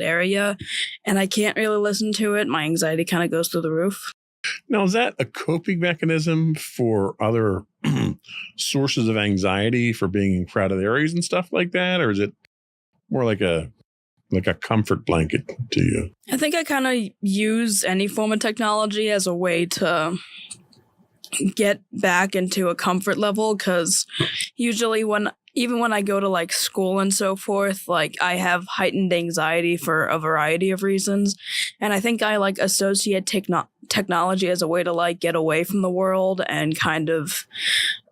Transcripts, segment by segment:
area and I can't really listen to it, my anxiety kind of goes through the roof. Now, is that a coping mechanism for other sources of anxiety for being in crowded areas and stuff like that? Or is it more like a comfort blanket to you? I think I kind of use any form of technology as a way to get back into a comfort level, because usually even when I go to like school and so forth, like I have heightened anxiety for a variety of reasons. And I think I like associate technology as a way to like get away from the world and kind of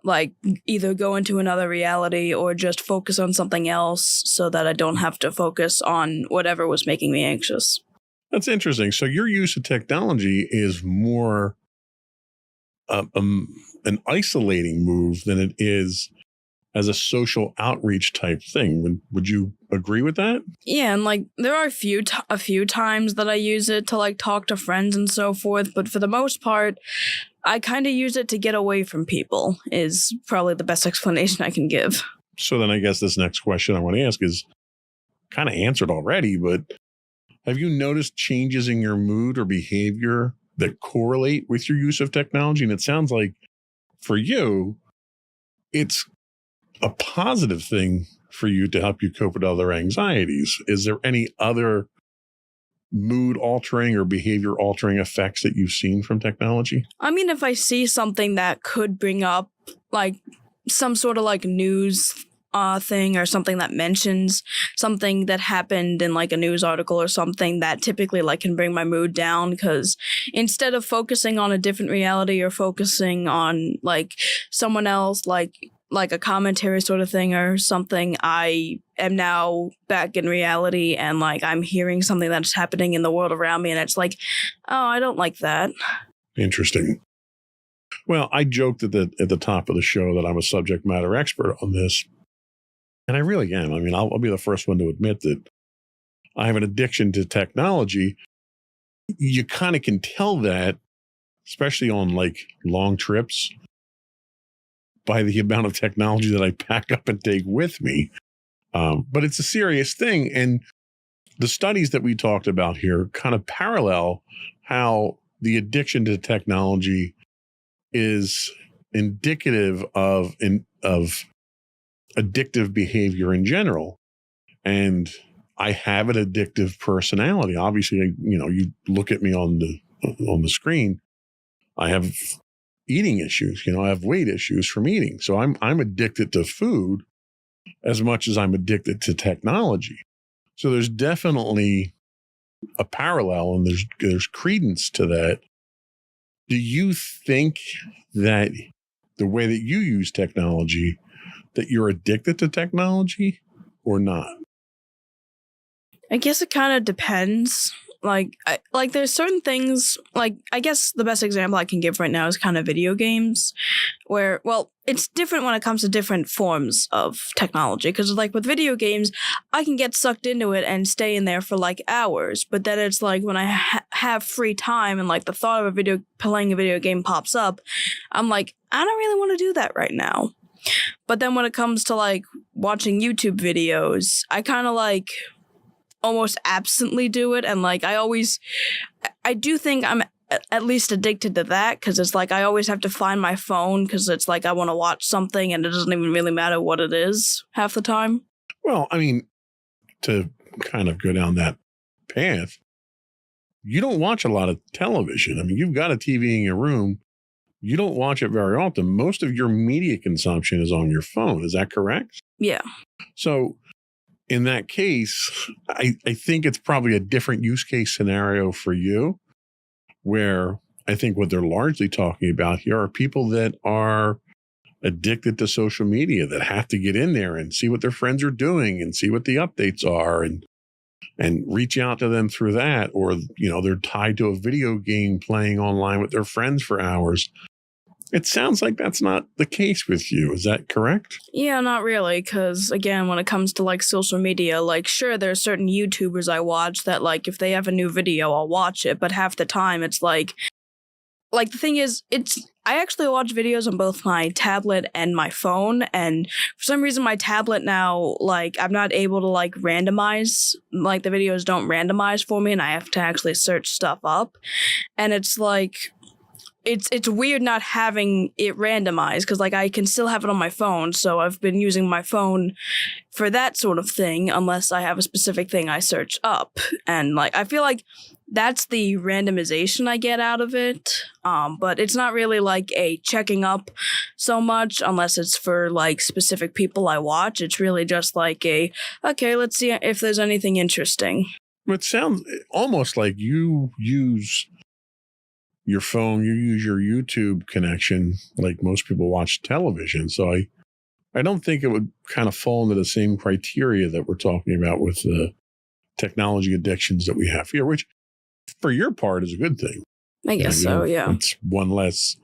like either go into another reality or just focus on something else so that I don't have to focus on whatever was making me anxious. That's interesting. So your use of technology is more an isolating move than it is as a social outreach type thing. Would you agree with that? Yeah, and like there are a few times that I use it to like talk to friends and so forth, but for the most part, I kind of use it to get away from people is probably the best explanation I can give. So then I guess this next question I want to ask is kind of answered already, but have you noticed changes in your mood or behavior that correlate with your use of technology? And it sounds like for you, it's a positive thing for you to help you cope with other anxieties. Is there any other mood altering or behavior altering effects that you've seen from technology? I mean, if I see something that could bring up like some sort of like news thing or something that mentions something that happened in like a news article or something, that typically like can bring my mood down, because instead of focusing on a different reality or focusing on like someone else, like a commentary sort of thing or something, I am now back in reality and like I'm hearing something that's happening in the world around me and it's like, oh, I don't like that. Interesting. Well, I joked at the top of the show that I'm a subject matter expert on this. And I really am. I mean, I'll be the first one to admit that I have an addiction to technology. You kind of can tell that, especially on like long trips, by the amount of technology that I pack up and take with me. But it's a serious thing. And the studies that we talked about here kind of parallel how the addiction to technology is indicative of addictive behavior in general. And I have an addictive personality. Obviously, you look at me on the screen, I have eating issues. I have weight issues from eating. So I'm addicted to food as much as I'm addicted to technology. So there's definitely a parallel and there's credence to that. Do you think that the way that you use technology, that you're addicted to technology or not? I guess it kind of depends. Like there's certain things, like, I guess the best example I can give right now is kind of video games, where, well, it's different when it comes to different forms of technology, because like with video games, I can get sucked into it and stay in there for like hours, but then it's like when I have free time and like the thought of playing a video game pops up, I'm like, I don't really want to do that right now. But then when it comes to like watching YouTube videos, I kind of like almost absently do it, and like I do think I'm at least addicted to that, because it's like I always have to find my phone because it's like I want to watch something and it doesn't even really matter what it is half the time. Well, I mean, to kind of go down that path, you don't watch a lot of television. I mean, you've got a TV in your room. You don't watch it very often. Most of your media consumption is on your phone. Is that correct? Yeah. So in that case, I think it's probably a different use case scenario for you, where I think what they're largely talking about here are people that are addicted to social media, that have to get in there and see what their friends are doing and see what the updates are and reach out to them through that. Or, they're tied to a video game playing online with their friends for hours. It sounds like that's not the case with you. Is that correct? Yeah, not really. Because again, when it comes to like social media, like sure, there are certain YouTubers I watch that like if they have a new video, I'll watch it. But half the time it's like the thing is, I actually watch videos on both my tablet and my phone, and for some reason my tablet now, like, I'm not able to, like, randomize, like, the videos don't randomize for me, and I have to actually search stuff up, and it's like, it's weird not having it randomized, because, like, I can still have it on my phone, so I've been using my phone for that sort of thing, unless I have a specific thing I search up, and, like, I feel like that's the randomization I get out of it, but it's not really like a checking up so much unless it's for like specific people I watch. It's really just like okay, let's see if there's anything interesting. It sounds almost like you use your phone, you use your YouTube connection like most people watch television. So I don't think it would kind of fall into the same criteria that we're talking about with the technology addictions that we have here, which for your part is a good thing. I guess so, yeah. It's one less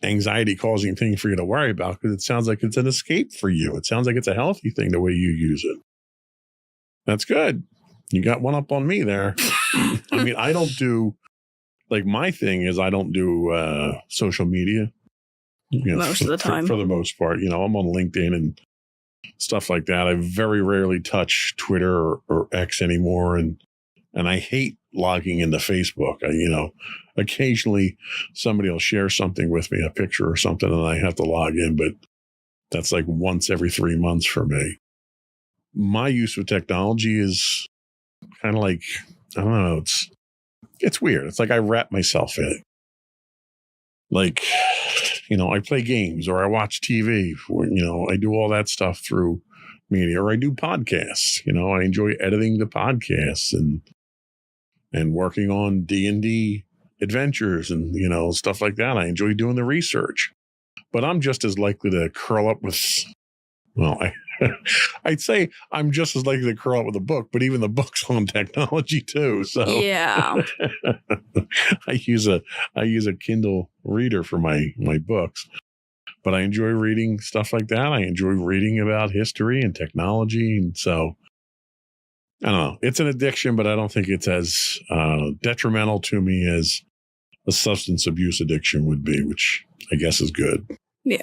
anxiety causing thing for you to worry about, because it sounds like it's an escape for you. It sounds like it's a healthy thing the way you use it. That's good. You got one up on me there. I mean, I don't do, like, my thing is I don't do social media. Most of the time. For the most part. I'm on LinkedIn and stuff like that. I very rarely touch Twitter or X anymore. And I hate logging into Facebook. Occasionally somebody will share something with me, a picture or something, and I have to log in, but that's like once every 3 months for me. My use of technology is kind of like, I don't know, it's weird. It's like I wrap myself in it. Like, I play games or I watch TV, I do all that stuff through media, or I do podcasts. I enjoy editing the podcasts and working on D&D adventures and, stuff like that. I enjoy doing the research, but I'm just as likely to curl up with, I'd say I'm just as likely to curl up with a book, but even the book's on technology too. So yeah, I use a Kindle reader for my books, but I enjoy reading stuff like that. I enjoy reading about history and technology. And so I don't know. It's an addiction, but I don't think it's as detrimental to me as a substance abuse addiction would be, which I guess is good. Yeah.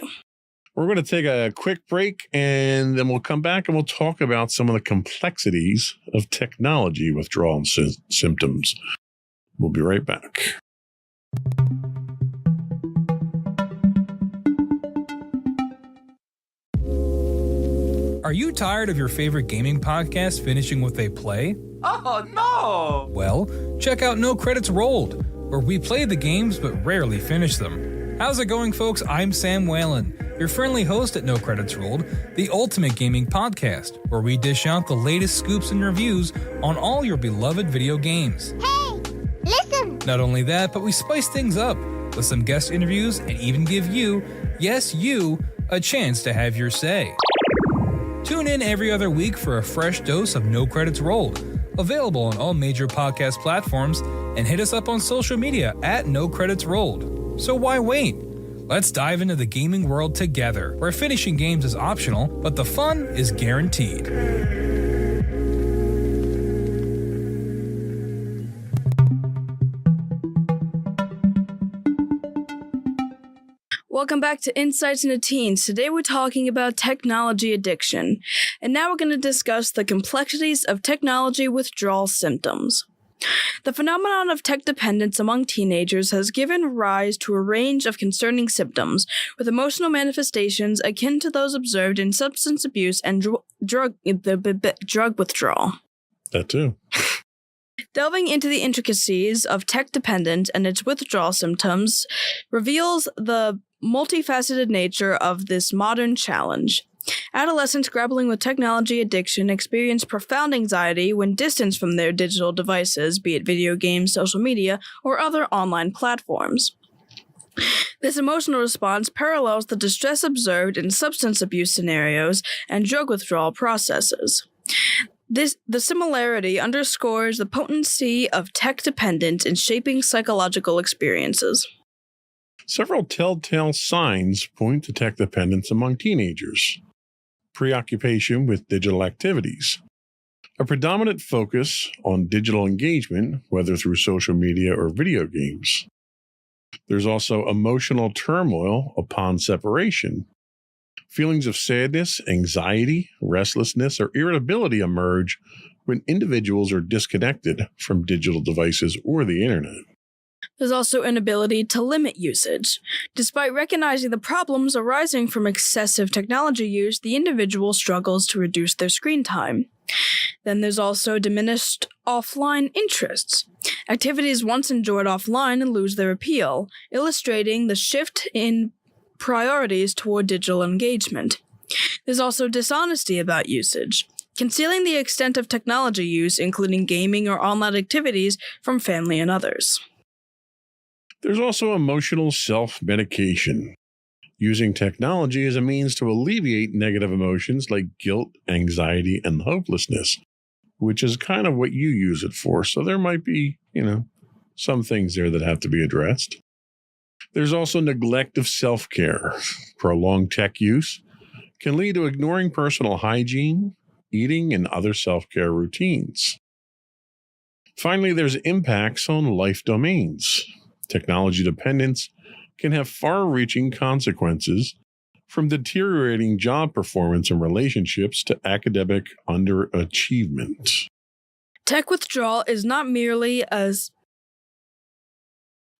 We're going to take a quick break, and then we'll come back and we'll talk about some of the complexities of technology withdrawal symptoms. We'll be right back. Are you tired of your favorite gaming podcast finishing with a play? Oh, no! Well, check out No Credits Rolled, where we play the games but rarely finish them. How's it going, folks? I'm Sam Whalen, your friendly host at No Credits Rolled, the ultimate gaming podcast, where we dish out the latest scoops and reviews on all your beloved video games. Hey, listen! Not only that, but we spice things up with some guest interviews and even give you, yes, you, a chance to have your say. Tune in every other week for a fresh dose of No Credits Rolled, available on all major podcast platforms, and hit us up on social media at No Credits Rolled. So why wait? Let's dive into the gaming world together, where finishing games is optional, but the fun is guaranteed. Welcome back to Insights into Teens. Today we're talking about technology addiction. And now we're going to discuss the complexities of technology withdrawal symptoms. The phenomenon of tech dependence among teenagers has given rise to a range of concerning symptoms, with emotional manifestations akin to those observed in substance abuse and drug withdrawal. That too. Delving into the intricacies of tech dependence and its withdrawal symptoms reveals the multifaceted nature of this modern challenge. Adolescents grappling with technology addiction experience profound anxiety when distanced from their digital devices, be it video games, social media, or other online platforms. This emotional response parallels the distress observed in substance abuse scenarios and drug withdrawal processes. The similarity underscores the potency of tech dependence in shaping psychological experiences. Several telltale signs point to tech dependence among teenagers. Preoccupation with digital activities. A predominant focus on digital engagement, whether through social media or video games. There's also emotional turmoil upon separation. Feelings of sadness, anxiety, restlessness, or irritability emerge when individuals are disconnected from digital devices or the internet. There's also inability to limit usage. Despite recognizing the problems arising from excessive technology use, the individual struggles to reduce their screen time. Then there's also diminished offline interests. Activities once enjoyed offline lose their appeal, illustrating the shift in priorities toward digital engagement. There's also dishonesty about usage, concealing the extent of technology use, including gaming or online activities, from family and others. There's also emotional self-medication, using technology as a means to alleviate negative emotions like guilt, anxiety, and hopelessness, which is kind of what you use it for. So there might be, some things there that have to be addressed. There's also neglect of self-care. Prolonged tech use can lead to ignoring personal hygiene, eating, and other self-care routines. Finally, there's impacts on life domains. Technology dependence can have far-reaching consequences, from deteriorating job performance and relationships to academic underachievement. Tech withdrawal is not merely a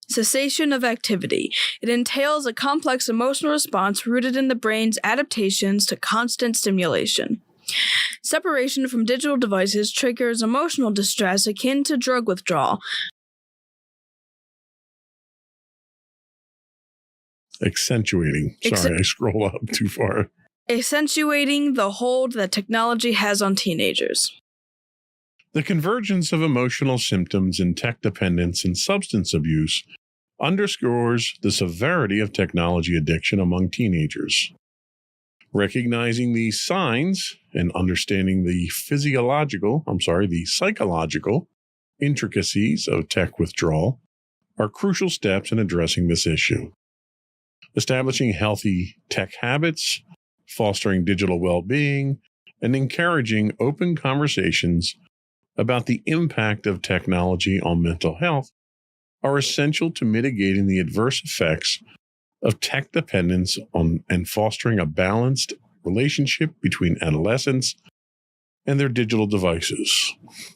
cessation of activity. It entails a complex emotional response rooted in the brain's adaptations to constant stimulation. Separation from digital devices triggers emotional distress akin to drug withdrawal. Accentuating. Sorry, I scrolled up too far. Accentuating the hold that technology has on teenagers. The convergence of emotional symptoms in tech dependence and substance abuse underscores the severity of technology addiction among teenagers. Recognizing these signs and understanding the psychological intricacies of tech withdrawal are crucial steps in addressing this issue. Establishing healthy tech habits, fostering digital well-being, and encouraging open conversations about the impact of technology on mental health are essential to mitigating the adverse effects of tech dependence on and fostering a balanced relationship between adolescents and their digital devices.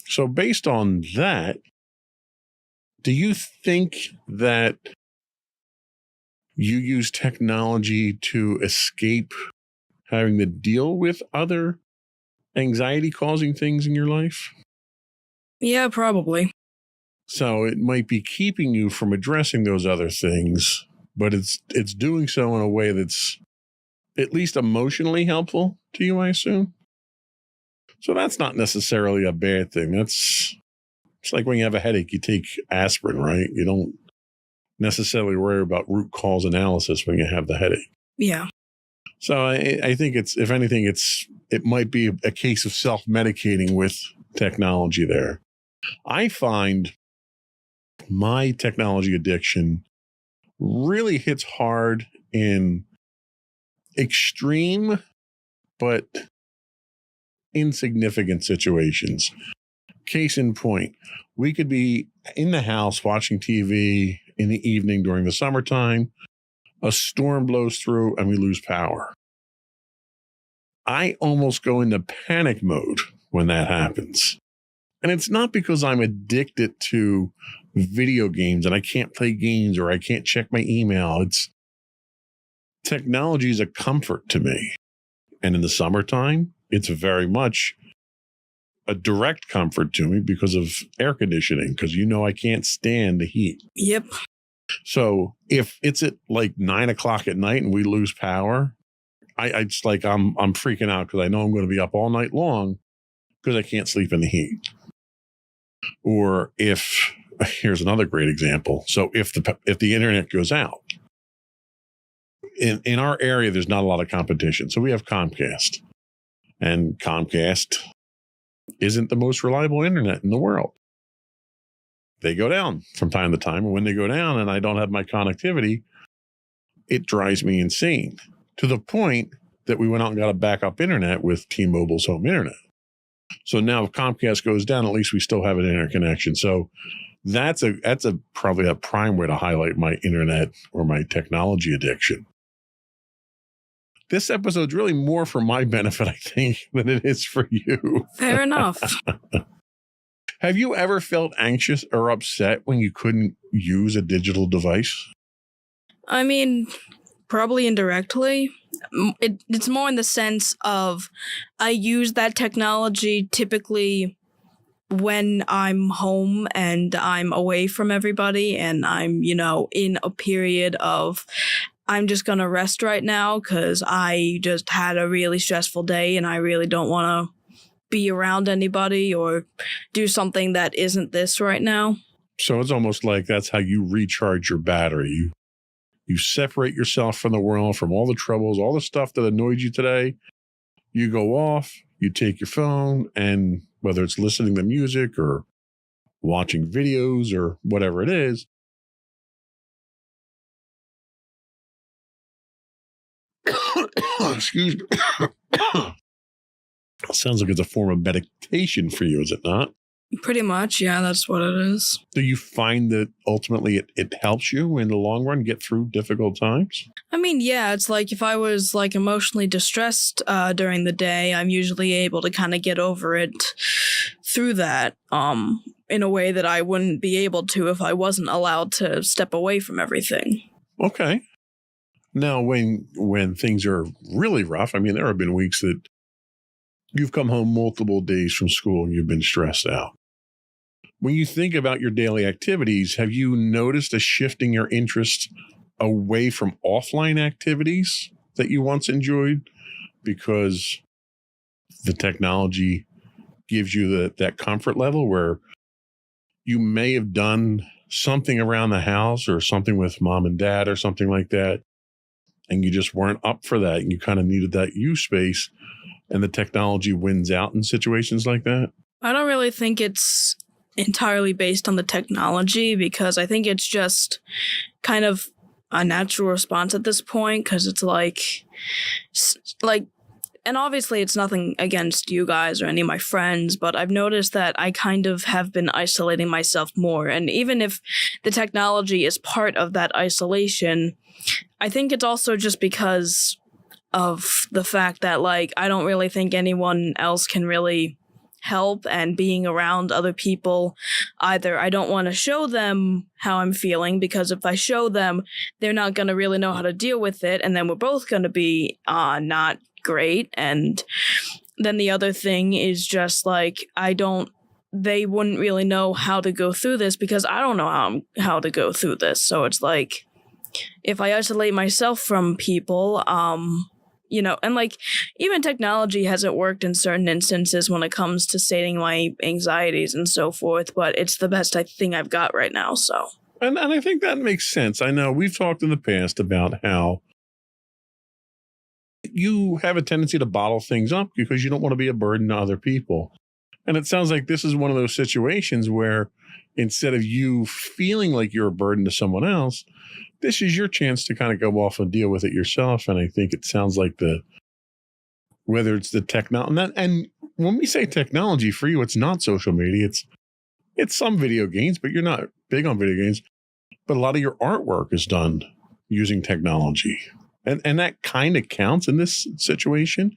So based on that, do you think that you use technology to escape having to deal with other anxiety-causing things in your life? Yeah, probably. So it might be keeping you from addressing those other things, but it's doing so in a way that's at least emotionally helpful to you, I assume. So that's not necessarily a bad thing. It's like when you have a headache, you take aspirin, right? You don't necessarily worry about root cause analysis when you have the headache. Yeah. So I think if anything, it might be a case of self-medicating with technology there. I find my technology addiction really hits hard in extreme but insignificant situations. Case in point, we could be in the house watching TV in the evening during the summertime. A storm blows through and we lose power. I almost go into panic mode when that happens. And it's not because I'm addicted to video games and I can't play games or I can't check my email. Technology is a comfort to me. And in the summertime, it's very much a direct comfort to me because of air conditioning, because I can't stand the heat. Yep. So if it's at like 9 o'clock at night and we lose power, I'm freaking out because I know I'm going to be up all night long because I can't sleep in the heat. Or here's another great example. So if the internet goes out, in our area, there's not a lot of competition. So we have Comcast, and Comcast isn't the most reliable internet in the world. They go down from time to time. And when they go down and I don't have my connectivity, it drives me insane, to the point that we went out and got a backup internet with T-Mobile's home internet. So now if Comcast goes down, at least we still have an internet connection. So That's a probably a prime way to highlight my internet or my technology addiction. This episode's really more for my benefit, I think, than it is for you. Fair enough. Have you ever felt anxious or upset when you couldn't use a digital device? I mean, probably indirectly. It's more in the sense of I use that technology typically when I'm home and I'm away from everybody and I'm, in a period of I'm just going to rest right now because I just had a really stressful day and I really don't want to be around anybody or do something that isn't this right now. So it's almost like that's how you recharge your battery. You separate yourself from the world, from all the troubles, all the stuff that annoyed you today. You go off, you take your phone, and whether it's listening to music or watching videos or whatever it is, excuse me. Sounds like it's a form of meditation for you, is it not? Pretty much, yeah, that's what it is. Do you find that ultimately it helps you in the long run get through difficult times? I mean, yeah, it's like if I was like emotionally distressed during the day, I'm usually able to kind of get over it through that in a way that I wouldn't be able to if I wasn't allowed to step away from everything. Okay. Now, when things are really rough, I mean, there have been weeks that you've come home multiple days from school and you've been stressed out. When you think about your daily activities, have you noticed a shift in your interest away from offline activities that you once enjoyed because the technology gives you that comfort level where you may have done something around the house or something with mom and dad or something like that, and you just weren't up for that and you kind of needed that you space, and the technology wins out in situations like that? I don't really think it's entirely based on the technology because I think it's just kind of a natural response at this point because it's like, and obviously it's nothing against you guys or any of my friends, but I've noticed that I kind of have been isolating myself more. And even if the technology is part of that isolation, I think it's also just because of the fact that, like, I don't really think anyone else can really help, and being around other people, either I don't want to show them how I'm feeling because if I show them, they're not going to really know how to deal with it, and then we're both going to be not great. And then the other thing is just like they wouldn't really know how to go through this because I don't know how to go through this. So it's like if I isolate myself from people, and like even technology hasn't worked in certain instances when it comes to stating my anxieties and so forth, but it's the best thing I've got right now. So, and I think that makes sense. I know we've talked in the past about how you have a tendency to bottle things up because you don't want to be a burden to other people. And it sounds like this is one of those situations where instead of you feeling like you're a burden to someone else, this is your chance to kind of go off and deal with it yourself. And I think it sounds like whether it's the technology, and when we say technology for you, it's not social media. It's some video games, but you're not big on video games. But a lot of your artwork is done using technology. And that kind of counts in this situation.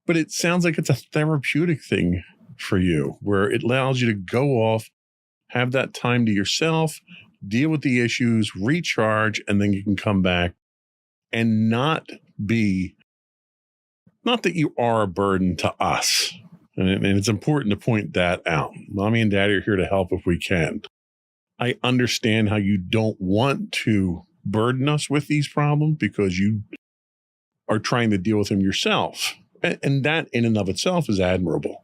But it sounds like it's a therapeutic thing for you, where it allows you to go off, have that time to yourself, deal with the issues, recharge, and then you can come back and not that you are a burden to us. And it's important to point that out. Mommy and Daddy are here to help if we can. I understand how you don't want to burden us with these problems because you are trying to deal with them yourself. And that in and of itself is admirable.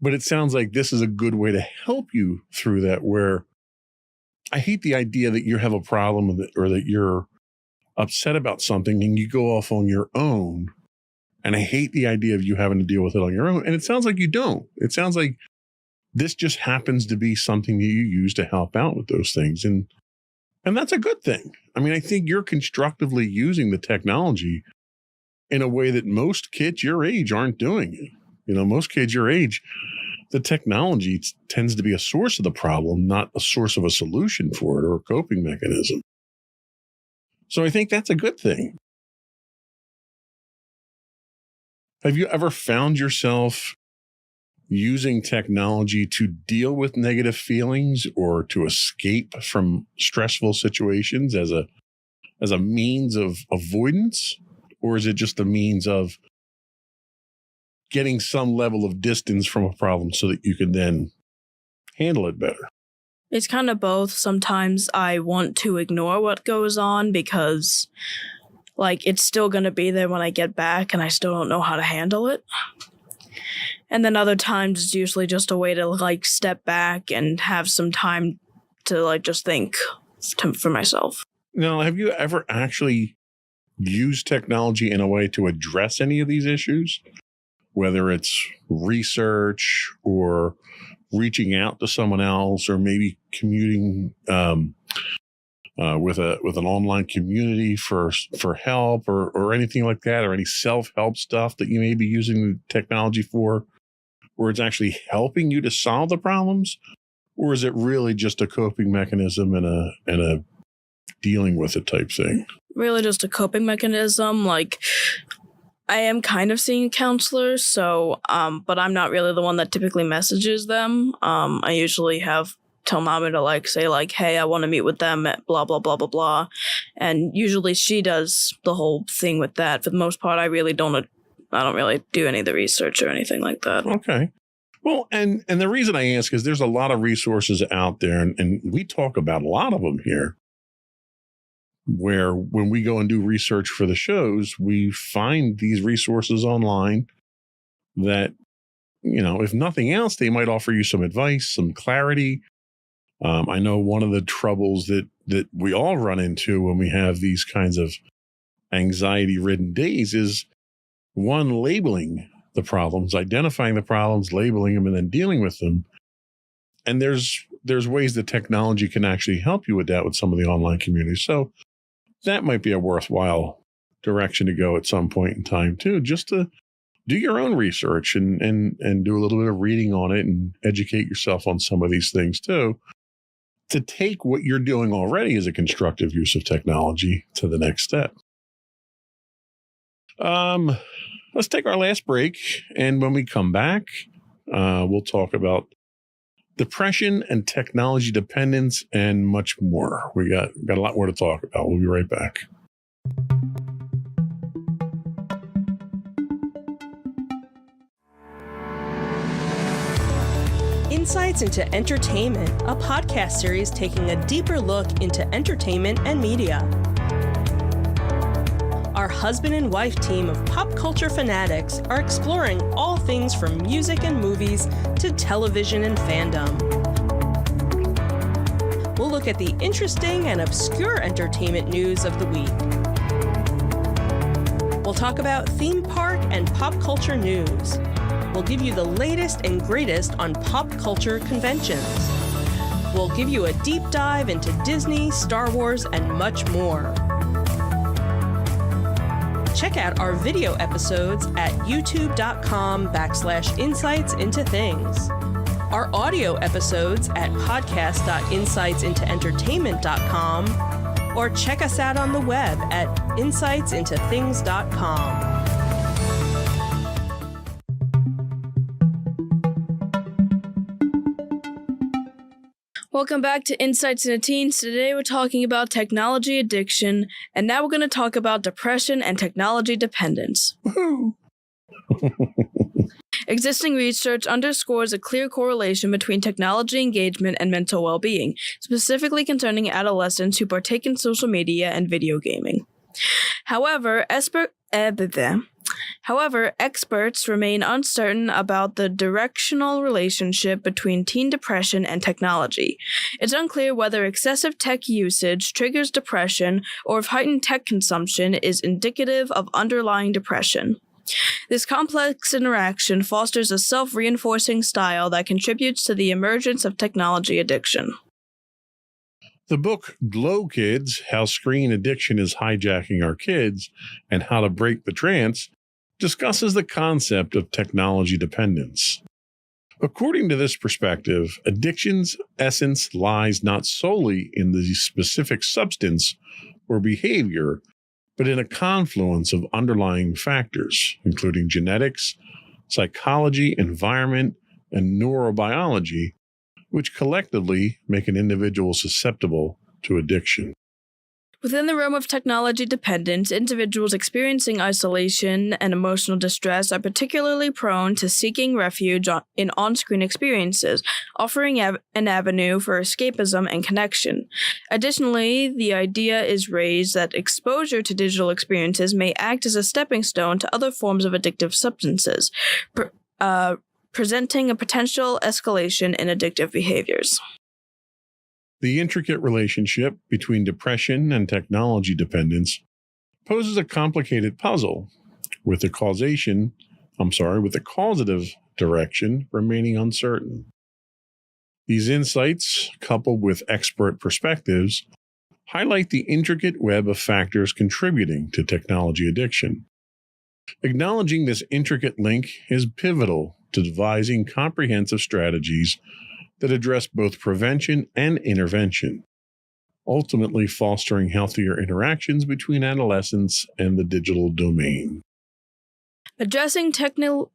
But it sounds like this is a good way to help you through that, where I hate the idea that you have a problem with it or that you're upset about something and you go off on your own. And I hate the idea of you having to deal with it on your own. And it sounds like you don't. It sounds like this just happens to be something that you use to help out with those things. And that's a good thing. I mean, I think you're constructively using the technology in a way that most kids your age aren't doing it. Most kids your age, the technology tends to be a source of the problem, not a source of a solution for it or a coping mechanism. So I think that's a good thing. Have you ever found yourself using technology to deal with negative feelings or to escape from stressful situations as a means of avoidance? Or is it just a means of getting some level of distance from a problem so that you can then handle it better? It's kind of both. Sometimes I want to ignore what goes on because, like, it's still going to be there when I get back and I still don't know how to handle it. And then other times it's usually just a way to, like, step back and have some time to, like, just think for myself. Now, have you ever actually used technology in a way to address any of these issues? Whether it's research or reaching out to someone else, or maybe commuting with an online community for help, or anything like that, or any self-help stuff that you may be using the technology for, where it's actually helping you to solve the problems, or is it really just a coping mechanism and a dealing with it type thing? Really just a coping mechanism. Like, I am kind of seeing a counselor, so, but I'm not really the one that typically messages them. I usually tell mommy to, like, say, like, hey, I want to meet with them at blah, blah, blah, blah, blah. And usually she does the whole thing with that. For the most part, I don't really do any of the research or anything like that. Okay. Well, and the reason I ask is there's a lot of resources out there, and we talk about a lot of them here, where when we go and do research for the shows, we find these resources online that, you know, if nothing else, they might offer you some advice, some clarity. I know one of the troubles that we all run into when we have these kinds of anxiety-ridden days is, one, labeling the problems, identifying the problems, labeling them, and then dealing with them. And there's ways that technology can actually help you with that with some of the online communities. So that might be a worthwhile direction to go at some point in time too, just to do your own research and do a little bit of reading on it and educate yourself on some of these things too, to take what you're doing already as a constructive use of technology to the next step. Let's take our last break, and when we come back, we'll talk about depression and technology dependence and much more. We got a lot more to talk about. We'll be right back. Insights into Entertainment, a podcast series taking a deeper look into entertainment and media. Our husband and wife team of pop culture fanatics are exploring all things from music and movies to television and fandom. We'll look at the interesting and obscure entertainment news of the week. We'll talk about theme park and pop culture news. We'll give you the latest and greatest on pop culture conventions. We'll give you a deep dive into Disney, Star Wars, and much more. Check out our video episodes at youtube.com/insightsintothings. Our audio episodes at podcast.insightsintoentertainment.com, or check us out on the web at insightsintothings.com. Welcome back to Insights into Teens. Today we're talking about technology addiction, and now we're going to talk about depression and technology dependence. Existing research underscores a clear correlation between technology engagement and mental well-being, specifically concerning adolescents who partake in social media and video gaming. However, experts remain uncertain about the directional relationship between teen depression and technology. It's unclear whether excessive tech usage triggers depression or if heightened tech consumption is indicative of underlying depression. This complex interaction fosters a self-reinforcing style that contributes to the emergence of technology addiction. The book Glow Kids, How Screen Addiction is Hijacking Our Kids and How to Break the Trance discusses the concept of technology dependence. According to this perspective, addiction's essence lies not solely in the specific substance or behavior, but in a confluence of underlying factors, including genetics, psychology, environment, and neurobiology, which collectively make an individual susceptible to addiction. Within the realm of technology dependence, individuals experiencing isolation and emotional distress are particularly prone to seeking refuge in on-screen experiences, offering an avenue for escapism and connection. Additionally, the idea is raised that exposure to digital experiences may act as a stepping stone to other forms of addictive substances, presenting a potential escalation in addictive behaviors. The intricate relationship between depression and technology dependence poses a complicated puzzle, with the causative direction remaining uncertain. These insights, coupled with expert perspectives, highlight the intricate web of factors contributing to technology addiction. Acknowledging this intricate link is pivotal to devising comprehensive strategies that address both prevention and intervention, ultimately fostering healthier interactions between adolescents and the digital domain. Addressing technology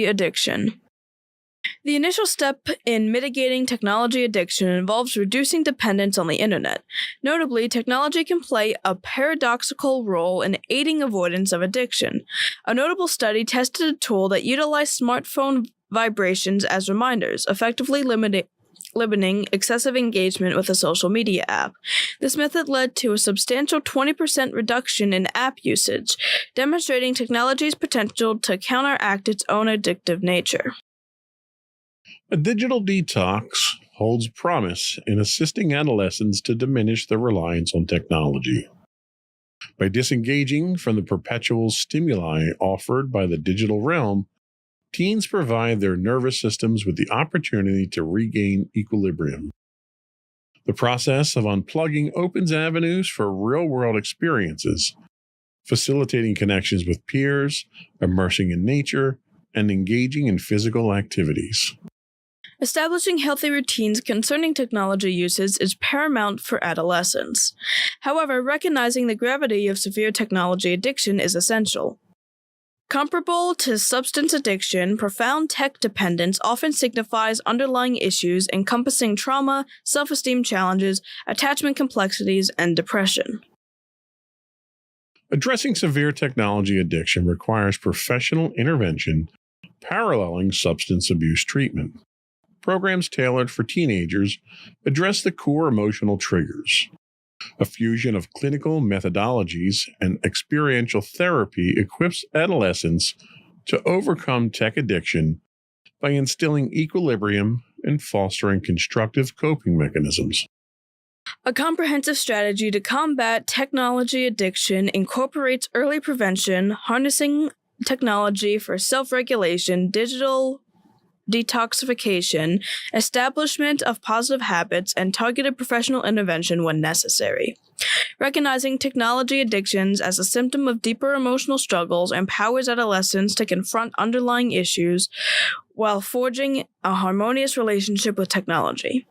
addiction. The initial step in mitigating technology addiction involves reducing dependence on the internet. Notably, technology can play a paradoxical role in aiding avoidance of addiction. A notable study tested a tool that utilized smartphone vibrations as reminders, effectively limiting excessive engagement with a social media app. This method led to a substantial 20% reduction in app usage, demonstrating technology's potential to counteract its own addictive nature. A digital detox holds promise in assisting adolescents to diminish their reliance on technology. By disengaging from the perpetual stimuli offered by the digital realm, teens provide their nervous systems with the opportunity to regain equilibrium. The process of unplugging opens avenues for real-world experiences, facilitating connections with peers, immersing in nature, and engaging in physical activities. Establishing healthy routines concerning technology uses is paramount for adolescents. However, recognizing the gravity of severe technology addiction is essential. Comparable to substance addiction, profound tech dependence often signifies underlying issues encompassing trauma, self-esteem challenges, attachment complexities, and depression. Addressing severe technology addiction requires professional intervention paralleling substance abuse treatment. Programs tailored for teenagers address the core emotional triggers. A fusion of clinical methodologies and experiential therapy equips adolescents to overcome tech addiction by instilling equilibrium and fostering constructive coping mechanisms. A comprehensive strategy to combat technology addiction incorporates early prevention, harnessing technology for self-regulation, digital detoxification, establishment of positive habits, and targeted professional intervention when necessary. Recognizing technology addictions as a symptom of deeper emotional struggles empowers adolescents to confront underlying issues while forging a harmonious relationship with technology.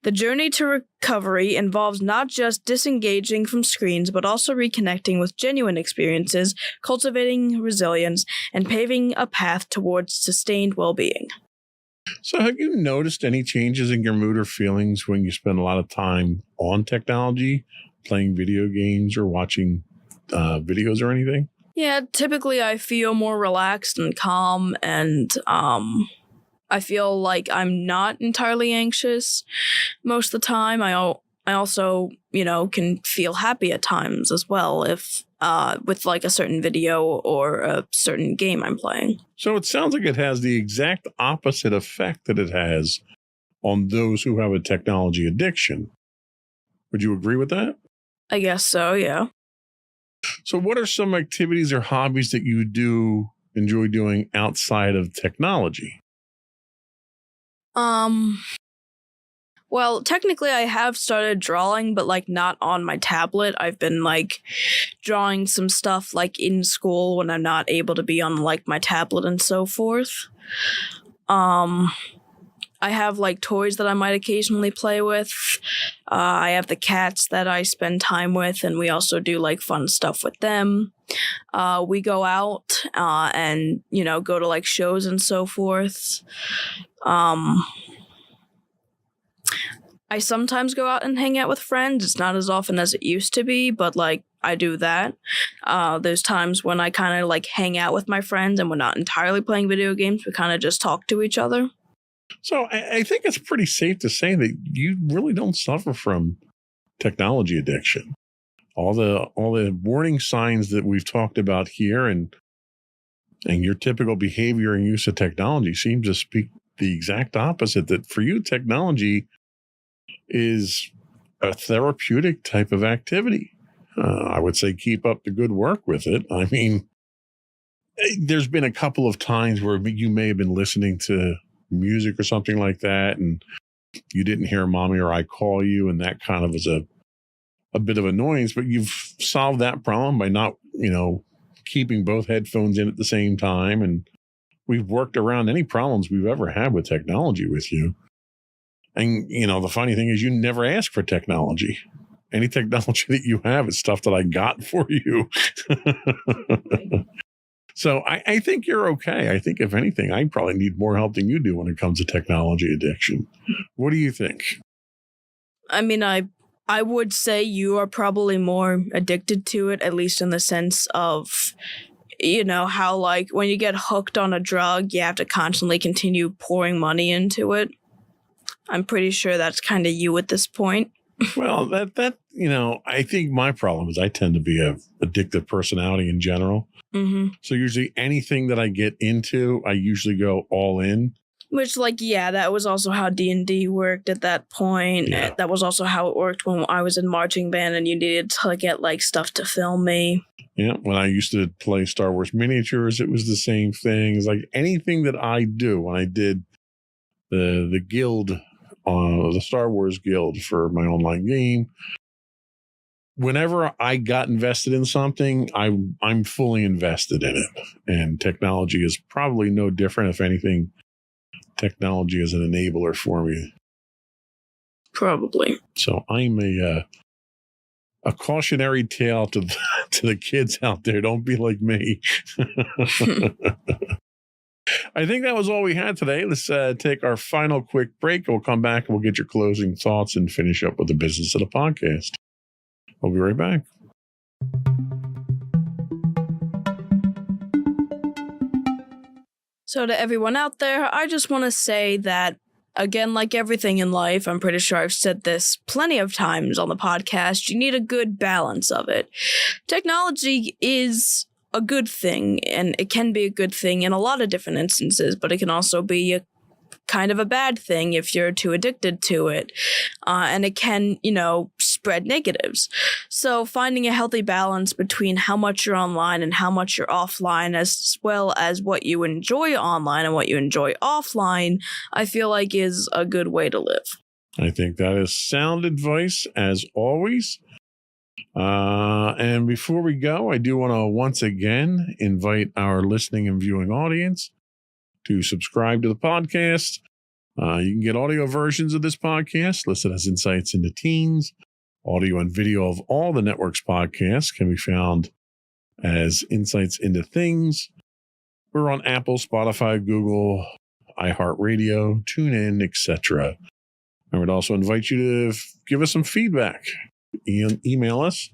The journey to recovery involves not just disengaging from screens, but also reconnecting with genuine experiences, cultivating resilience, and paving a path towards sustained well-being. So have you noticed any changes in your mood or feelings when you spend a lot of time on technology, playing video games or watching videos or anything? Yeah, typically I feel more relaxed and calm, and I feel like I'm not entirely anxious most of the time. I also, can feel happy at times as well if with like a certain video or a certain game I'm playing. So it sounds like it has the exact opposite effect that it has on those who have a technology addiction. Would you agree with that? I guess so, yeah. So what are some activities or hobbies that you do enjoy doing outside of technology? Well, technically I have started drawing, but like not on my tablet. I've been like drawing some stuff like in school when I'm not able to be on like my tablet and so forth. I have like toys that I might occasionally play with. I have the cats that I spend time with, and we also do like fun stuff with them. We go out and, you know, go to like shows and so forth. I sometimes go out and hang out with friends. It's not as often as it used to be, but like I do that. There's times when I kind of like hang out with my friends and we're not entirely playing video games. We kind of just talk to each other. So I think it's pretty safe to say that you really don't suffer from technology addiction. All the warning signs that we've talked about here and your typical behavior and use of technology seem to speak the exact opposite, that for you, technology is a therapeutic type of activity. I would say keep up the good work with it. I mean, there's been a couple of times where you may have been listening to music or something like that, and you didn't hear mommy or I call you, and that kind of was a bit of annoyance, but you've solved that problem by not, you know, keeping both headphones in at the same time. And we've worked around any problems we've ever had with technology with you. And, you know, the funny thing is you never ask for technology. Any technology that you have is stuff that I got for you. So I think you're okay. I think if anything, I probably need more help than you do when it comes to technology addiction. What do you think? I mean, I would say you are probably more addicted to it, at least in the sense of, you know, how like when you get hooked on a drug, you have to constantly continue pouring money into it. I'm pretty sure that's kind of you at this point. Well, that you know, I think my problem is I tend to be a addictive personality in general. Mm-hmm. So usually anything that I get into, I usually go all in. Which, like, yeah, that was also how D&D worked at that point. Yeah. That was also how it worked when I was in marching band and you needed to get, like, stuff to film me. Yeah, when I used to play Star Wars miniatures, it was the same thing. It's like anything that I do, when I did the guild, the Star Wars guild for my online game, whenever I got invested in something, I'm fully invested in it. And technology is probably no different. If anything, technology is an enabler for me. Probably. So I'm a cautionary tale to the kids out there. Don't be like me. I think that was all we had today. Let's take our final quick break. We'll come back and we'll get your closing thoughts and finish up with the business of the podcast. We'll be right back. So to everyone out there, I just want to say that, again, like everything in life, I'm pretty sure I've said this plenty of times on the podcast, you need a good balance of it. Technology is a good thing, and it can be a good thing in a lot of different instances, but it can also be a kind of a bad thing if you're too addicted to it. And it can, you know, spread negatives. So finding a healthy balance between how much you're online and how much you're offline, as well as what you enjoy online and what you enjoy offline, I feel like is a good way to live. I think that is sound advice as always. And before we go, I do want to once again invite our listening and viewing audience to subscribe to the podcast. You can get audio versions of this podcast listed as Insights into Teens. Audio and video of all the network's podcasts can be found as Insights into Things. We're on Apple, Spotify, Google, iHeartRadio, TuneIn, etc. I would also invite you to give us some feedback. Email us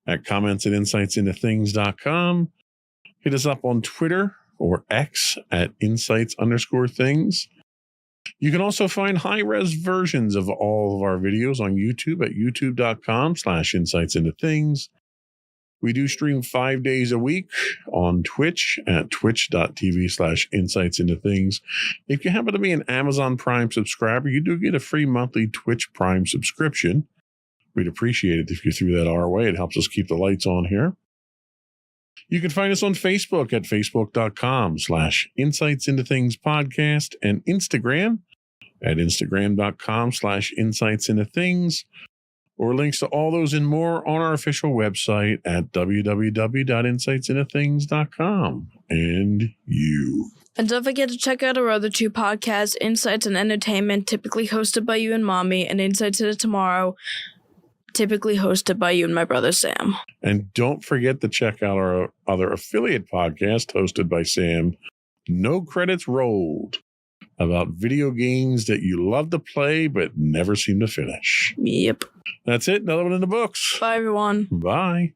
at comments@insightsintothings.com. Hit us up on Twitter or X at insights_things. You can also find high-res versions of all of our videos on YouTube at youtube.com/insightsintothings. We do stream 5 days a week on Twitch at twitch.tv/insightsintothings. If you happen to be an Amazon Prime subscriber, you do get a free monthly Twitch Prime subscription. We'd appreciate it if you threw that our way. It helps us keep the lights on here. You can find us on Facebook at facebook.com/insightsintothingspodcast and Instagram at Instagram.com/insightsintothings, or links to all those and more on our official website at www.insightsintothings.com. And you. And don't forget to check out our other two podcasts, Insights and Entertainment, typically hosted by you and Mommy, and Insights into Tomorrow, typically hosted by you and my brother Sam. And don't forget to check out our other affiliate podcast hosted by Sam, No Credits Rolled, about video games that you love to play but never seem to finish. Yep. That's it. Another one in the books. Bye, everyone. Bye.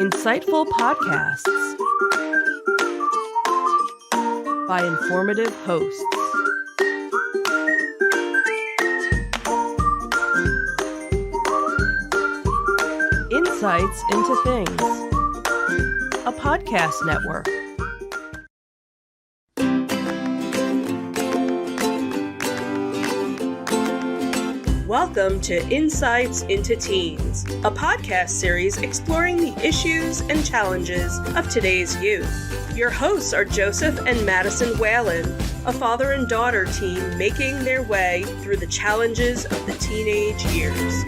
Insightful podcasts by informative hosts. Insights into Things, a podcast network. Welcome to Insights into Teens, a podcast series exploring the issues and challenges of today's youth. Your hosts are Joseph and Madison Whalen, a father and daughter team making their way through the challenges of the teenage years.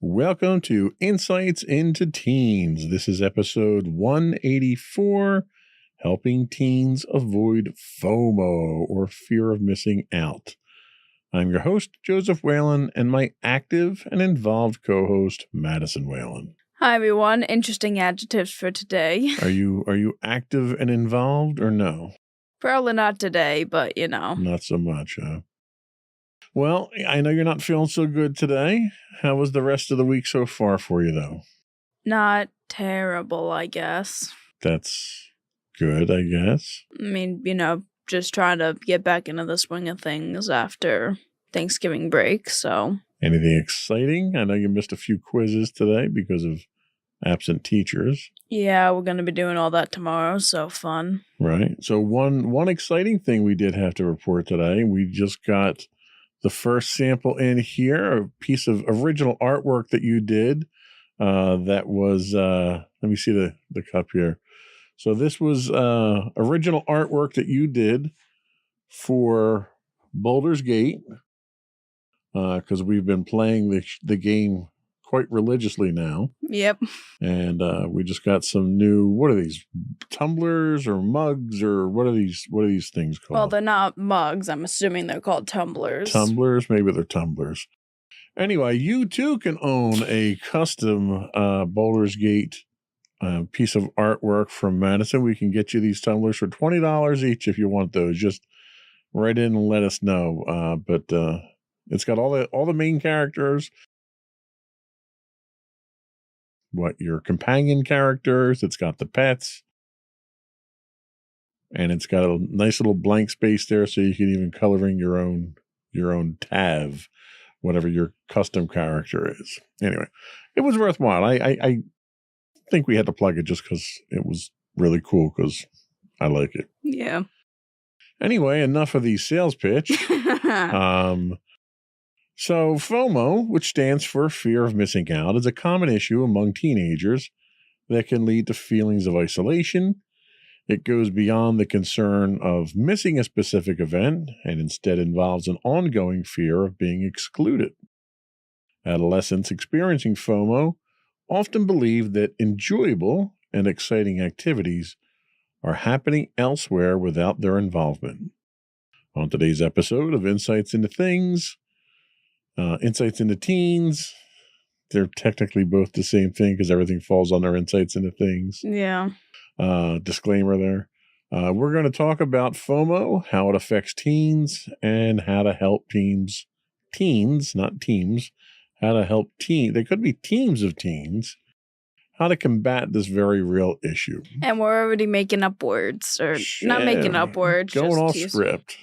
Welcome to Insights into Teens. This is episode 184, Helping Teens Avoid FOMO, or Fear of Missing Out. I'm your host, Joseph Whalen, and my active and involved co-host, Madison Whalen. Hi, everyone. Interesting adjectives for today. Are you active and involved or no? Probably not today, but you know. Not so much, huh? Well, I know you're not feeling so good today. How was the rest of the week so far for you, though? Not terrible, I guess. That's good, I guess. I mean, you know, just trying to get back into the swing of things after Thanksgiving break, so. Anything exciting? I know you missed a few quizzes today because of absent teachers. Yeah, we're going to be doing all that tomorrow, so fun. Right. So one exciting thing we did have to report today, we just got the first sample in here, a piece of original artwork that you did. That was, let me see the cup here. So this was original artwork that you did for Baldur's Gate, because we've been playing the game quite religiously now. Yep. And we just got some new, what are these, tumblers or mugs, or what are these things called? Well, they're not mugs. I'm assuming they're called tumblers. Tumblers? Maybe they're tumblers. Anyway, you too can own a custom Baldur's Gate piece of artwork from Madison. We can get you these tumblers for $20 each if you want those. Just write in and let us know. But it's got all the main characters. What your companion characters, it's got the pets, and it's got a nice little blank space there, so you can even color in your own Tav, whatever your custom character is. Anyway, it was worthwhile. I think we had to plug it just because it was really cool, because I like it. Yeah. Anyway, enough of the sales pitch. So FOMO, which stands for fear of missing out, is a common issue among teenagers that can lead to feelings of isolation. It goes beyond the concern of missing a specific event and instead involves an ongoing fear of being excluded. Adolescents experiencing FOMO often believe that enjoyable and exciting activities are happening elsewhere without their involvement. On today's episode of Insights into Things, Insights into Teens, they're technically both the same thing because everything falls under Insights into Things. Yeah. Disclaimer there. We're going to talk about FOMO, how it affects teens, and how to help teens, not teams, how to help they could be teams of teens, how to combat this very real issue. And we're already making up words, or not making up words, going just off using- script.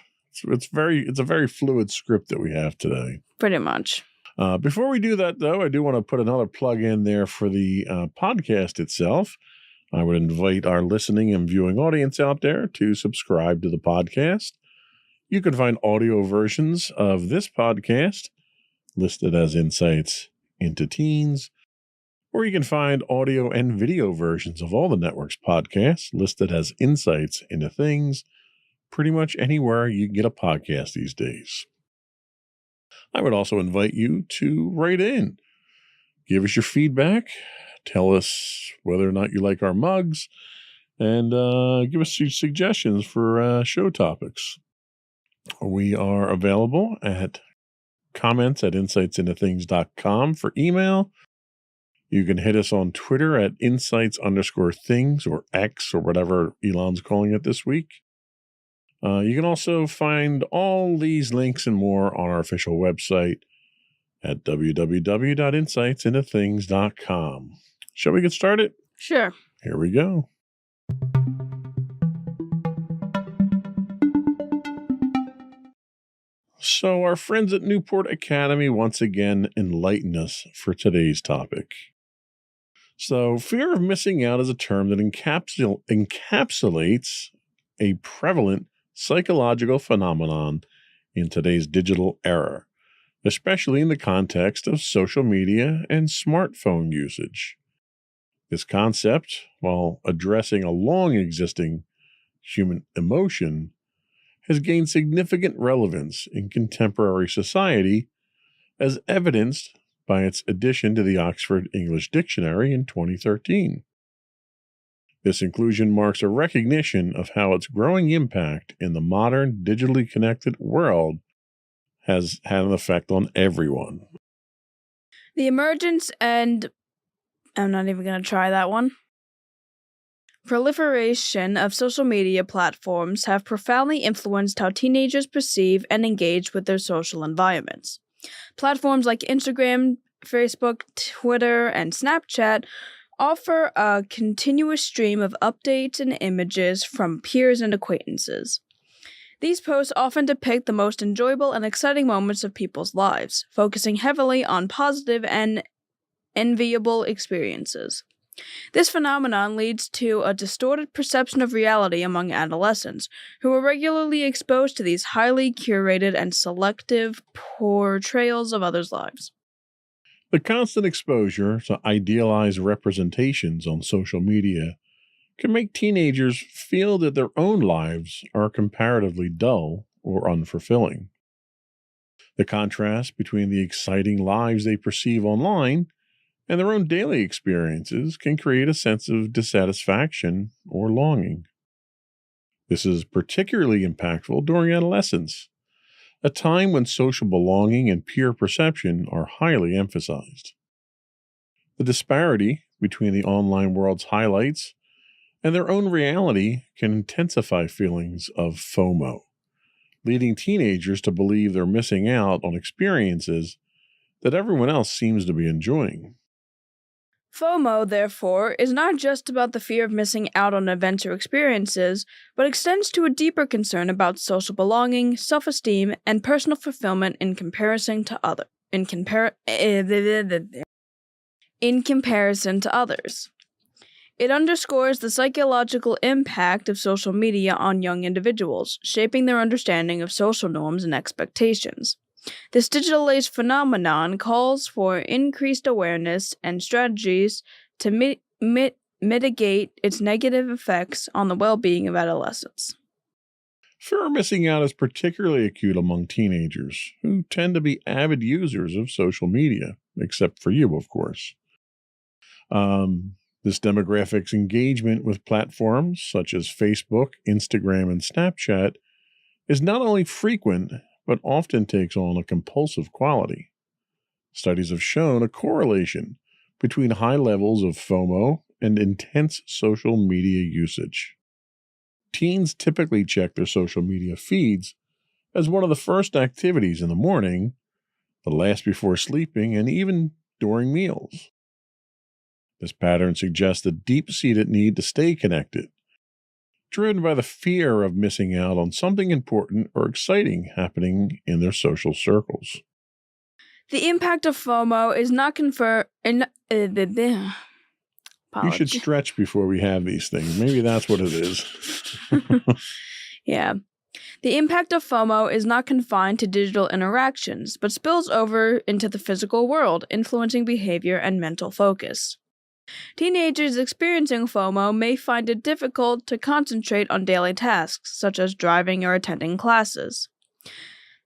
It's a very fluid script that we have today. Pretty much. Before we do that, though, I do want to put another plug in there for the podcast itself. I would invite our listening and viewing audience out there to subscribe to the podcast. You can find audio versions of this podcast listed as Insights into Teens, or you can find audio and video versions of all the network's podcasts listed as Insights into Things, pretty much anywhere you can get a podcast these days. I would also invite you to write in. Give us your feedback. Tell us whether or not you like our mugs. And give us your suggestions for show topics. We are available at comments at insightsintothings.com for email. You can hit us on Twitter at insights_things or X or whatever Elon's calling it this week. You can also find all these links and more on our official website at www.insightsintothings.com. Shall we get started? Sure. Here we go. So our friends at Newport Academy once again enlighten us for today's topic. So fear of missing out is a term that encapsulates a prevalent psychological phenomenon in today's digital era, especially in the context of social media and smartphone usage. This concept, while addressing a long existing human emotion, has gained significant relevance in contemporary society, as evidenced by its addition to the Oxford English Dictionary in 2013. This inclusion marks a recognition of how its growing impact in the modern digitally connected world has had an effect on everyone. The emergence and I'm not even going to try that one. Proliferation of social media platforms have profoundly influenced how teenagers perceive and engage with their social environments. Platforms like Instagram, Facebook, Twitter, and Snapchat offer a continuous stream of updates and images from peers and acquaintances. These posts often depict the most enjoyable and exciting moments of people's lives, focusing heavily on positive and enviable experiences. This phenomenon leads to a distorted perception of reality among adolescents, who are regularly exposed to these highly curated and selective portrayals of others' lives. The constant exposure to idealized representations on social media can make teenagers feel that their own lives are comparatively dull or unfulfilling. The contrast between the exciting lives they perceive online and their own daily experiences can create a sense of dissatisfaction or longing. This is particularly impactful during adolescence, a time when social belonging and peer perception are highly emphasized. The disparity between the online world's highlights and their own reality can intensify feelings of FOMO, leading teenagers to believe they're missing out on experiences that everyone else seems to be enjoying. FOMO, therefore, is not just about the fear of missing out on events or experiences, but extends to a deeper concern about social belonging, self-esteem, and personal fulfillment in comparison to others. It underscores the psychological impact of social media on young individuals, shaping their understanding of social norms and expectations. This digital age phenomenon calls for increased awareness and strategies to mitigate its negative effects on the well-being of adolescents. Fear of missing out is particularly acute among teenagers, who tend to be avid users of social media, except for you, of course. This demographic's engagement with platforms such as Facebook, Instagram, and Snapchat is not only frequent, but often takes on a compulsive quality. Studies have shown a correlation between high levels of FOMO and intense social media usage. Teens typically check their social media feeds as one of the first activities in the morning, the last before sleeping, and even during meals. This pattern suggests a deep-seated need to stay connected, driven by the fear of missing out on something important or exciting happening in their social circles. The impact of FOMO is not confer. You should stretch before we have these things. Maybe that's what it is. Yeah. The impact of FOMO is not confined to digital interactions, but spills over into the physical world, influencing behavior and mental focus. Teenagers experiencing FOMO may find it difficult to concentrate on daily tasks, such as driving or attending classes.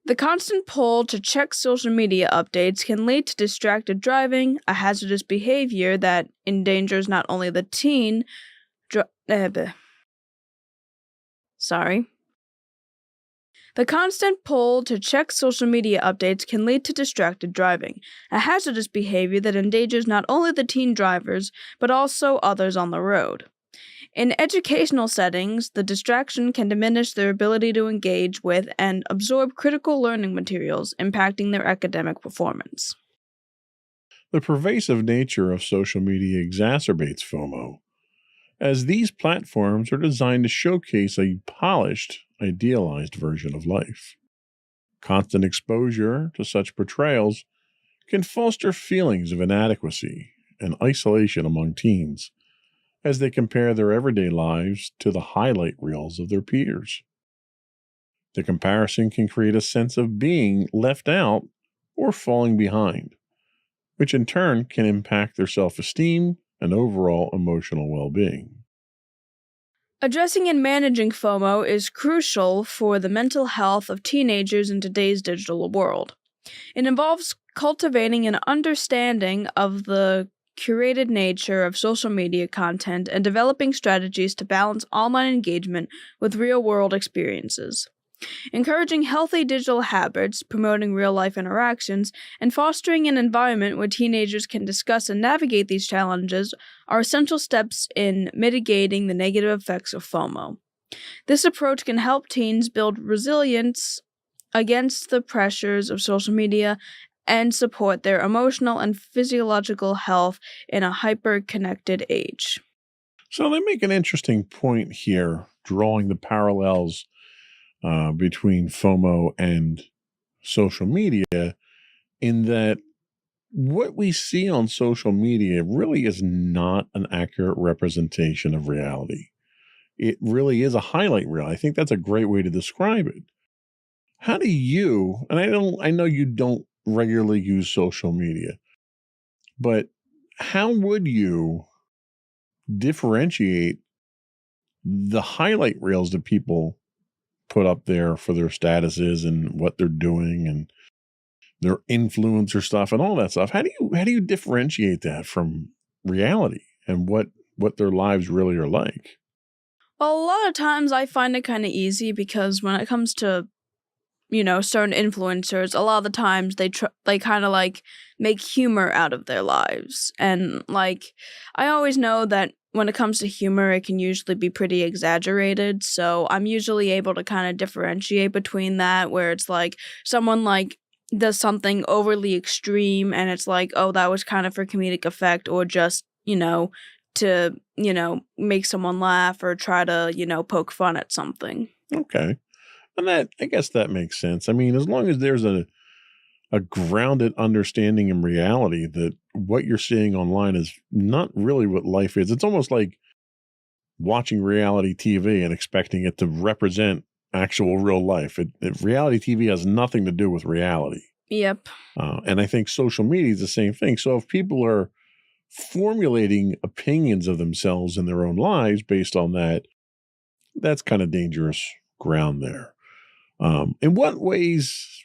The constant pull to check social media updates can lead to distracted driving, a hazardous behavior that endangers not only the teen... The constant pull to check social media updates can lead to distracted driving, a hazardous behavior that endangers not only the teen drivers, but also others on the road. In educational settings, the distraction can diminish their ability to engage with and absorb critical learning materials, impacting their academic performance. The pervasive nature of social media exacerbates FOMO, as these platforms are designed to showcase a polished, idealized version of life. Constant exposure to such portrayals can foster feelings of inadequacy and isolation among teens, as they compare their everyday lives to the highlight reels of their peers. The comparison can create a sense of being left out or falling behind, which in turn can impact their self-esteem and overall emotional well-being. Addressing and managing FOMO is crucial for the mental health of teenagers in today's digital world. It involves cultivating an understanding of the curated nature of social media content and developing strategies to balance online engagement with real-world experiences. Encouraging healthy digital habits, promoting real-life interactions, and fostering an environment where teenagers can discuss and navigate these challenges are essential steps in mitigating the negative effects of FOMO. This approach can help teens build resilience against the pressures of social media and support their emotional and physiological health in a hyper-connected age. So they make an interesting point here, drawing the parallels between FOMO and social media, in that what we see on social media really is not an accurate representation of reality. It really is a highlight reel. I think that's a great way to describe it. How do you, and I know you don't regularly use social media, but how would you differentiate the highlight reels that people put up there for their statuses and what they're doing and their influencer stuff and all that stuff? How do you differentiate that from reality and what their lives really are like? Well, a lot of times I find it kind of easy because when it comes to, certain influencers, a lot of the times they kind of like make humor out of their lives. And like, I always know that when it comes to humor, it can usually be pretty exaggerated. So I'm usually able to kind of differentiate between that, where it's like someone like does something overly extreme and it's like, oh, that was kind of for comedic effect, or just, to, make someone laugh or try to, poke fun at something. Okay. And I guess that makes sense. I mean, as long as there's a grounded understanding in reality that what you're seeing online is not really what life is. It's almost like watching reality TV and expecting it to represent actual real life. Reality TV has nothing to do with reality. Yep. And I think social media is the same thing. So if people are formulating opinions of themselves in their own lives based on that, that's kind of dangerous ground there. In what ways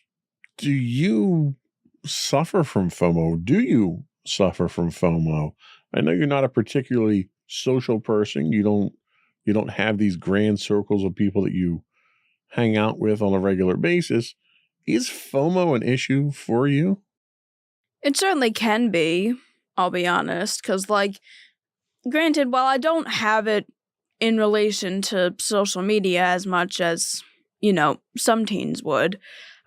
do you suffer from FOMO? Do you suffer from FOMO? I know you're not a particularly social person. You don't have these grand circles of people that you hang out with on a regular basis. Is FOMO an issue for you? It certainly can be, I'll be honest, because, granted, while I don't have it in relation to social media as much as, some teens would,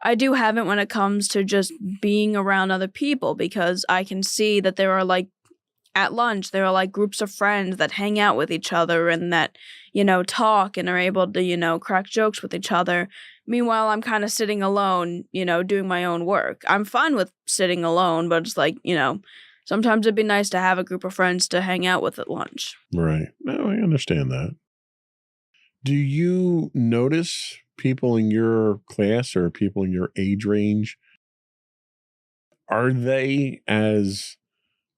I do have it when it comes to just being around other people, because I can see that there are like at lunch, there are like groups of friends that hang out with each other and that, talk and are able to, crack jokes with each other. Meanwhile, I'm kind of sitting alone, doing my own work. I'm fine with sitting alone, but it's like, sometimes it'd be nice to have a group of friends to hang out with at lunch. Right. No, I understand that. Do you notice people in your class or people in your age range? Are they as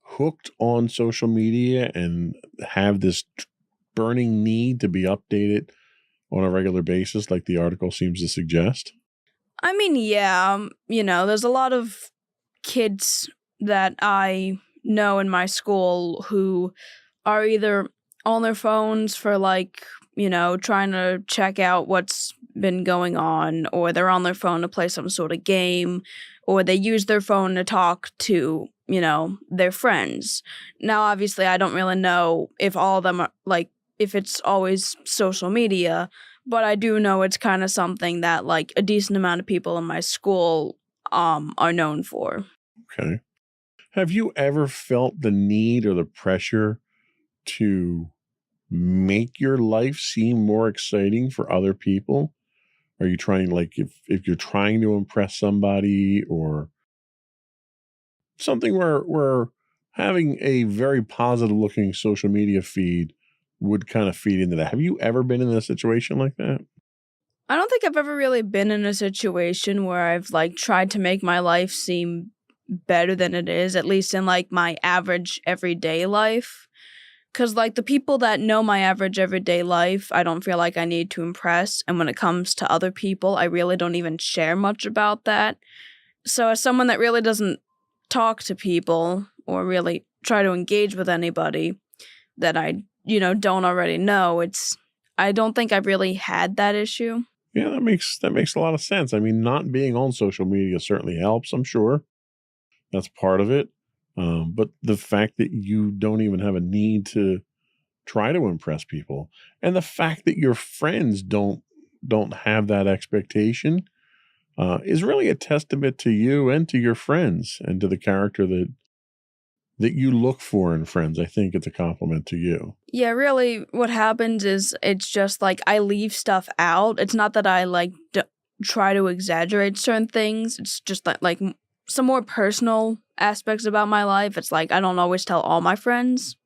hooked on social media and have this burning need to be updated on a regular basis like the article seems to suggest? I mean, yeah, there's a lot of kids that I know in my school who are either on their phones for like, trying to check out what's been going on, or they're on their phone to play some sort of game, or they use their phone to talk to, their friends. Now, obviously, I don't really know if all of them are like, if it's always social media, but I do know it's kind of something that like a decent amount of people in my school are known for. Okay. Have you ever felt the need or the pressure to make your life seem more exciting for other people? Are you trying, like, if you're trying to impress somebody or something where having a very positive looking social media feed would kind of feed into that? Have you ever been in a situation like that? I don't think I've ever really been in a situation where I've like tried to make my life seem better than it is, at least in like my average everyday life. Because like the people that know my average everyday life, I don't feel like I need to impress. And when it comes to other people, I really don't even share much about that. So as someone that really doesn't talk to people or really try to engage with anybody that I, don't already know, I don't think I've really had that issue. Yeah, that makes a lot of sense. I mean, not being on social media certainly helps, I'm sure. That's part of it. But the fact that you don't even have a need to try to impress people, and the fact that your friends don't have that expectation, is really a testament to you and to your friends and to the character that you look for in friends. I think it's a compliment to you. Yeah, really what happens is it's just like I leave stuff out. It's not that I like try to exaggerate certain things. It's just that like some more personal aspects about my life. It's like I don't always tell all my friends.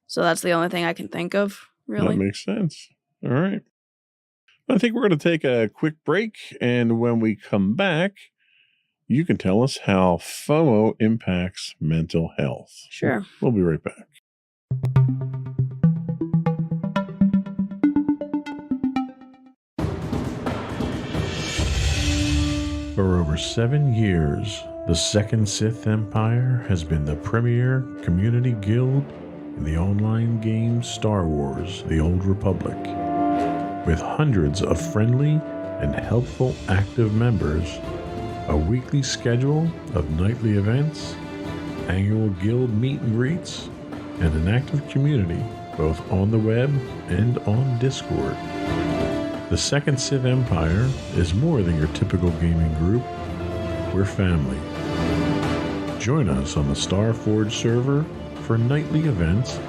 So that's the only thing I can think of, really. That makes sense. All right. I think we're going to take a quick break. And when we come back, you can tell us how FOMO impacts mental health. Sure. We'll be right back. For over 7 years, the Second Sith Empire has been the premier community guild in the online game Star Wars: The Old Republic. With hundreds of friendly and helpful active members, a weekly schedule of nightly events, annual guild meet and greets, and an active community both on the web and on Discord. The Second Sith Empire is more than your typical gaming group. We're family. Join us on the Starforge server for nightly events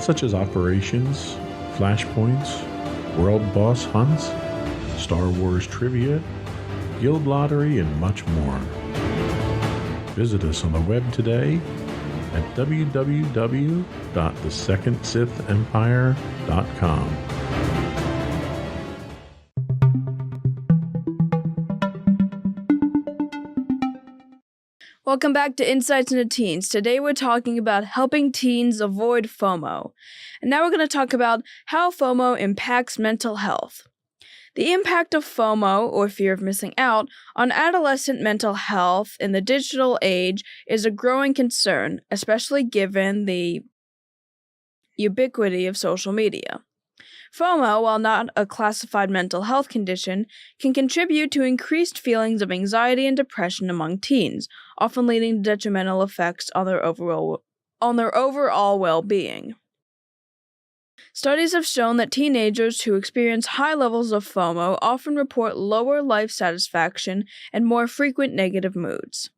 such as operations, flashpoints, world boss hunts, Star Wars trivia, guild lottery, and much more. Visit us on the web today at www.thesecondsithempire.com. Welcome back to Insights into Teens. Today we're talking about helping teens avoid FOMO. And now we're going to talk about how FOMO impacts mental health. The impact of FOMO, or fear of missing out, on adolescent mental health in the digital age is a growing concern, especially given the ubiquity of social media. FOMO, while not a classified mental health condition, can contribute to increased feelings of anxiety and depression among teens, often leading to detrimental effects on their overall well-being. Studies have shown that teenagers who experience high levels of FOMO often report lower life satisfaction and more frequent negative moods.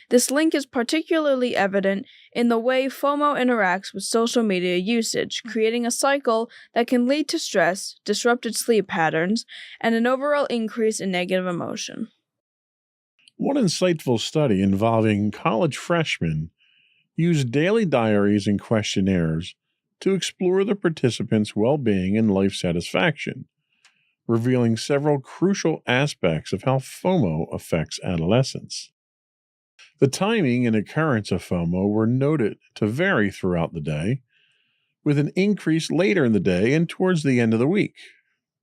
This link is particularly evident in the way FOMO interacts with social media usage, creating a cycle that can lead to stress, disrupted sleep patterns, and an overall increase in negative emotion. One insightful study involving college freshmen used daily diaries and questionnaires to explore the participants' well-being and life satisfaction, revealing several crucial aspects of how FOMO affects adolescents. The timing and occurrence of FOMO were noted to vary throughout the day, with an increase later in the day and towards the end of the week.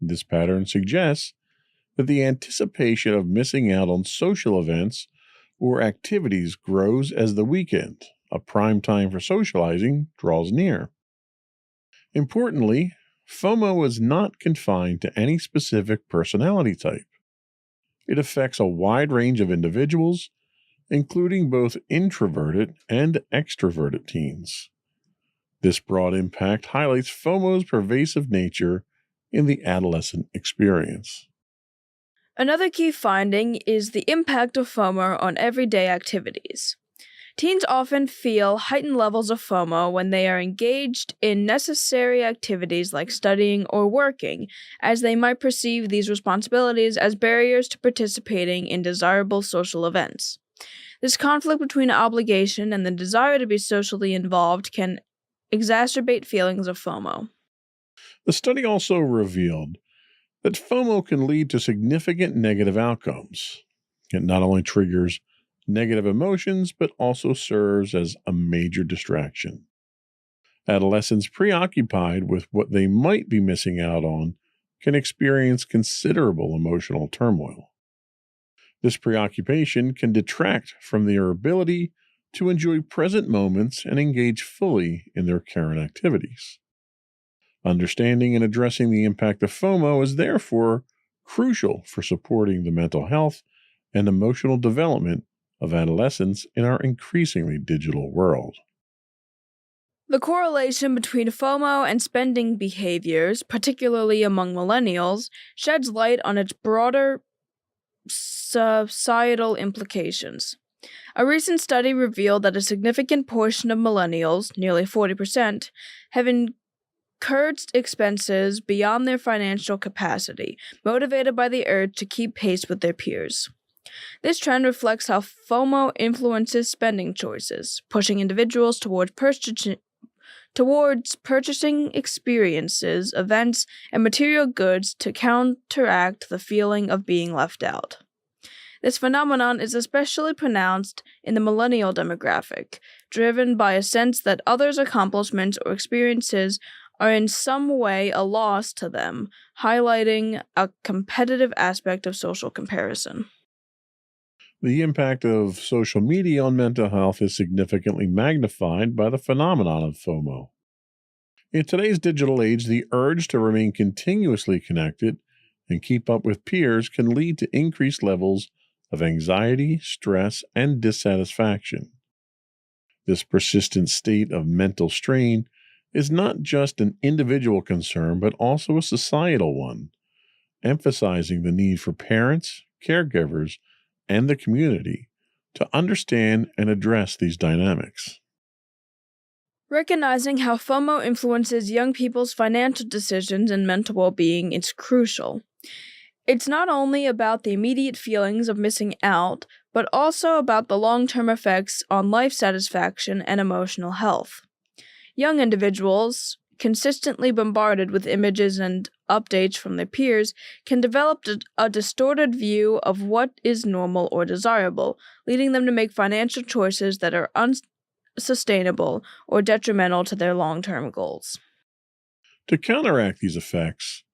This pattern suggests that the anticipation of missing out on social events or activities grows as the weekend, a prime time for socializing, draws near. Importantly, FOMO is not confined to any specific personality type. It affects a wide range of individuals, including both introverted and extroverted teens. This broad impact highlights FOMO's pervasive nature in the adolescent experience. Another key finding is the impact of FOMO on everyday activities. Teens often feel heightened levels of FOMO when they are engaged in necessary activities like studying or working, as they might perceive these responsibilities as barriers to participating in desirable social events. This conflict between obligation and the desire to be socially involved can exacerbate feelings of FOMO. The study also revealed that FOMO can lead to significant negative outcomes. It not only triggers negative emotions, but also serves as a major distraction. Adolescents preoccupied with what they might be missing out on can experience considerable emotional turmoil. This preoccupation can detract from their ability to enjoy present moments and engage fully in their current activities. Understanding and addressing the impact of FOMO is therefore crucial for supporting the mental health and emotional development of adolescents in our increasingly digital world. The correlation between FOMO and spending behaviors, particularly among millennials, sheds light on its broader societal implications. A recent study revealed that a significant portion of millennials, nearly 40%, have incurred expenses beyond their financial capacity, motivated by the urge to keep pace with their peers. This trend reflects how FOMO influences spending choices, pushing individuals towards purchasing experiences, events, and material goods to counteract the feeling of being left out. This phenomenon is especially pronounced in the millennial demographic, driven by a sense that others' accomplishments or experiences are in some way a loss to them, highlighting a competitive aspect of social comparison. The impact of social media on mental health is significantly magnified by the phenomenon of FOMO. In today's digital age, the urge to remain continuously connected and keep up with peers can lead to increased levels of anxiety, stress, and dissatisfaction. This persistent state of mental strain is not just an individual concern, but also a societal one, emphasizing the need for parents, caregivers, and the community to understand and address these dynamics. Recognizing how FOMO influences young people's financial decisions and mental well-being is crucial. It's not only about the immediate feelings of missing out, but also about the long-term effects on life satisfaction and emotional health. Young individuals, consistently bombarded with images and updates from their peers, can develop a distorted view of what is normal or desirable, leading them to make financial choices that are unsustainable or detrimental to their long-term goals. To counteract these effects,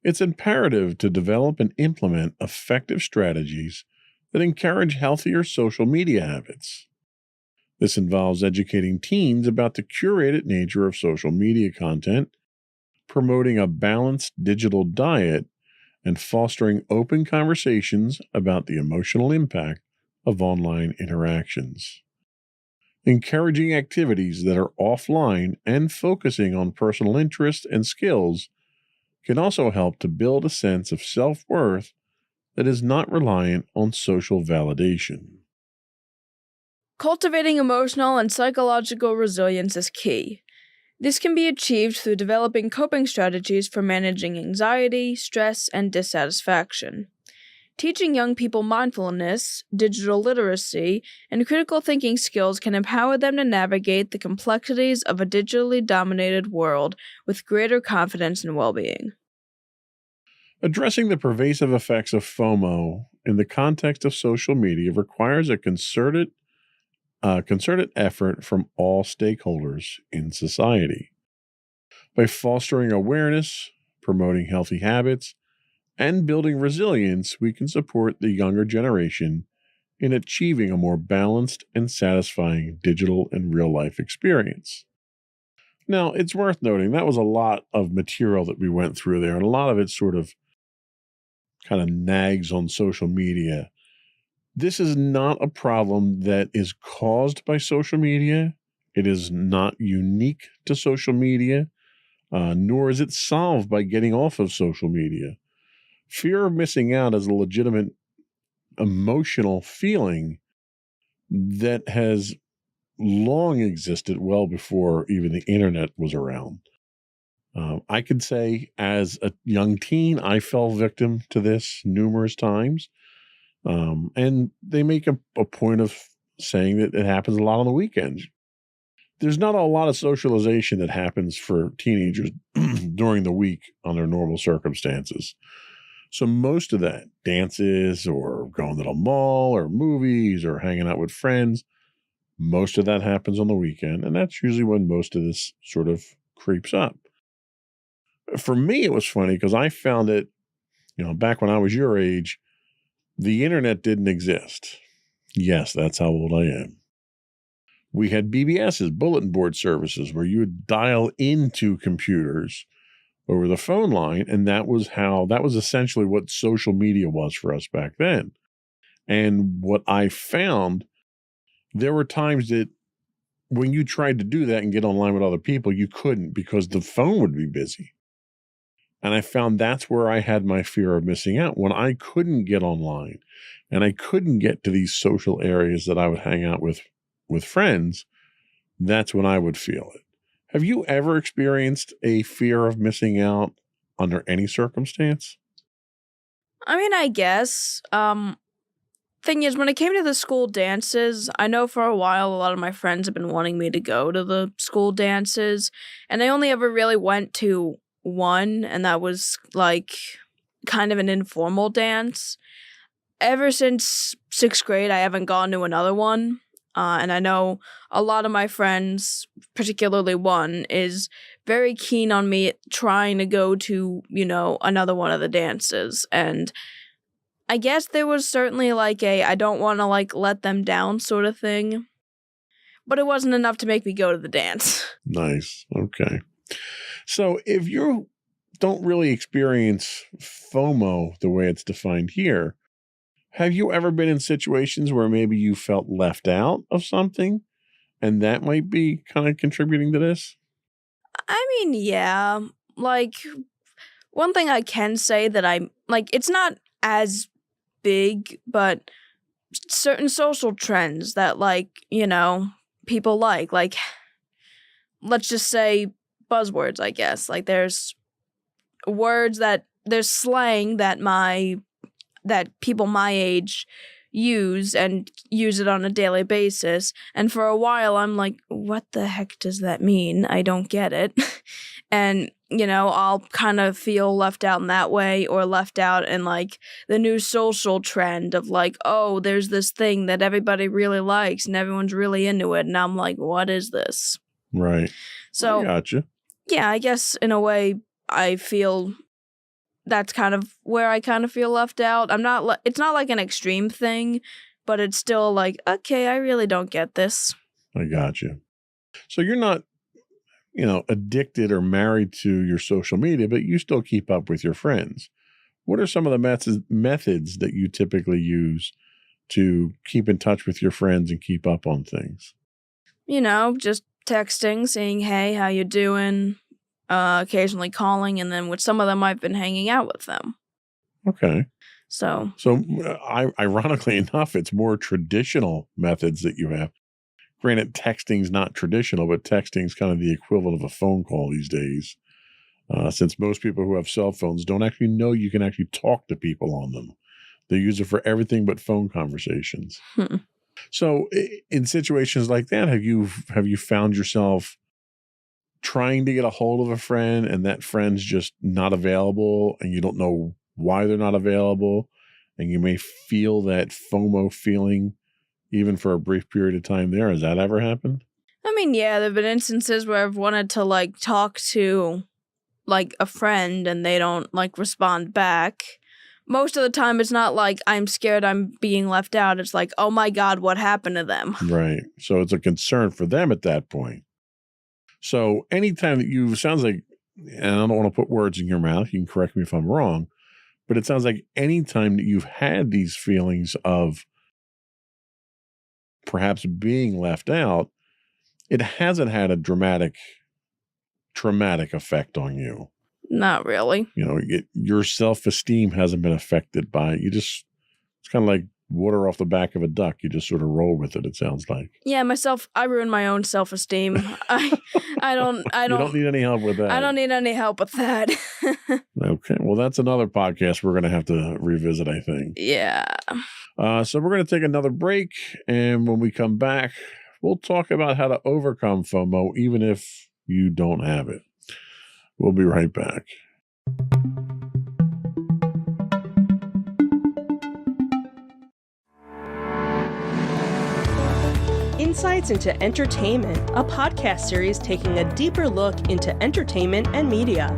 it's imperative to develop and implement effective strategies that encourage healthier social media habits. This involves educating teens about the curated nature of social media content, promoting a balanced digital diet, and fostering open conversations about the emotional impact of online interactions. Encouraging activities that are offline and focusing on personal interests and skills can also help to build a sense of self-worth that is not reliant on social validation. Cultivating emotional and psychological resilience is key. This can be achieved through developing coping strategies for managing anxiety, stress, and dissatisfaction. Teaching young people mindfulness, digital literacy, and critical thinking skills can empower them to navigate the complexities of a digitally dominated world with greater confidence and well-being. Addressing the pervasive effects of FOMO in the context of social media requires a concerted effort from all stakeholders in society. By fostering awareness, promoting healthy habits, and building resilience, we can support the younger generation in achieving a more balanced and satisfying digital and real-life experience. Now, it's worth noting that was a lot of material that we went through there, and a lot of it sort of kind of nags on social media. This is not a problem that is caused by social media. It is not unique to social media, nor is it solved by getting off of social media. Fear of missing out is a legitimate emotional feeling that has long existed well before even the internet was around. I could say as a young teen, I fell victim to this numerous times. And they make a point of saying that it happens a lot on the weekends. There's not a lot of socialization that happens for teenagers during the week under normal circumstances. So most of that, dances or going to the mall or movies or hanging out with friends, most of that happens on the weekend. And that's usually when most of this sort of creeps up. For me, it was funny because I found it, back when I was your age, the internet didn't exist. Yes, that's how old I am. We had BBSs, bulletin board services, where you would dial into computers over the phone line, and that was essentially what social media was for us back then. And what I found, there were times that when you tried to do that and get online with other people, you couldn't because the phone would be busy. And I found that's where I had my fear of missing out. When I couldn't get online and I couldn't get to these social areas that I would hang out with friends, that's when I would feel it. Have you ever experienced a fear of missing out under any circumstance? I mean, I guess. Thing is, when it came to the school dances, I know for a while a lot of my friends have been wanting me to go to the school dances, and I only ever really went to one, and that was like kind of an informal dance. Ever since 6th grade, I haven't gone to another one. And I know a lot of my friends, particularly one, is very keen on me trying to go to, another one of the dances. And I guess there was certainly like I don't want to like let them down sort of thing. But it wasn't enough to make me go to the dance. Nice. Okay. So if you don't really experience FOMO the way it's defined here, have you ever been in situations where maybe you felt left out of something and that might be kind of contributing to this? I mean, yeah. Like, one thing I can say that it's not as big, but certain social trends that, people like, let's just say buzzwords, I guess. Like, there's slang that people my age use it on a daily basis. And for a while, I'm like, what the heck does that mean? I don't get it. And, I'll kind of feel left out in that way, or left out in like the new social trend of like, oh, there's this thing that everybody really likes and everyone's really into it. And I'm like, what is this? Right. So, I gotcha. Yeah, I guess in a way I feel that's kind of where I kind of feel left out. It's not like an extreme thing, but it's still like, okay, I really don't get this. I gotcha. So you're not, addicted or married to your social media, but you still keep up with your friends. What are some of the methods that you typically use to keep in touch with your friends and keep up on things? Just texting, saying, hey, how you doing? Occasionally calling, and then with some of them, I've been hanging out with them. Okay. So, Ironically enough, it's more traditional methods that you have. Granted, texting's not traditional, but texting's kind of the equivalent of a phone call these days. Since most people who have cell phones don't actually know you can actually talk to people on them. They use it for everything but phone conversations. So in situations like that, have you found yourself trying to get a hold of a friend and that friend's just not available and you don't know why they're not available, and you may feel that FOMO feeling even for a brief period of time there? Has that ever happened? I mean, yeah, there have been instances where I've wanted to talk to a friend and they don't respond back. Most of the time it's not like I'm scared I'm being left out. It's like, oh my God, what happened to them? Right. So it's a concern for them at that point. So anytime that sounds like, and I don't want to put words in your mouth, you can correct me if I'm wrong, but it sounds like anytime that you've had these feelings of perhaps being left out, it hasn't had a traumatic effect on you. Not really. Your self-esteem hasn't been affected by it. It's kind of like water off the back of a duck. You just sort of roll with it sounds like. Yeah, I ruin my own self-esteem. I don't You don't need any help with that. I don't need any help with that. Okay. Well, that's another podcast we're going to have to revisit, I think. Yeah. So we're going to take another break, and when we come back, we'll talk about how to overcome FOMO even if you don't have it. We'll be right back. Insights into Entertainment, a podcast series taking a deeper look into entertainment and media.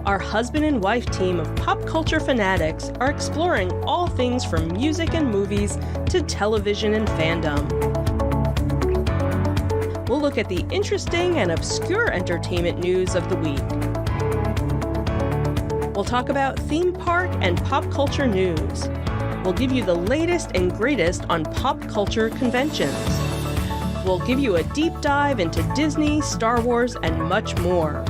Our husband and wife team of pop culture fanatics are exploring all things from music and movies to television and fandom. We'll look at the interesting and obscure entertainment news of the week. We'll talk about theme park and pop culture news. We'll give you the latest and greatest on pop culture conventions. We'll give you a deep dive into Disney, Star Wars, and much more.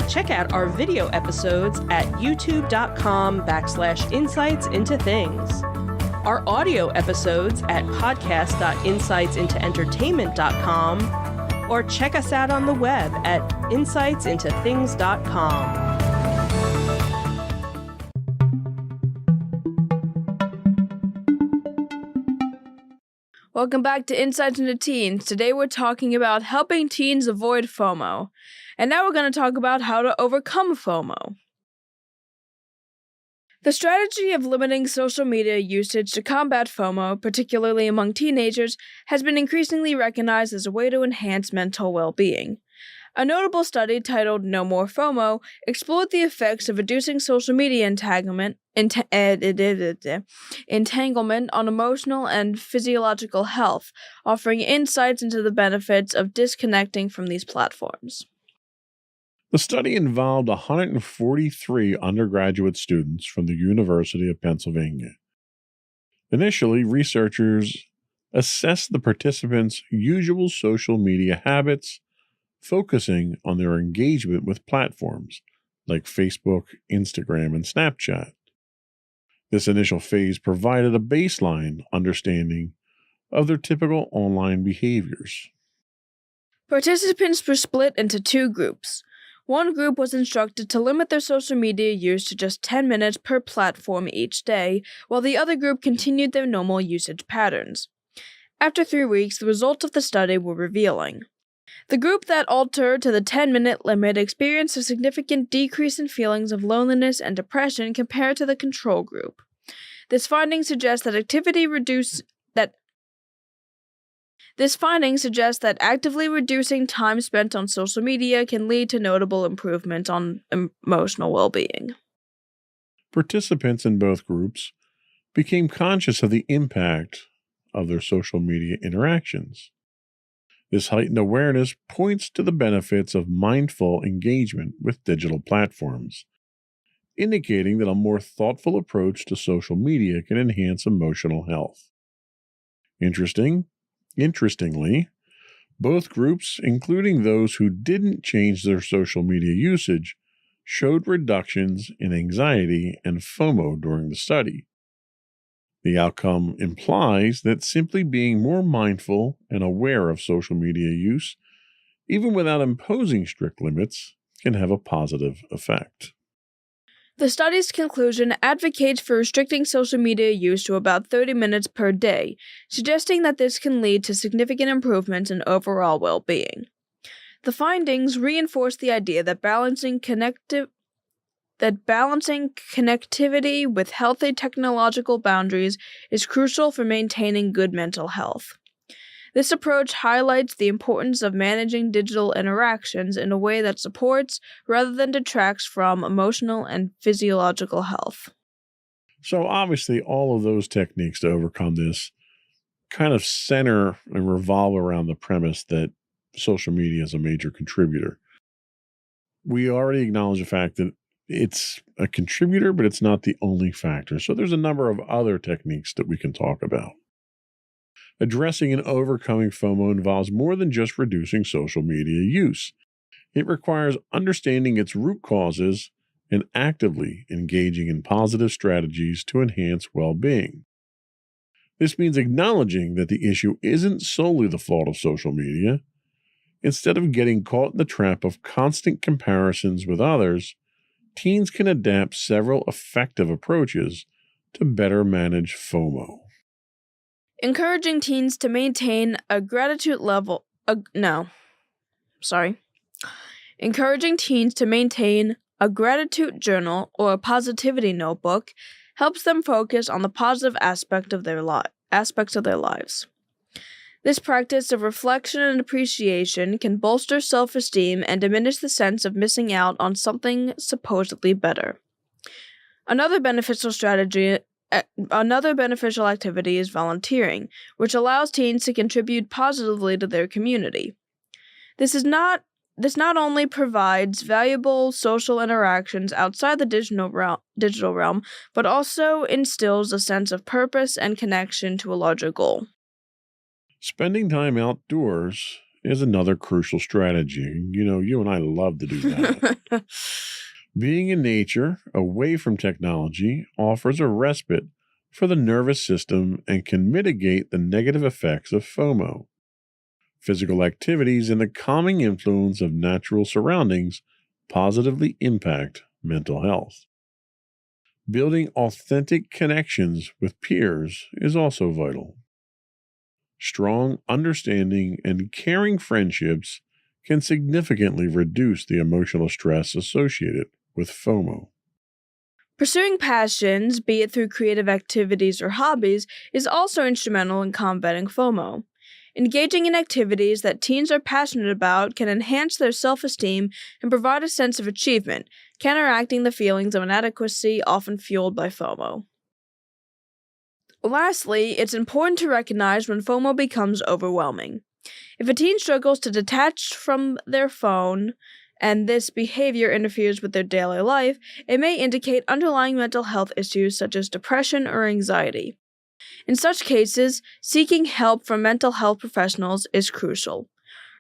Check out our video episodes at youtube.com/insightsintothings. Our audio episodes at podcast.insightsintoentertainment.com, or check us out on the web at insightsintothings.com. Welcome back to Insights into Teens. Today we're talking about helping teens avoid FOMO. And now we're going to talk about how to overcome FOMO. The strategy of limiting social media usage to combat FOMO, particularly among teenagers, has been increasingly recognized as a way to enhance mental well-being. A notable study titled No More FOMO explored the effects of reducing social media entanglement on emotional and physiological health, offering insights into the benefits of disconnecting from these platforms. The study involved 143 undergraduate students from the University of Pennsylvania. Initially, researchers assessed the participants' usual social media habits, focusing on their engagement with platforms like Facebook, Instagram, and Snapchat. This initial phase provided a baseline understanding of their typical online behaviors. Participants were split into two groups. One group was instructed to limit their social media use to just 10 minutes per platform each day, while the other group continued their normal usage patterns. After 3 weeks, the results of the study were revealing. The group that adhered to the 10-minute limit experienced a significant decrease in feelings of loneliness and depression compared to the control group. This finding suggests that actively reducing time spent on social media can lead to notable improvements on emotional well-being. Participants in both groups became conscious of the impact of their social media interactions. This heightened awareness points to the benefits of mindful engagement with digital platforms, indicating that a more thoughtful approach to social media can enhance emotional health. Interestingly, both groups, including those who didn't change their social media usage, showed reductions in anxiety and FOMO during the study. The outcome implies that simply being more mindful and aware of social media use, even without imposing strict limits, can have a positive effect. The study's conclusion advocates for restricting social media use to about 30 minutes per day, suggesting that this can lead to significant improvements in overall well-being. The findings reinforce the idea that balancing connectivity with healthy technological boundaries is crucial for maintaining good mental health. This approach highlights the importance of managing digital interactions in a way that supports rather than detracts from emotional and physiological health. So obviously, all of those techniques to overcome this kind of center and revolve around the premise that social media is a major contributor. We already acknowledge the fact that it's a contributor, but it's not the only factor. So there's a number of other techniques that we can talk about. Addressing and overcoming FOMO involves more than just reducing social media use. It requires understanding its root causes and actively engaging in positive strategies to enhance well-being. This means acknowledging that the issue isn't solely the fault of social media. Instead of getting caught in the trap of constant comparisons with others, teens can adapt several effective approaches to better manage FOMO. Encouraging teens to maintain a gratitude level. Encouraging teens to maintain a gratitude journal or a positivity notebook helps them focus on the positive aspects of their lives. This practice of reflection and appreciation can bolster self-esteem and diminish the sense of missing out on something supposedly better. Another beneficial activity is volunteering, which allows teens to contribute positively to their community. This not only provides valuable social interactions outside the digital realm, but also instills a sense of purpose and connection to a larger goal. Spending time outdoors is another crucial strategy. You and I love to do that. Being in nature, away from technology, offers a respite for the nervous system and can mitigate the negative effects of FOMO. Physical activities and the calming influence of natural surroundings positively impact mental health. Building authentic connections with peers is also vital. Strong, understanding, and caring friendships can significantly reduce the emotional stress associated with FOMO. Pursuing passions, be it through creative activities or hobbies, is also instrumental in combating FOMO. Engaging in activities that teens are passionate about can enhance their self-esteem and provide a sense of achievement, counteracting the feelings of inadequacy often fueled by FOMO. Lastly, it's important to recognize when FOMO becomes overwhelming. If a teen struggles to detach from their phone, and this behavior interferes with their daily life, it may indicate underlying mental health issues such as depression or anxiety. In such cases, seeking help from mental health professionals is crucial.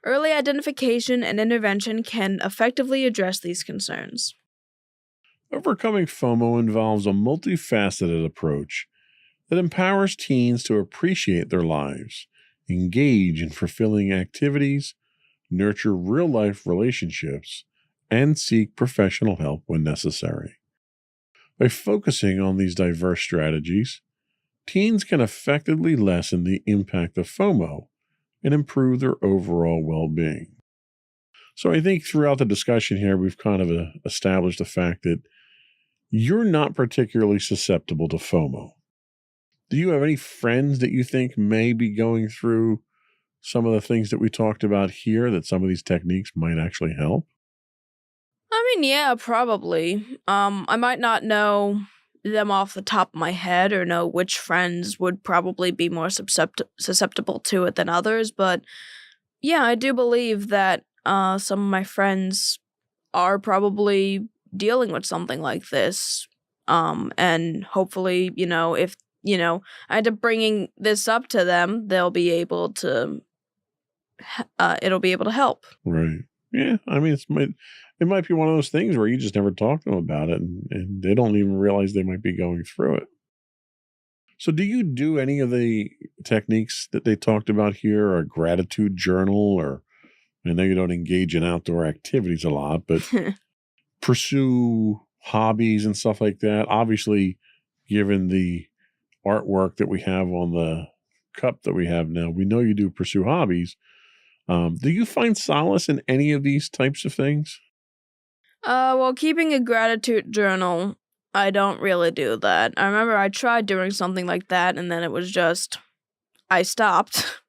Early identification and intervention can effectively address these concerns. Overcoming FOMO involves a multifaceted approach that empowers teens to appreciate their lives, engage in fulfilling activities, nurture real-life relationships, and seek professional help when necessary. By focusing on these diverse strategies, teens can effectively lessen the impact of FOMO and improve their overall well-being. So I think throughout the discussion here, we've kind of established the fact that you're not particularly susceptible to FOMO. Do you have any friends that you think may be going through some of the things that we talked about here, that some of these techniques might actually help? I mean, yeah, probably. I might not know them off the top of my head or know which friends would probably be more susceptible to it than others, but yeah, I do believe that some of my friends are probably dealing with something like this. And hopefully, if I end up bringing this up to them, they'll be able to, it'll be able to help. Right. Yeah. I mean, it might be one of those things where you just never talk to them about it and they don't even realize they might be going through it. So do you do any of the techniques that they talked about here, or a gratitude journal, or I know you don't engage in outdoor activities a lot, but pursue hobbies and stuff like that? Obviously, given the artwork that we have on the cup that we have now, we know you do pursue hobbies. Do you find solace in any of these types of things? Well, keeping a gratitude journal, I don't really do that. I remember I tried doing something like that, and then it was just, I stopped.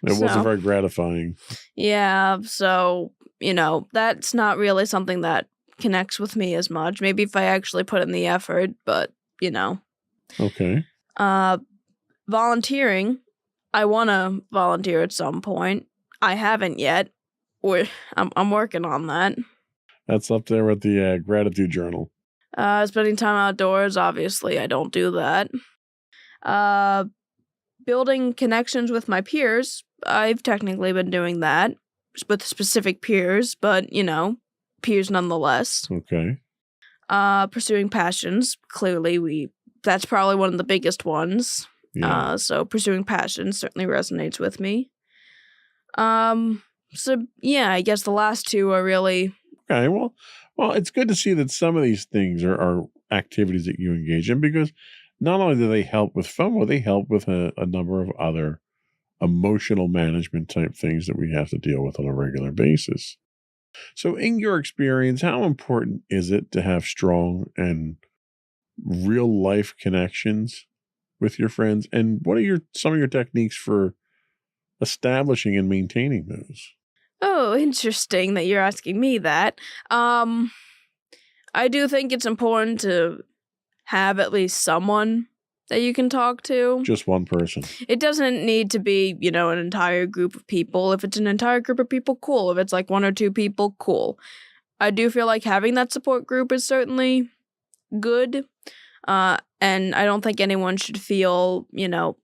It wasn't very gratifying. Yeah, so, that's not really something that connects with me as much. Maybe if I actually put in the effort, but, Okay. Volunteering, I want to volunteer at some point. I haven't yet. I'm working on that. That's up there with the gratitude journal. Spending time outdoors, obviously, I don't do that. Building connections with my peers, I've technically been doing that with specific peers, but, peers nonetheless. Okay. Pursuing passions, clearly that's probably one of the biggest ones. Yeah. So pursuing passions certainly resonates with me. So yeah, I guess the last two are really... Okay, well, it's good to see that some of these things are activities that you engage in, because not only do they help with FOMO, they help with a number of other emotional management type things that we have to deal with on a regular basis. So in your experience, how important is it to have strong and real life connections with your friends? And what are some of your techniques for establishing and maintaining those? Oh, interesting that you're asking me that. I do think it's important to have at least someone that you can talk to. Just one person. It doesn't need to be, an entire group of people. If it's an entire group of people, cool. If it's like one or two people, cool. I do feel like having that support group is certainly good. And I don't think anyone should feel,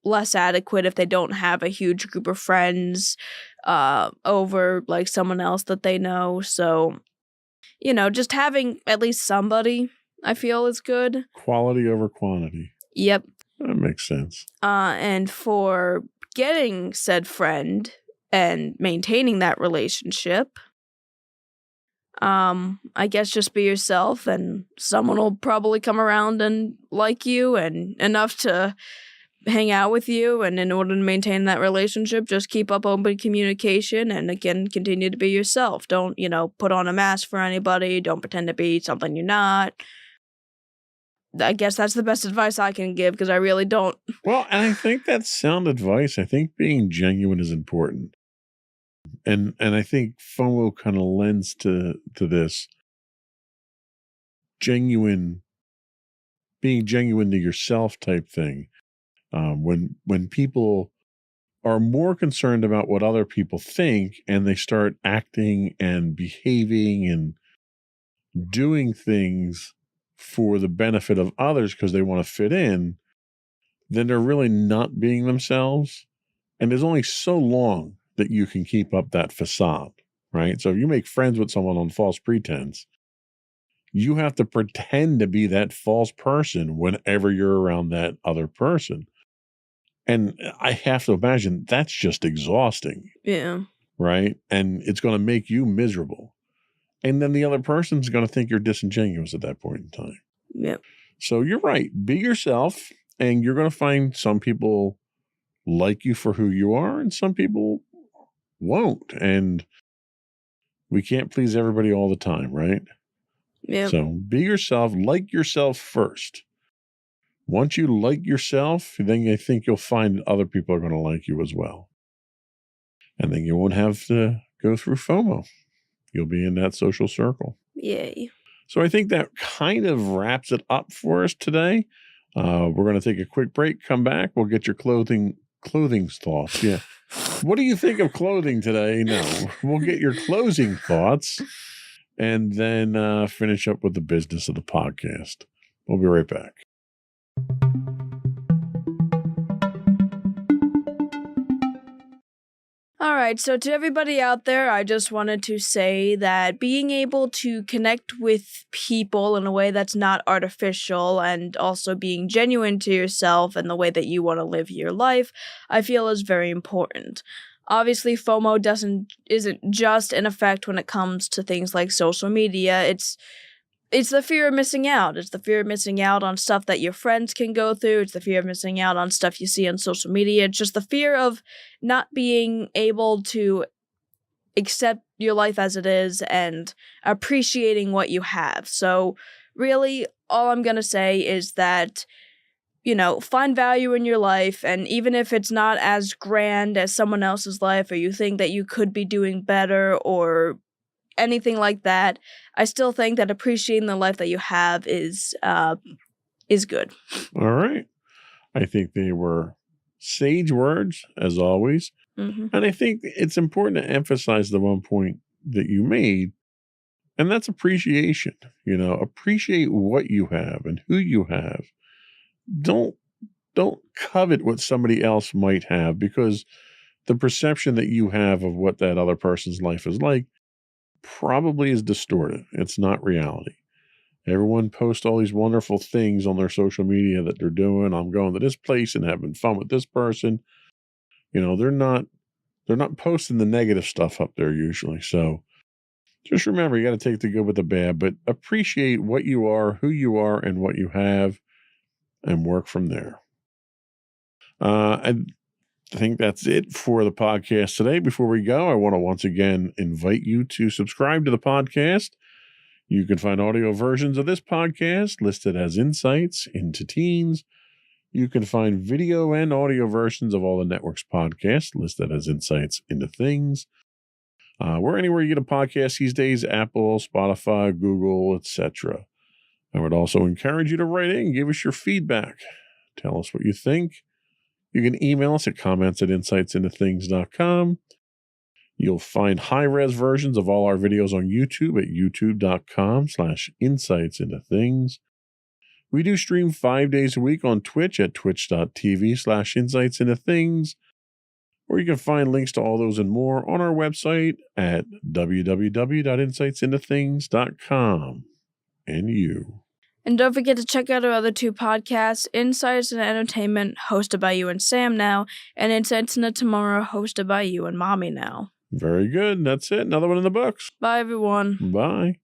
less adequate if they don't have a huge group of friends over like someone else that they know. So, just having at least somebody, I feel, is good. Quality over quantity. Yep. That makes sense. And for getting said friend and maintaining that relationship, I guess just be yourself, and someone will probably come around and like you and enough to hang out with you. And in order to maintain that relationship, just keep up open communication and, again, continue to be yourself. Don't, put on a mask for anybody. Don't pretend to be something you're not. I guess that's the best advice I can give, because I really don't. Well, and I think that's sound advice. I think being genuine is important. And I think FOMO kind of lends to this. Being genuine to yourself type thing. When people are more concerned about what other people think, and they start acting and behaving and doing things for the benefit of others because they want to fit in, then they're really not being themselves. And there's only so long that you can keep up that facade, right? So if you make friends with someone on false pretense, you have to pretend to be that false person whenever you're around that other person. And I have to imagine that's just exhausting. Yeah. Right? And it's going to make you miserable. And then the other person's going to think you're disingenuous at that point in time. Yep. So you're right. Be yourself, and you're going to find some people like you for who you are, and some people won't. And we can't please everybody all the time, right? Yeah. So be yourself, like yourself first. Once you like yourself, then I think you'll find other people are going to like you as well. And then you won't have to go through FOMO. You'll be in that social circle. Yay. So I think that kind of wraps it up for us today. We're going to take a quick break, come back. We'll get your clothing thoughts. Yeah. What do you think of clothing today? No, we'll get your closing thoughts and then finish up with the business of the podcast. We'll be right back. All right, so to everybody out there, I just wanted to say that being able to connect with people in a way that's not artificial and also being genuine to yourself and the way that you want to live your life, I feel is very important. Obviously, FOMO isn't just an effect when it comes to things like social media. It's the fear of missing out. It's the fear of missing out on stuff that your friends can go through. It's the fear of missing out on stuff you see on social media. It's just the fear of not being able to accept your life as it is and appreciating what you have. So really, all I'm going to say is that, find value in your life. And even if it's not as grand as someone else's life, or you think that you could be doing better or anything like that, I still think that appreciating the life that you have is good. All right. I think they were sage words, as always. Mm-hmm. And I think it's important to emphasize the one point that you made, and that's appreciation. Appreciate what you have and who you have. Don't covet what somebody else might have, because the perception that you have of what that other person's life is like probably is distorted. It's not reality. Everyone posts all these wonderful things on their social media that they're doing. I'm going to this place and having fun with this person. They're not posting the negative stuff up there usually. So just remember, you got to take the good with the bad, but appreciate what you are, who you are, and what you have, and work from there. I think that's it for the podcast today. Before we go, I want to once again invite you to subscribe to the podcast. You can find audio versions of this podcast listed as Insights into Teens. You can find video and audio versions of all the network's podcasts listed as Insights into Things. We're anywhere you get a podcast these days: Apple, Spotify, Google, etc. I would also encourage you to write in and give us your feedback. Tell us what you think. You can email us at comments@insightsintothings.com. You'll find high-res versions of all our videos on YouTube at youtube.com/insightsintothings. We do stream 5 days a week on Twitch at twitch.tv/insightsintothings. Or you can find links to all those and more on our website at www.insightsintothings.com. And you. And don't forget to check out our other two podcasts, Insights and Entertainment, hosted by you and Sam now, and Insights into Tomorrow, hosted by you and Mommy now. Very good. That's it. Another one in the books. Bye, everyone. Bye.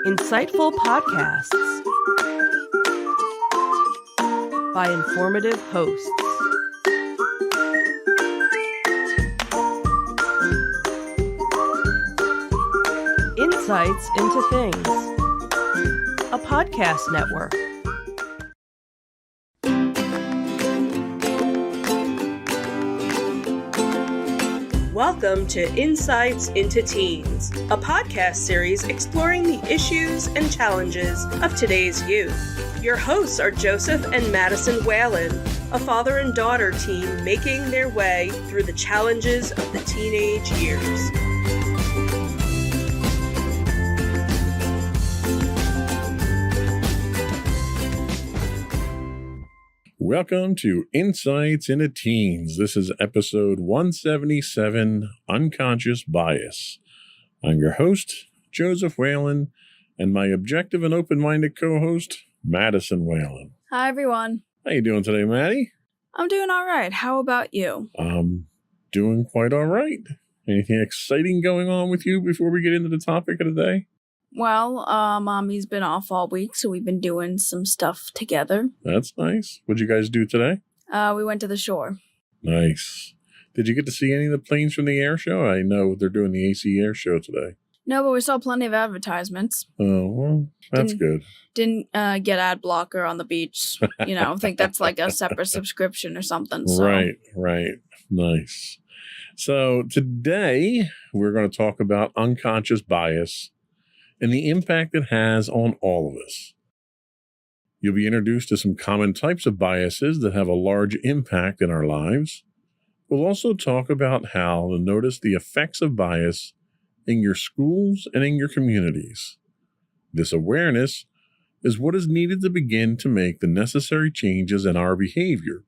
Insightful podcasts by informative hosts. Insights into Things, a podcast network. Welcome to Insights into Teens, a podcast series exploring the issues and challenges of today's youth. Your hosts are Joseph and Madison Whalen, a father and daughter team making their way through the challenges of the teenage years. Welcome to Insights into Teens. This is episode 177, Unconscious Bias. I'm your host, Joseph Whalen, and my objective and open-minded co-host, Madison Whalen. Hi, everyone. How you doing today, Maddie? I'm doing all right. How about you? I'm doing quite all right. Anything exciting going on with you before we get into the topic of the day? Well, Mommy's been off all week, so we've been doing some stuff together. That's nice. What'd you guys do today? We went to the shore. Nice. Did you get to see any of the planes from the air show? I know they're doing the AC air show today. No, but we saw plenty of advertisements. Oh, well, that's good. Didn't get ad blocker on the beach. I think that's like a separate subscription or something. So. Right. Nice. So today we're going to talk about unconscious bias and the impact it has on all of us. You'll be introduced to some common types of biases that have a large impact in our lives. We'll also talk about how to notice the effects of bias in your schools and in your communities. This awareness is what is needed to begin to make the necessary changes in our behavior,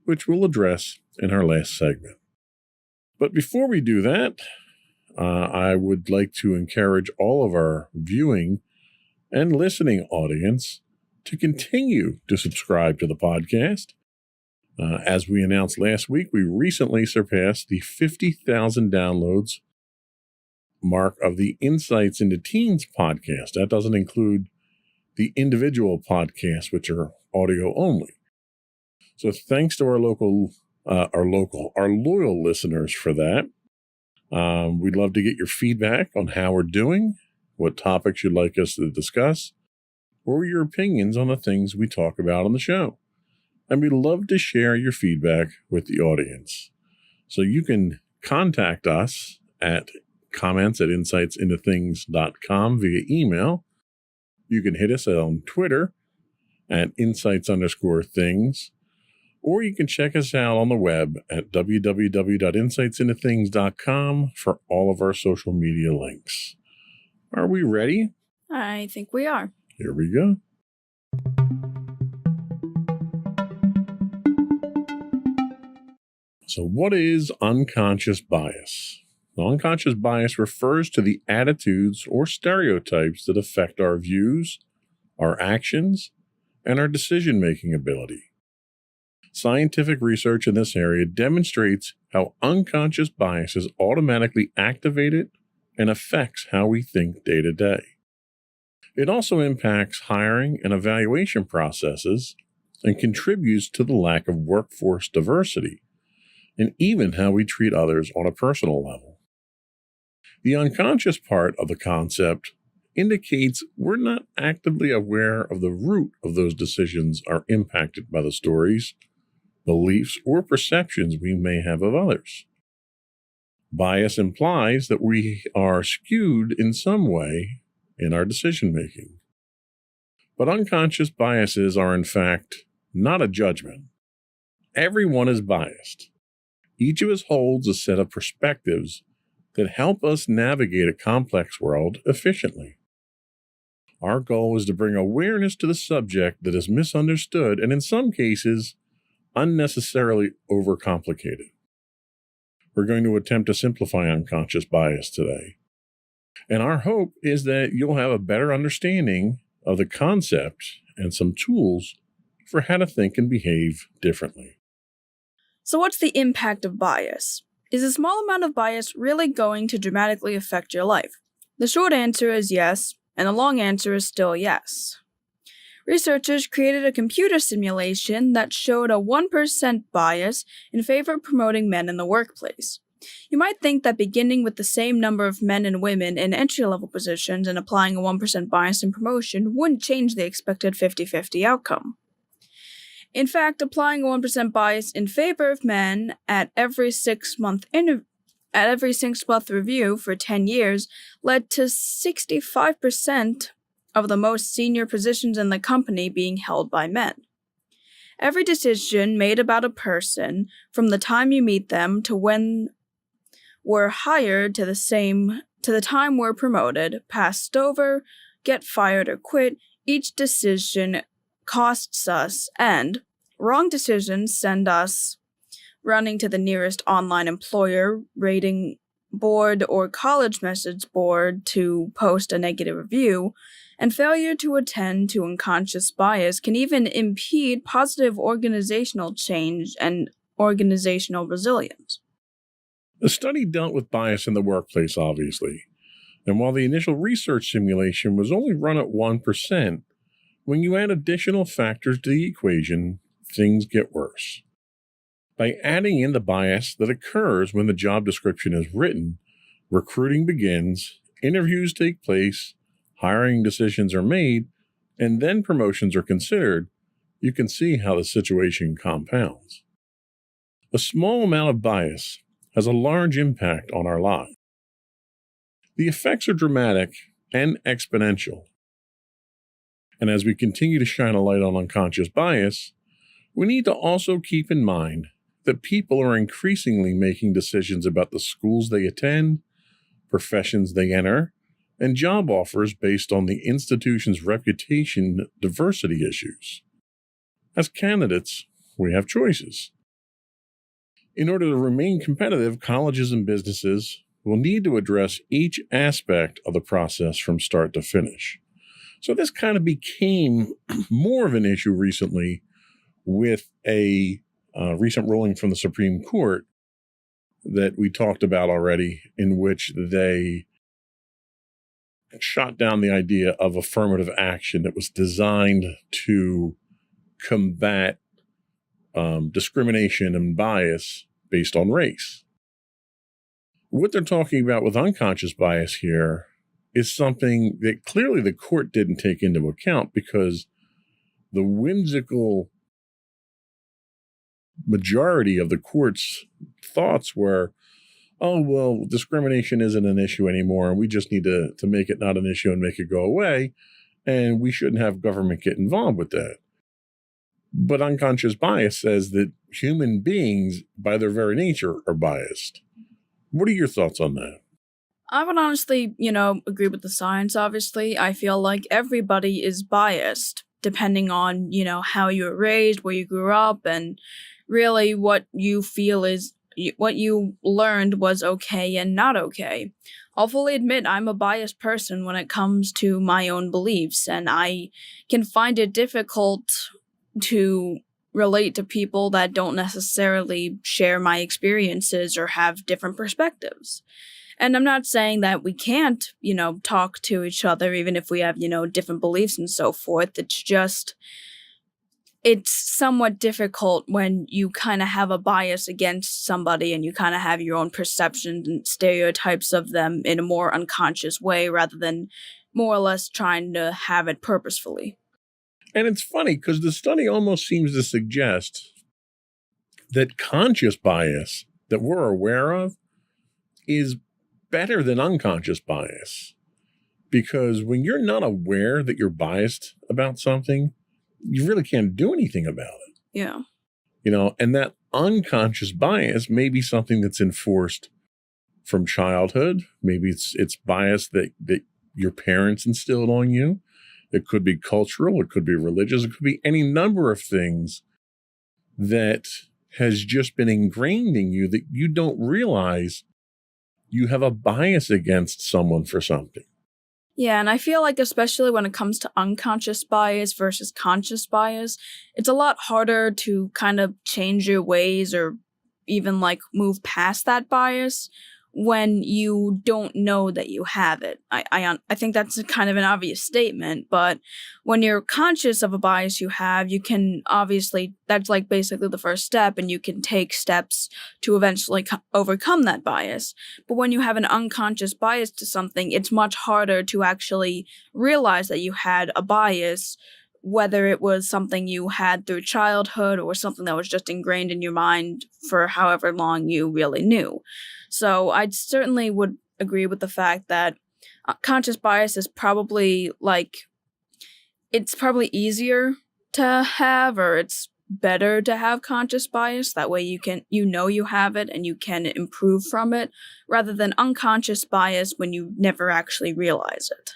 which we'll address in our last segment. But before we do that, I would like to encourage all of our viewing and listening audience to continue to subscribe to the podcast. As we announced last week, we recently surpassed the 50,000 downloads mark of the Insights into Teens podcast. That doesn't include the individual podcasts, which are audio only. So thanks to our loyal listeners for that. We'd love to get your feedback on how we're doing, what topics you'd like us to discuss, or your opinions on the things we talk about on the show. And we'd love to share your feedback with the audience. So you can contact us at comments@insightsintothings.com via email. You can hit us on Twitter at insights_things, or you can check us out on the web at www.insightsintothings.com for all of our social media links. Are we ready? I think we are. Here we go. So what is unconscious bias? Unconscious bias refers to the attitudes or stereotypes that affect our views, our actions, and our decision-making ability. Scientific research in this area demonstrates how unconscious bias is automatically activated and affects how we think day to day. It also impacts hiring and evaluation processes and contributes to the lack of workforce diversity, and even how we treat others on a personal level. The unconscious part of the concept indicates we're not actively aware of the root of those decisions are impacted by the stories, beliefs, or perceptions we may have of others. Bias implies that we are skewed in some way in our decision-making. But unconscious biases are, in fact, not a judgment. Everyone is biased. Each of us holds a set of perspectives that help us navigate a complex world efficiently. Our goal is to bring awareness to the subject that is misunderstood and, in some cases, unnecessarily overcomplicated. We're going to attempt to simplify unconscious bias today. And our hope is that you'll have a better understanding of the concept and some tools for how to think and behave differently. So what's the impact of bias? Is a small amount of bias really going to dramatically affect your life? The short answer is yes, and the long answer is still yes. Researchers created a computer simulation that showed a 1% bias in favor of promoting men in the workplace. You might think that beginning with the same number of men and women in entry-level positions and applying a 1% bias in promotion wouldn't change the expected 50-50 outcome. In fact, applying a 1% bias in favor of men at every 6-month review for 10 years led to 65% of the most senior positions in the company being held by men. Every decision made about a person, from the time you meet them to when we're hired to the time we're promoted, passed over, get fired or quit, each decision costs us, and wrong decisions send us running to the nearest online employer rating board or college message board to post a negative review, and failure to attend to unconscious bias can even impede positive organizational change and organizational resilience. The study dealt with bias in the workplace, obviously, and while the initial research simulation was only run at 1%, when you add additional factors to the equation, things get worse. By adding in the bias that occurs when the job description is written, recruiting begins, interviews take place, hiring decisions are made, and then promotions are considered, you can see how the situation compounds. A small amount of bias has a large impact on our lives. The effects are dramatic and exponential. And as we continue to shine a light on unconscious bias, we need to also keep in mind that people are increasingly making decisions about the schools they attend, professions they enter, and job offers based on the institution's reputation diversity issues. As candidates, we have choices. In order to remain competitive, colleges and businesses will need to address each aspect of the process from start to finish. So this kind of became more of an issue recently with a recent ruling from the Supreme Court that we talked about already, in which they shot down the idea of affirmative action that was designed to combat discrimination and bias based on race. What they're talking about with unconscious bias here is something that clearly the court didn't take into account, because the whimsical majority of the court's thoughts were, oh, well, discrimination isn't an issue anymore, and we just need to make it not an issue and make it go away, and we shouldn't have government get involved with that. But unconscious bias says that human beings, by their very nature, are biased. What are your thoughts on that? I would honestly, agree with the science, obviously. I feel like everybody is biased, depending on, how you were raised, where you grew up, and really what you feel is, what you learned was okay and not okay. I'll fully admit I'm a biased person when it comes to my own beliefs, and I can find it difficult to relate to people that don't necessarily share my experiences or have different perspectives. And I'm not saying that we can't, talk to each other even if we have, different beliefs and so forth. It's somewhat difficult when you kind of have a bias against somebody and you kind of have your own perceptions and stereotypes of them in a more unconscious way rather than more or less trying to have it purposefully. And it's funny because the study almost seems to suggest that conscious bias that we're aware of is better than unconscious bias. Because when you're not aware that you're biased about something, you really can't do anything about it. Yeah. And that unconscious bias may be something that's enforced from childhood. Maybe it's bias that your parents instilled on you. It could be cultural, it could be religious, it could be any number of things that has just been ingrained in you that you don't realize you have a bias against someone for something. Yeah, and I feel like especially when it comes to unconscious bias versus conscious bias, it's a lot harder to kind of change your ways or even move past that bias when you don't know that you have it. I think that's kind of an obvious statement, but when you're conscious of a bias you have, you can obviously, that's basically the first step, and you can take steps to eventually overcome that bias. But when you have an unconscious bias to something, it's much harder to actually realize that you had a bias, whether it was something you had through childhood or something that was just ingrained in your mind for however long you really knew. So I certainly would agree with the fact that conscious bias is probably it's probably easier to have, or it's better to have conscious bias. That way you have it and you can improve from it, rather than unconscious bias when you never actually realize it.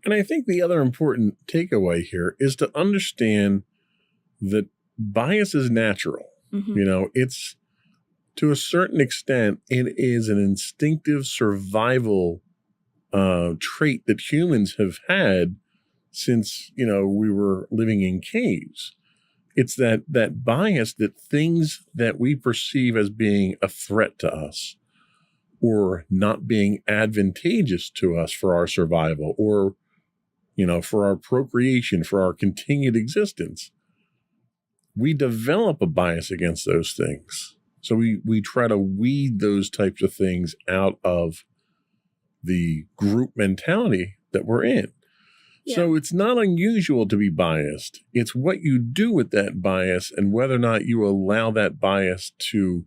And I think the other important takeaway here is to understand that bias is natural. Mm-hmm. It's, to a certain extent, it is an instinctive survival trait that humans have had since, we were living in caves. It's that bias, that things that we perceive as being a threat to us or not being advantageous to us for our survival or, for our procreation, for our continued existence, we develop a bias against those things. So we try to weed those types of things out of the group mentality that we're in. Yeah. So it's not unusual to be biased. It's what you do with that bias and whether or not you allow that bias to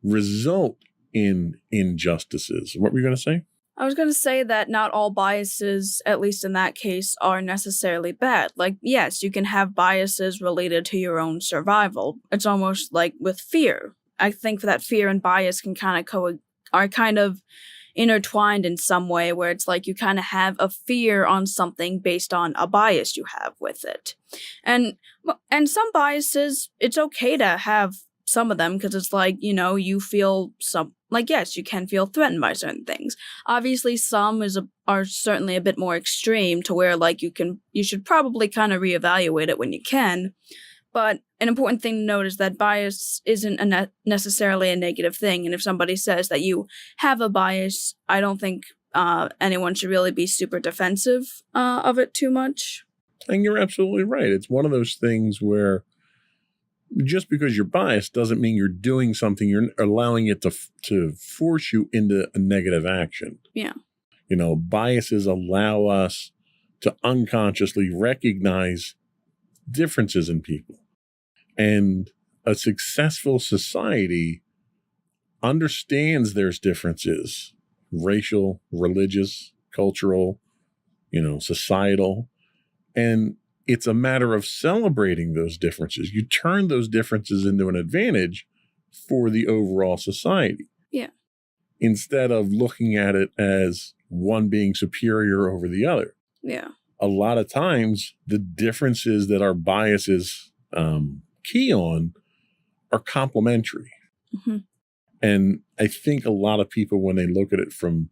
result in injustices. What were you going to say? I was going to say that not all biases, at least in that case, are necessarily bad. Like, yes, you can have biases related to your own survival. It's almost like with fear. I think that fear and bias can are kind of intertwined in some way, where it's like you kind of have a fear on something based on a bias you have with it. And some biases, it's okay to have some of them, because it's like, you feel yes, you can feel threatened by certain things. Obviously, some are certainly a bit more extreme to where like you should probably kind of reevaluate it when you can. But an important thing to note is that bias isn't necessarily a negative thing. And if somebody says that you have a bias, I don't think anyone should really be super defensive of it too much. And you're absolutely right. It's one of those things where just because you're biased doesn't mean you're doing something. You're allowing it to force you into a negative action. Yeah. Biases allow us to unconsciously recognize differences in people. And a successful society understands there's differences, racial, religious, cultural, societal. And it's a matter of celebrating those differences. You turn those differences into an advantage for the overall society. Yeah. Instead of looking at it as one being superior over the other. Yeah. A lot of times, the differences that our biases key on are complementary. Mm-hmm. And I think a lot of people, when they look at it from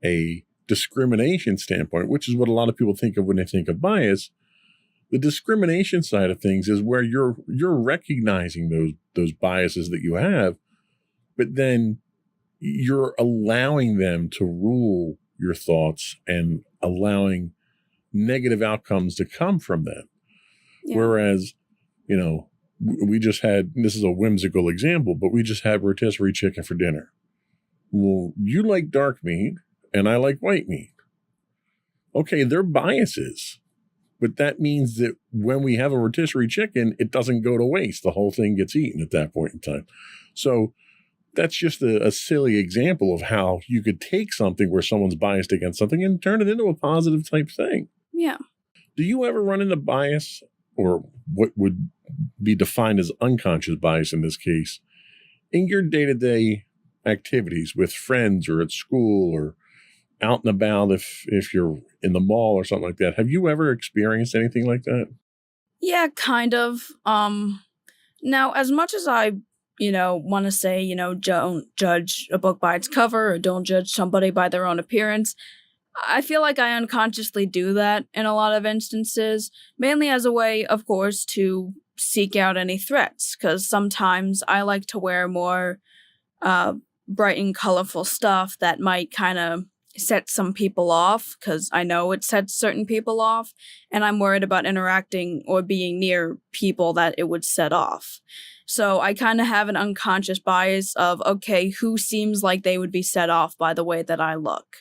a discrimination standpoint, which is what a lot of people think of when they think of bias, the discrimination side of things is where you're recognizing those biases that you have, but then you're allowing them to rule your thoughts and allowing negative outcomes to come from them. Yeah. Whereas, we just had, this is a whimsical example, but we just had rotisserie chicken for dinner. Well, you like dark meat and I like white meat. Okay, they're biases. But that means that when we have a rotisserie chicken, it doesn't go to waste. The whole thing gets eaten at that point in time. So that's just a silly example of how you could take something where someone's biased against something and turn it into a positive type thing. Yeah. Do you ever run into bias, or what would be defined as unconscious bias in this case, in your day-to-day activities with friends or at school or out and about if you're in the mall or something like that? Have you ever experienced anything like that? Yeah, kind of. Now, as much as I, want to say, don't judge a book by its cover or don't judge somebody by their own appearance, I feel like I unconsciously do that in a lot of instances, mainly as a way, of course, to seek out any threats, because sometimes I like to wear more bright and colorful stuff that might kind of set some people off, because I know it sets certain people off, and I'm worried about interacting or being near people that it would set off. So I kind of have an unconscious bias of, okay, who seems like they would be set off by the way that I look?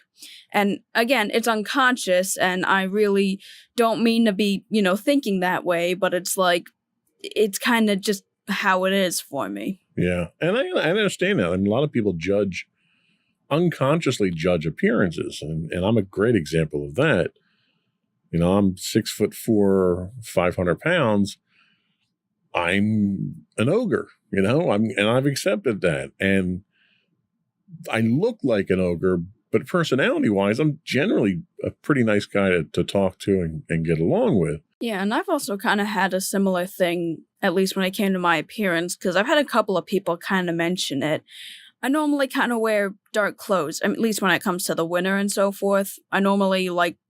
And again, it's unconscious, and I really don't mean to be, thinking that way, but it's like, it's kind of just how it is for me. Yeah, and I understand that. I mean, a lot of people unconsciously judge appearances, and I'm a great example of that. I'm 6'4", 500 pounds. I'm an ogre, and I've accepted that, and I look like an ogre, but personality-wise, I'm generally a pretty nice guy to talk to and get along with. Yeah, and I've also kind of had a similar thing, at least when it came to my appearance, because I've had a couple of people kind of mention it. I normally kind of wear dark clothes, at least when it comes to the winter and so forth. I normally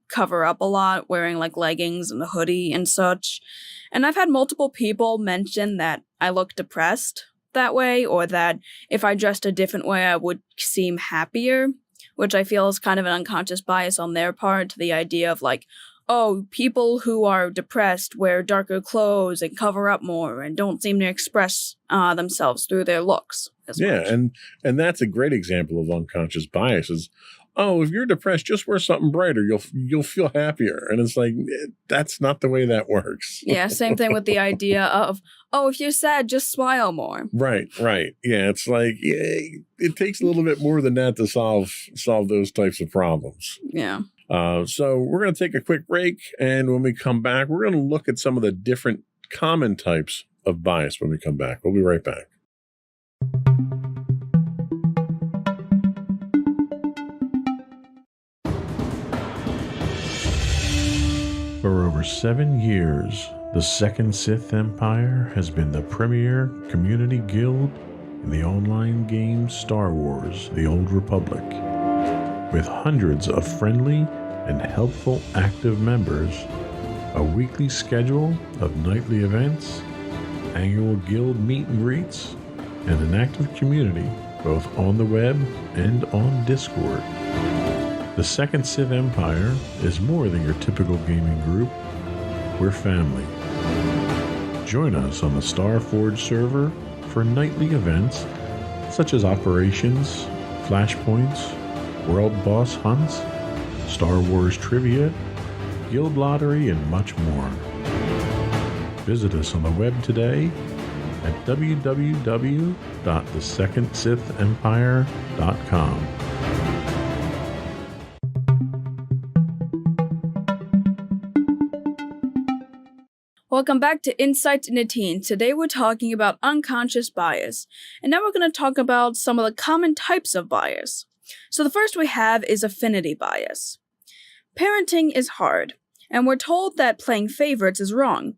cover up a lot, wearing leggings and a hoodie and such. And I've had multiple people mention that I look depressed that way, or that if I dressed a different way, I would seem happier, which I feel is kind of an unconscious bias on their part to the idea of oh, people who are depressed wear darker clothes and cover up more and don't seem to express themselves through their looks as much. And that's a great example of unconscious biases. oh, if you're depressed, just wear something brighter. You'll feel happier. And it's like, that's not the way that works. Yeah, same thing with the idea of, oh, if you're sad, just smile more. Right. Yeah, it's like, yeah, it takes a little bit more than that to solve those types of problems. Yeah. So we're going to take a quick break. And when we come back, we're going to look at some of the different common types of bias when we come back. We'll be right back. For over 7 years, the Second Sith Empire has been the premier community guild in the online game Star Wars: The Old Republic. With hundreds of friendly and helpful active members, a weekly schedule of nightly events, annual guild meet and greets, and an active community both on the web and on Discord. The Second Sith Empire is more than your typical gaming group. We're family. Join us on the Starforge server for nightly events such as operations, flashpoints, world boss hunts, Star Wars trivia, guild lottery, and much more. Visit us on the web today at www.thesecondsithempire.com. Welcome back to Insights into Teens. Today we're talking about unconscious bias, and now we're going to talk about some of the common types of bias. So the first we have is affinity bias. Parenting is hard, and we're told that playing favorites is wrong.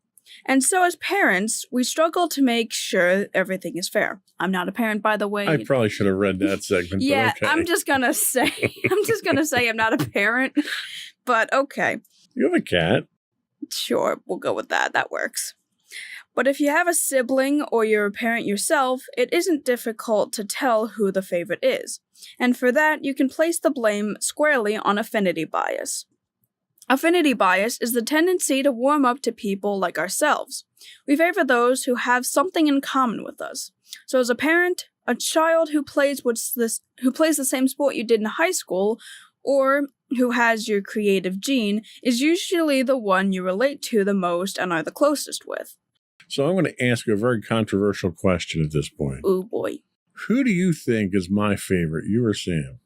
And so as parents, we struggle to make sure everything is fair. I'm not a parent, by the way. I probably should have read that segment. Yeah, but okay. I'm just gonna say I'm not a parent, but okay. You have a cat. Sure, we'll go with that. That works. But if you have a sibling or you're a parent yourself, it isn't difficult to tell who the favorite is. And for that, you can place the blame squarely on affinity bias. Affinity bias is the tendency to warm up to people like ourselves. We favor those who have something in common with us. So as a parent, a child who plays the same sport you did in high school, or who has your creative gene, is usually the one you relate to the most and are the closest with. So I'm going to ask you a very controversial question at this point. Ooh, boy. Who do you think is my favorite, you or Sam?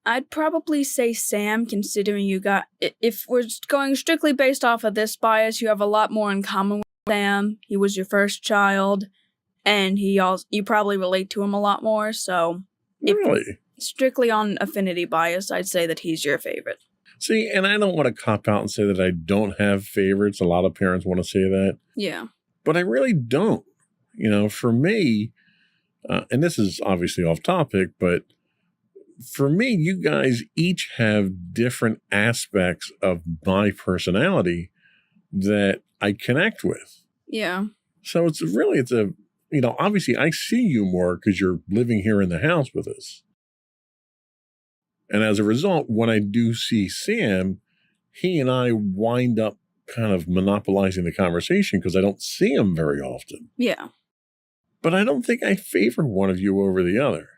I'd probably say Sam, considering if we're going strictly based off of this bias, you have a lot more in common with Sam. He was your first child, and you probably relate to him a lot more, so... Really? Strictly on affinity bias, I'd say that he's your favorite. See, and I don't want to cop out and say that I don't have favorites. A lot of parents want to say that. Yeah. But I really don't. You know, for me, and this is obviously off topic, but for me, you guys each have different aspects of my personality that I connect with. Yeah. So obviously I see you more because you're living here in the house with us. And as a result, when I do see Sam, he and I wind up kind of monopolizing the conversation because I don't see him very often. Yeah. But I don't think I favor one of you over the other.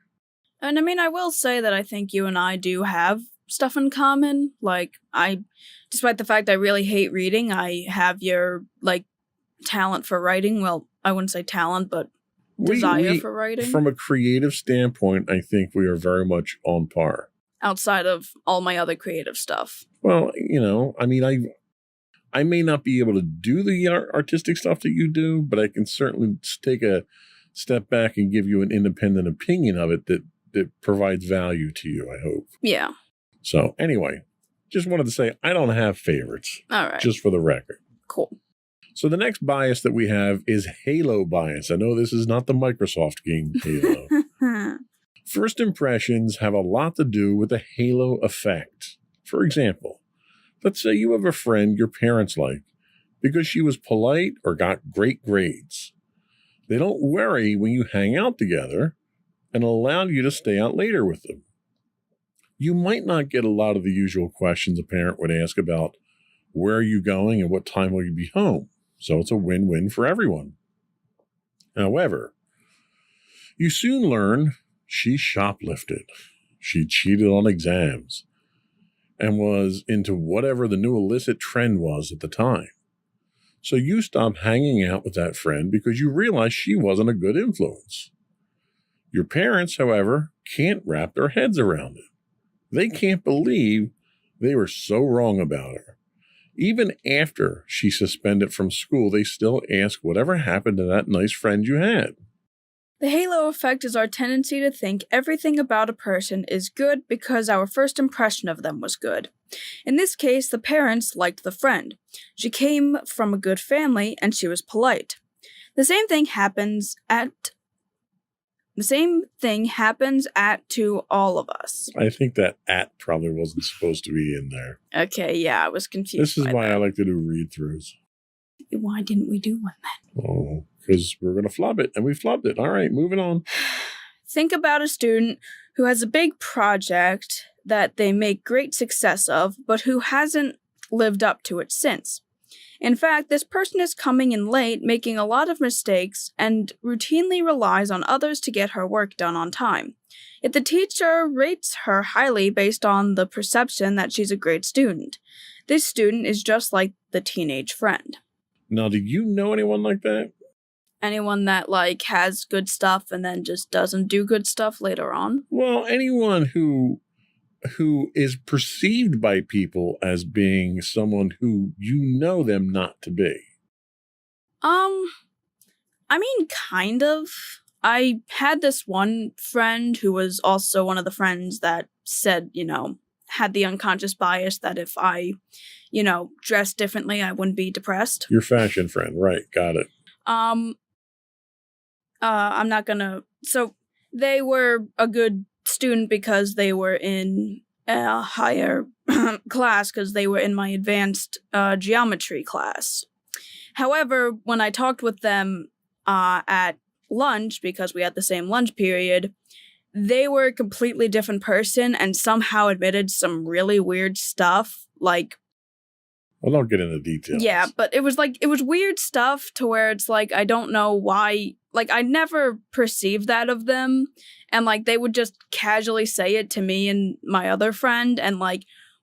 And I mean, I will say that I think you and I do have stuff in common. Like, despite the fact I really hate reading, I have your, talent for writing. Well, I wouldn't say talent, but desire for writing. From a creative standpoint, I think we are very much on par. Outside of all my other creative stuff. Well, I may not be able to do the artistic stuff that you do, but I can certainly take a step back and give you an independent opinion of it that provides value to you, I hope. Yeah. So anyway, just wanted to say I don't have favorites. All right. Just for the record. Cool. So the next bias that we have is Halo bias. I know this is not the Microsoft game Halo. First impressions have a lot to do with the halo effect. For example, let's say you have a friend your parents like because she was polite or got great grades. They don't worry when you hang out together and allow you to stay out later with them. You might not get a lot of the usual questions a parent would ask about where are you going and what time will you be home. so it's a win-win for everyone. However, you soon learn she shoplifted, she cheated on exams, and was into whatever the new illicit trend was at the time. So you stop hanging out with that friend because you realize she wasn't a good influence. Your parents, however, can't wrap their heads around it. They can't believe they were so wrong about her. Even after she's suspended from school, they still ask whatever happened to that nice friend you had. The halo effect is our tendency to think everything about a person is good because our first impression of them was good. In this case, the parents liked the friend. She came from a good family and she was polite. The same thing happens to all of us. I think that "at" probably wasn't supposed to be in there. Okay, yeah, I was confused. This is why I like to do read-throughs. Why didn't we do one then? Oh, because we're going to flub it, and we flubbed it. All right, moving on. Think about a student who has a big project that they make great success of, but who hasn't lived up to it since. In fact, this person is coming in late, making a lot of mistakes, and routinely relies on others to get her work done on time. Yet the teacher rates her highly based on the perception that she's a great student. This student is just like the teenage friend. Now, do you know anyone like that? Anyone that, has good stuff and then just doesn't do good stuff later on? Well, anyone who is perceived by people as being someone who you know them not to be. I mean, kind of. I had this one friend who was also one of the friends that said, had the unconscious bias that if I, dressed differently, I wouldn't be depressed. Your fashion friend, right, got it. I'm not gonna... So, they were a good student because they were in a higher class because they were in my advanced geometry class. However, when I talked with them at lunch, because we had the same lunch period, they were a completely different person and somehow admitted some really weird stuff, Well, don't get into details. Yeah, but it was weird stuff to where it's I don't know why, I never perceived that of them, and they would just casually say it to me and my other friend, and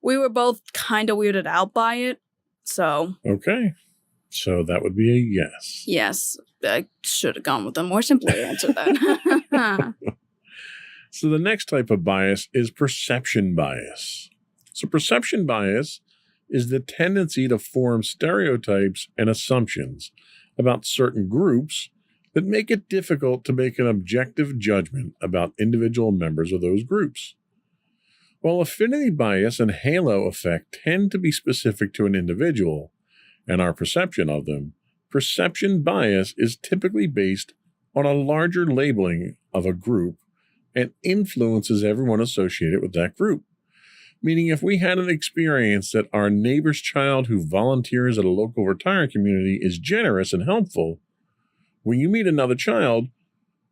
we were both kind of weirded out by it, so. Okay, so that would be a yes. Yes, I should have gone with a more simpler answer then. So the next type of bias is perception bias. So perception bias is the tendency to form stereotypes and assumptions about certain groups that make it difficult to make an objective judgment about individual members of those groups. While affinity bias and halo effect tend to be specific to an individual and our perception of them, perception bias is typically based on a larger labeling of a group and influences everyone associated with that group. Meaning if we had an experience that our neighbor's child who volunteers at a local retirement community is generous and helpful, when you meet another child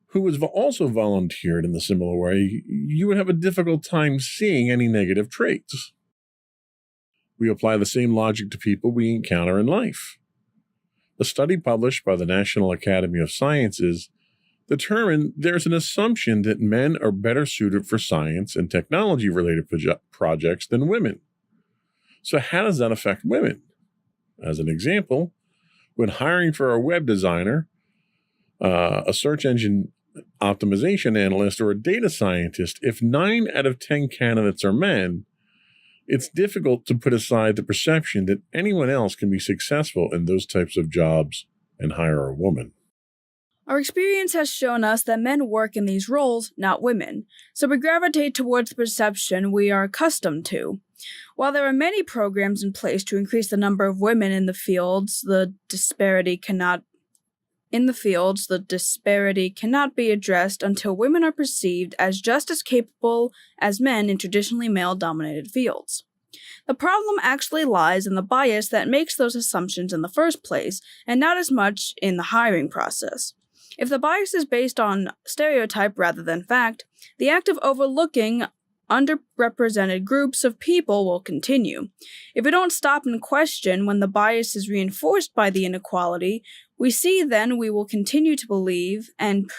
who has also volunteered in the similar way, you would have a difficult time seeing any negative traits. We apply the same logic to people we encounter in life. A study published by the National Academy of Sciences determined there's an assumption that men are better suited for science and technology-related projects than women. So how does that affect women? As an example, when hiring for a web designer, a search engine optimization analyst, or a data scientist, if 9 out of 10 candidates are men, it's difficult to put aside the perception that anyone else can be successful in those types of jobs and hire a woman. Our experience has shown us that men work in these roles, not women, so we gravitate towards the perception we are accustomed to. While there are many programs in place to increase the number of women in the fields, the disparity cannot be addressed until women are perceived as just as capable as men in traditionally male-dominated fields. The problem actually lies in the bias that makes those assumptions in the first place, and not as much in the hiring process. If the bias is based on stereotype rather than fact, the act of overlooking underrepresented groups of people will continue. If we don't stop and question when the bias is reinforced by the inequality we see, then we will continue to believe and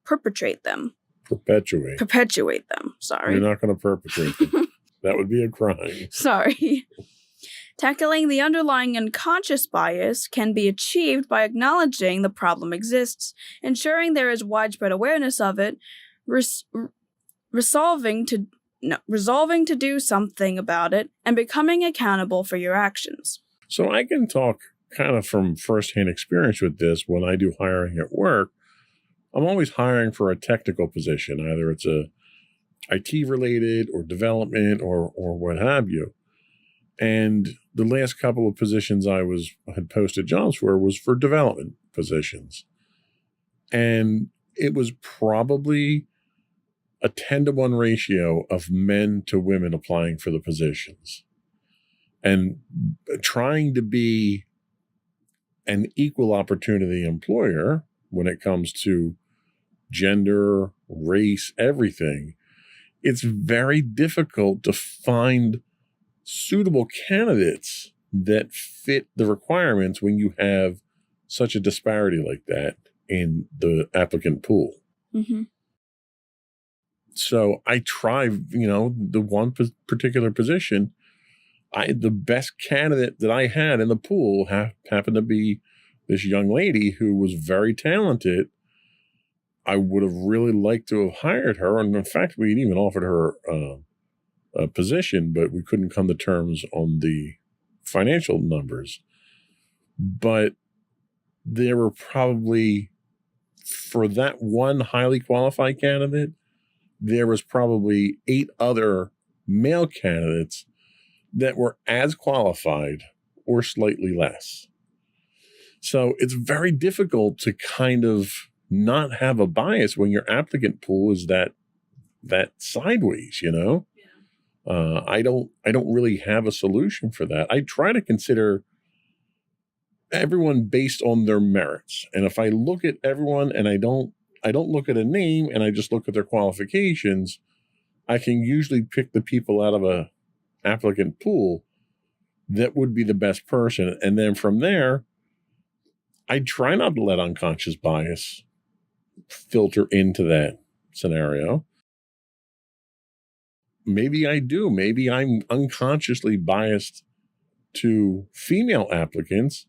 perpetrate them. Perpetuate them. Sorry. You're not going to perpetrate them. That would be a crime. Sorry. Tackling the underlying unconscious bias can be achieved by acknowledging the problem exists, ensuring there is widespread awareness of it, resolving to do something about it, and becoming accountable for your actions. So I can talk kind of from firsthand experience with this. When I do hiring at work, I'm always hiring for a technical position. Either it's a IT related or development or what have you. And the last couple of positions I had posted jobs for was for development positions. And it was probably a 10-to-1 ratio of men to women applying for the positions. And trying to be an equal opportunity employer when it comes to gender, race, everything, it's very difficult to find suitable candidates that fit the requirements when you have such a disparity like that in the applicant pool. Mm-hmm. So I try, the one particular position, the best candidate that I had in the pool happened to be this young lady who was very talented. I would have really liked to have hired her. And in fact, we'd even offered her a position, but we couldn't come to terms on the financial numbers. But there were probably, for that one highly qualified candidate, there was probably 8 other male candidates that were as qualified or slightly less. So it's very difficult to kind of not have a bias when your applicant pool is that sideways, Yeah. I don't really have a solution for that. I try to consider everyone based on their merits. And if I look at everyone and I don't look at a name and I just look at their qualifications, I can usually pick the people out of a applicant pool that would be the best person. And then from there, I try not to let unconscious bias filter into that scenario. Maybe I do. Maybe I'm unconsciously biased to female applicants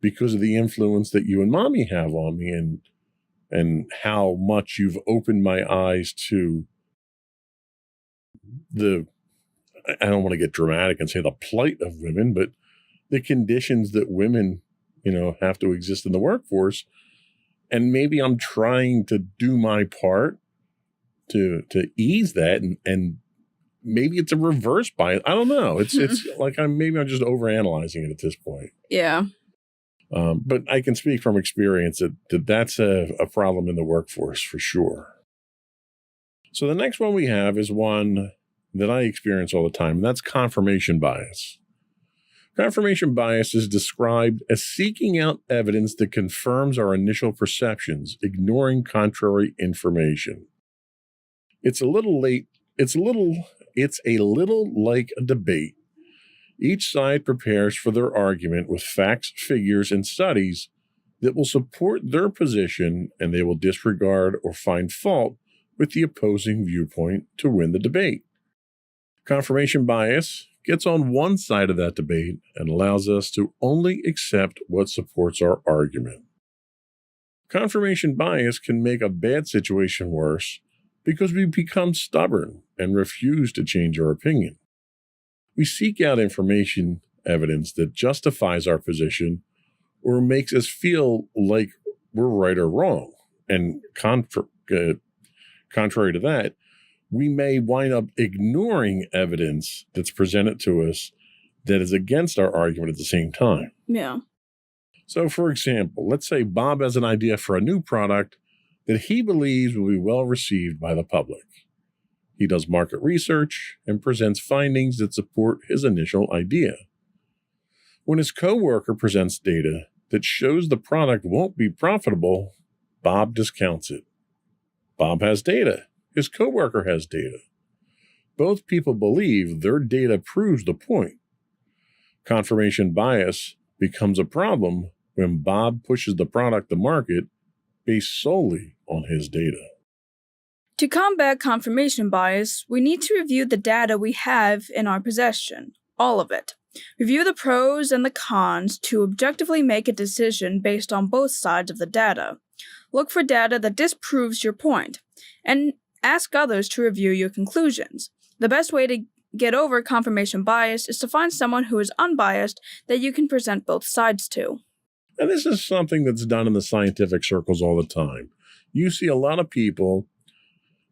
because of the influence that you and mommy have on me and how much you've opened my eyes to I don't want to get dramatic and say the plight of women, but the conditions that women, have to exist in the workforce. And maybe I'm trying to do my part to ease that, and maybe it's a reverse bias. I don't know. It's like I'm just overanalyzing it at this point. Yeah. But I can speak from experience that's a problem in the workforce for sure. So the next one we have is one that I experience all the time, and that's confirmation bias. Confirmation bias is described as seeking out evidence that confirms our initial perceptions, ignoring contrary information. It's a little like a debate. Each side prepares for their argument with facts, figures, and studies that will support their position, and they will disregard or find fault with the opposing viewpoint to win the debate. Confirmation bias gets on one side of that debate and allows us to only accept what supports our argument. Confirmation bias can make a bad situation worse because we become stubborn and refuse to change our opinion. We seek out information, evidence that justifies our position or makes us feel like we're right or wrong. And contrary to that, we may wind up ignoring evidence that's presented to us that is against our argument at the same time. Yeah. So, for example, let's say Bob has an idea for a new product that he believes will be well received by the public. He does market research and presents findings that support his initial idea. When his coworker presents data that shows the product won't be profitable, Bob discounts it. Bob has data. His coworker has data. both people believe their data proves the point. Confirmation bias becomes a problem when Bob pushes the product to market based solely on his data. To combat confirmation bias, we need to review the data we have in our possession, all of it. Review the pros and the cons to objectively make a decision based on both sides of the data. Look for data that disproves your point, and ask others to review your conclusions. The best way to get over confirmation bias is to find someone who is unbiased that you can present both sides to. And this is something that's done in the scientific circles all the time. You see a lot of people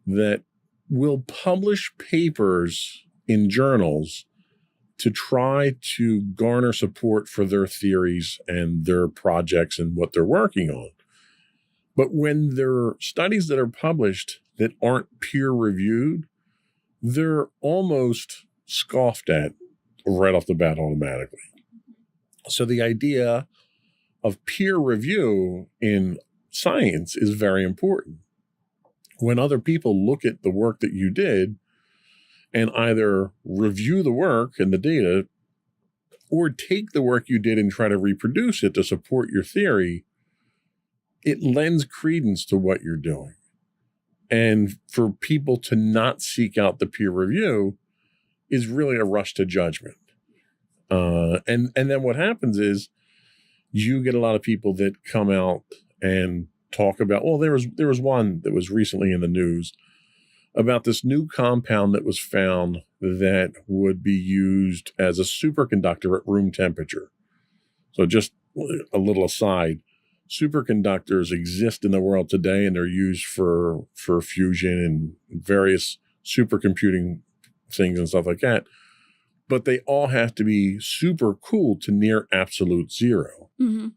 that will publish papers in journals to try to garner support for their theories and their projects and what they're working on. But when there are studies that are published that aren't peer-reviewed, they're almost scoffed at right off the bat automatically. So the idea of peer review in science is very important. When other people look at the work that you did and either review the work and the data or take the work you did and try to reproduce it to support your theory, it lends credence to what you're doing. And for people to not seek out the peer review is really a rush to judgment. And then what happens is you get a lot of people that come out and talk about, well, there was one that was recently in the news about this new compound that was found that would be used as a superconductor at room temperature. So just a little aside, superconductors exist in the world today, and they're used for fusion and various supercomputing things and stuff like that. But they all have to be super cooled to near absolute zero. Mm-hmm.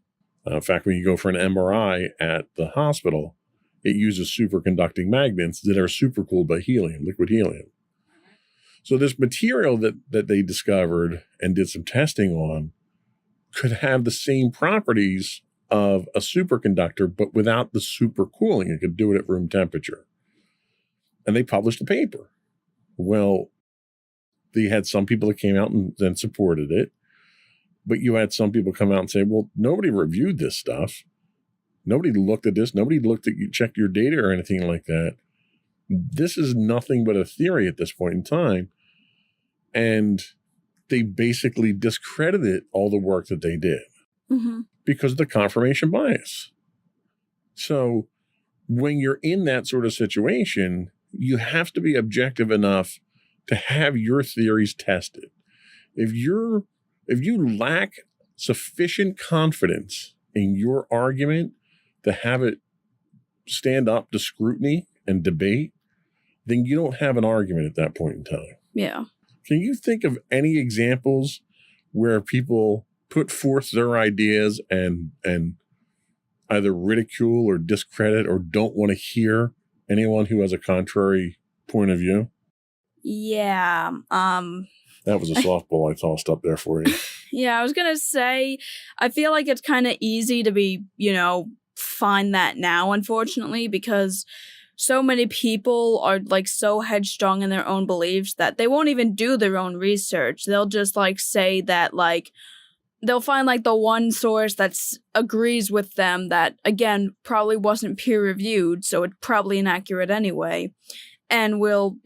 In fact, when you go for an MRI at the hospital, it uses superconducting magnets that are supercooled by helium, liquid helium. So this material that they discovered and did some testing on could have the same properties of a superconductor, but without the supercooling. It could do it at room temperature. And they published a paper. Well, they had some people that came out and then supported it. But you had some people come out and say, well, nobody reviewed this stuff. Nobody looked at this. Nobody looked at you, checked your data or anything like that. This is nothing but a theory at this point in time. And they basically discredited all the work that they did because of the confirmation bias. So when you're in that sort of situation, you have to be objective enough to have your theories tested. If you lack sufficient confidence in your argument to have it stand up to scrutiny and debate, then you don't have an argument at that point in time. Yeah. Can you think of any examples where people put forth their ideas and either ridicule or discredit or don't want to hear anyone who has a contrary point of view? Yeah. That was a softball I tossed up there for you. Yeah, I was going to say, I feel like it's kind of easy to be, find that now, unfortunately, because so many people are like so headstrong in their own beliefs that they won't even do their own research. They'll just like say that like they'll find like the one source that agrees with them that, again, probably wasn't peer reviewed, so it's probably inaccurate anyway, and will,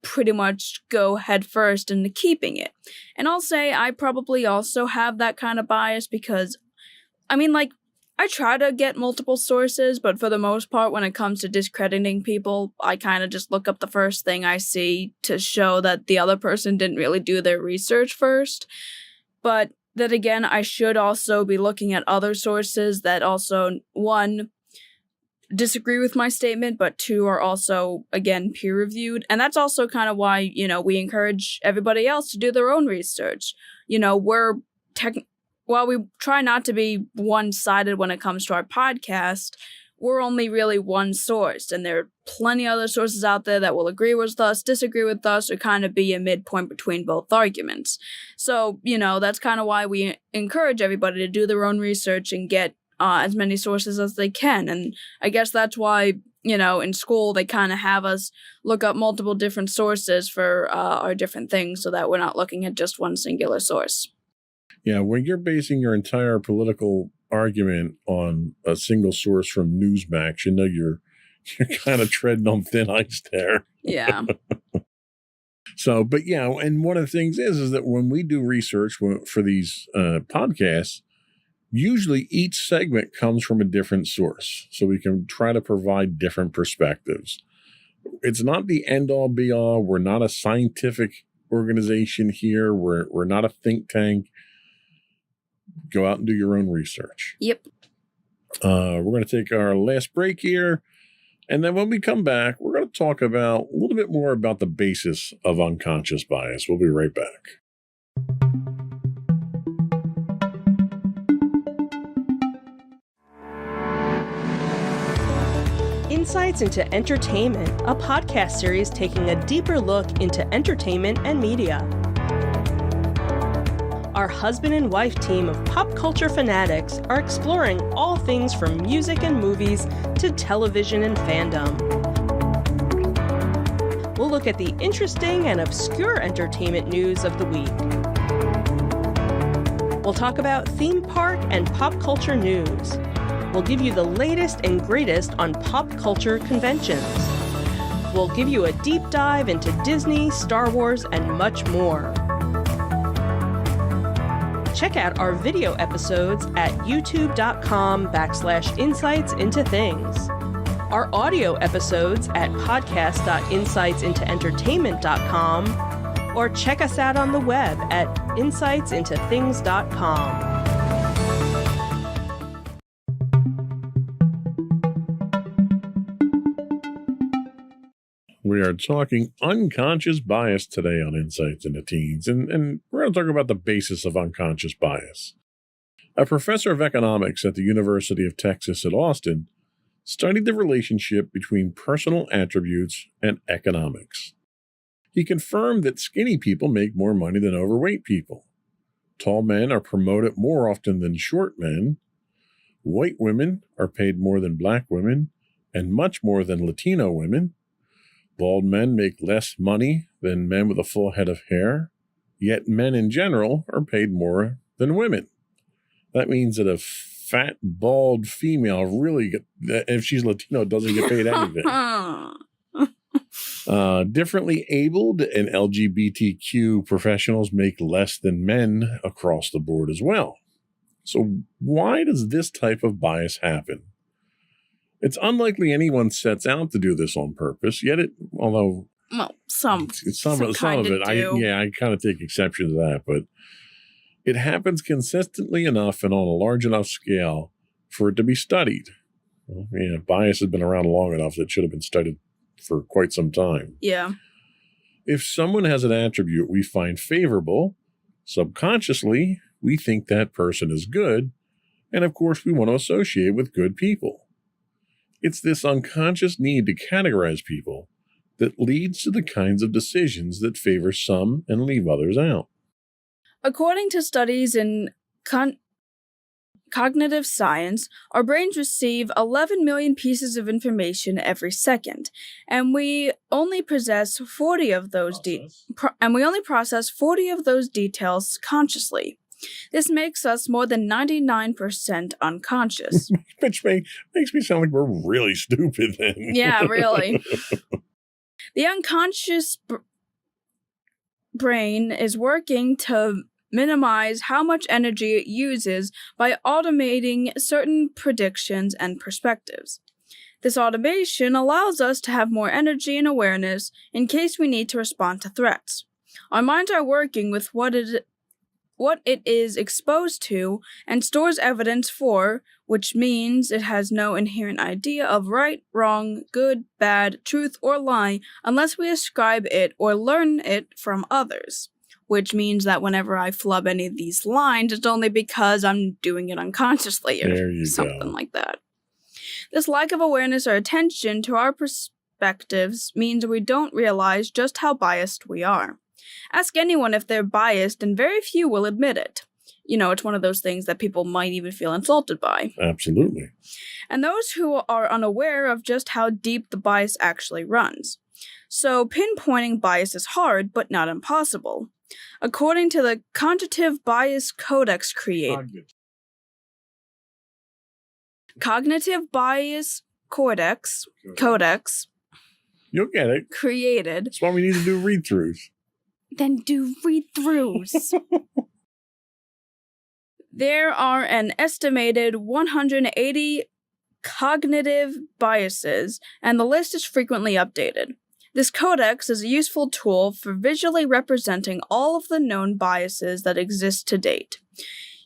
pretty much go head first into keeping it. And I'll say I probably also have that kind of bias because, I try to get multiple sources, but for the most part, when it comes to discrediting people, I kind of just look up the first thing I see to show that the other person didn't really do their research first. But then again, I should also be looking at other sources that also, one, disagree with my statement, but two, are also, again, peer-reviewed. And that's also kind of why, we encourage everybody else to do their own research. While we try not to be one-sided when it comes to our podcast, we're only really one source, and there are plenty of other sources out there that will agree with us, disagree with us, or kind of be a midpoint between both arguments. So, that's kind of why we encourage everybody to do their own research and get as many sources as they can. And I guess that's why in school, they kind of have us look up multiple different sources for our different things so that we're not looking at just one singular source. Yeah, when you're basing your entire political argument on a single source from Newsmax, you're kind of treading on thin ice there. Yeah. So, but yeah, and one of the things is that when we do research for these podcasts, usually each segment comes from a different source, so we can try to provide different perspectives. It's not the end-all, be-all. We're not a scientific organization here. We're not a think tank. Go out and do your own research. Yep. We're going to take our last break here, and then when we come back, we're going to talk about a little bit more about the basis of unconscious bias. We'll be right back. Insights into Entertainment, a podcast series taking a deeper look into entertainment and media. Our husband and wife team of pop culture fanatics are exploring all things from music and movies to television and fandom. We'll look at the interesting and obscure entertainment news of the week. We'll talk about theme park and pop culture news. We'll give you the latest and greatest on pop culture conventions. We'll give you a deep dive into Disney, Star Wars, and much more. Check out our video episodes at youtube.com/insightsintothings. Our audio episodes at podcast.insightsintoentertainment.com, or check us out on the web at insightsintothings.com. We are talking unconscious bias today on Insights into Teens, and we're going to talk about the basis of unconscious bias. A professor of economics at the University of Texas at Austin studied the relationship between personal attributes and economics. He confirmed that skinny people make more money than overweight people. Tall men are promoted more often than short men. White women are paid more than black women, and much more than Latino women. Bald men make less money than men with a full head of hair, yet men in general are paid more than women. That means that a fat, bald female if she's Latino, doesn't get paid anything. Differently abled and LGBTQ professionals make less than men across the board as well. So why does this type of bias happen? It's unlikely anyone sets out to do this on purpose, yet some of it, I kind of take exception to that, but it happens consistently enough and on a large enough scale for it to be studied. Well, bias has been around long enough that it should have been studied for quite some time. Yeah. If someone has an attribute we find favorable, subconsciously, we think that person is good, and of course we want to associate with good people. It's this unconscious need to categorize people that leads to the kinds of decisions that favor some and leave others out. According to studies in cognitive science, our brains receive 11 million pieces of information every second, and we only process 40 of those process 40 of those details consciously. This makes us more than 99% unconscious. Which makes me sound like we're really stupid then. Yeah, really. The unconscious brain is working to minimize how much energy it uses by automating certain predictions and perspectives. This automation allows us to have more energy and awareness in case we need to respond to threats. Our minds are working with what it is exposed to and stores evidence for, which means it has no inherent idea of right, wrong, good, bad, truth, or lie unless we ascribe it or learn it from others. Which means that whenever I flub any of these lines, it's only because I'm doing it unconsciously or something like that. This lack of awareness or attention to our perspectives means we don't realize just how biased we are. Ask anyone if they're biased, and very few will admit it. it's one of those things that people might even feel insulted by. Absolutely. And those who are unaware of just how deep the bias actually runs. So pinpointing bias is hard, but not impossible. According to the Cognitive Bias Codex Cognitive Bias Codex You'll get it. created. That's why we need to do read-throughs. Then do read-throughs. There are an estimated 180 cognitive biases, and the list is frequently updated. This codex is a useful tool for visually representing all of the known biases that exist to date.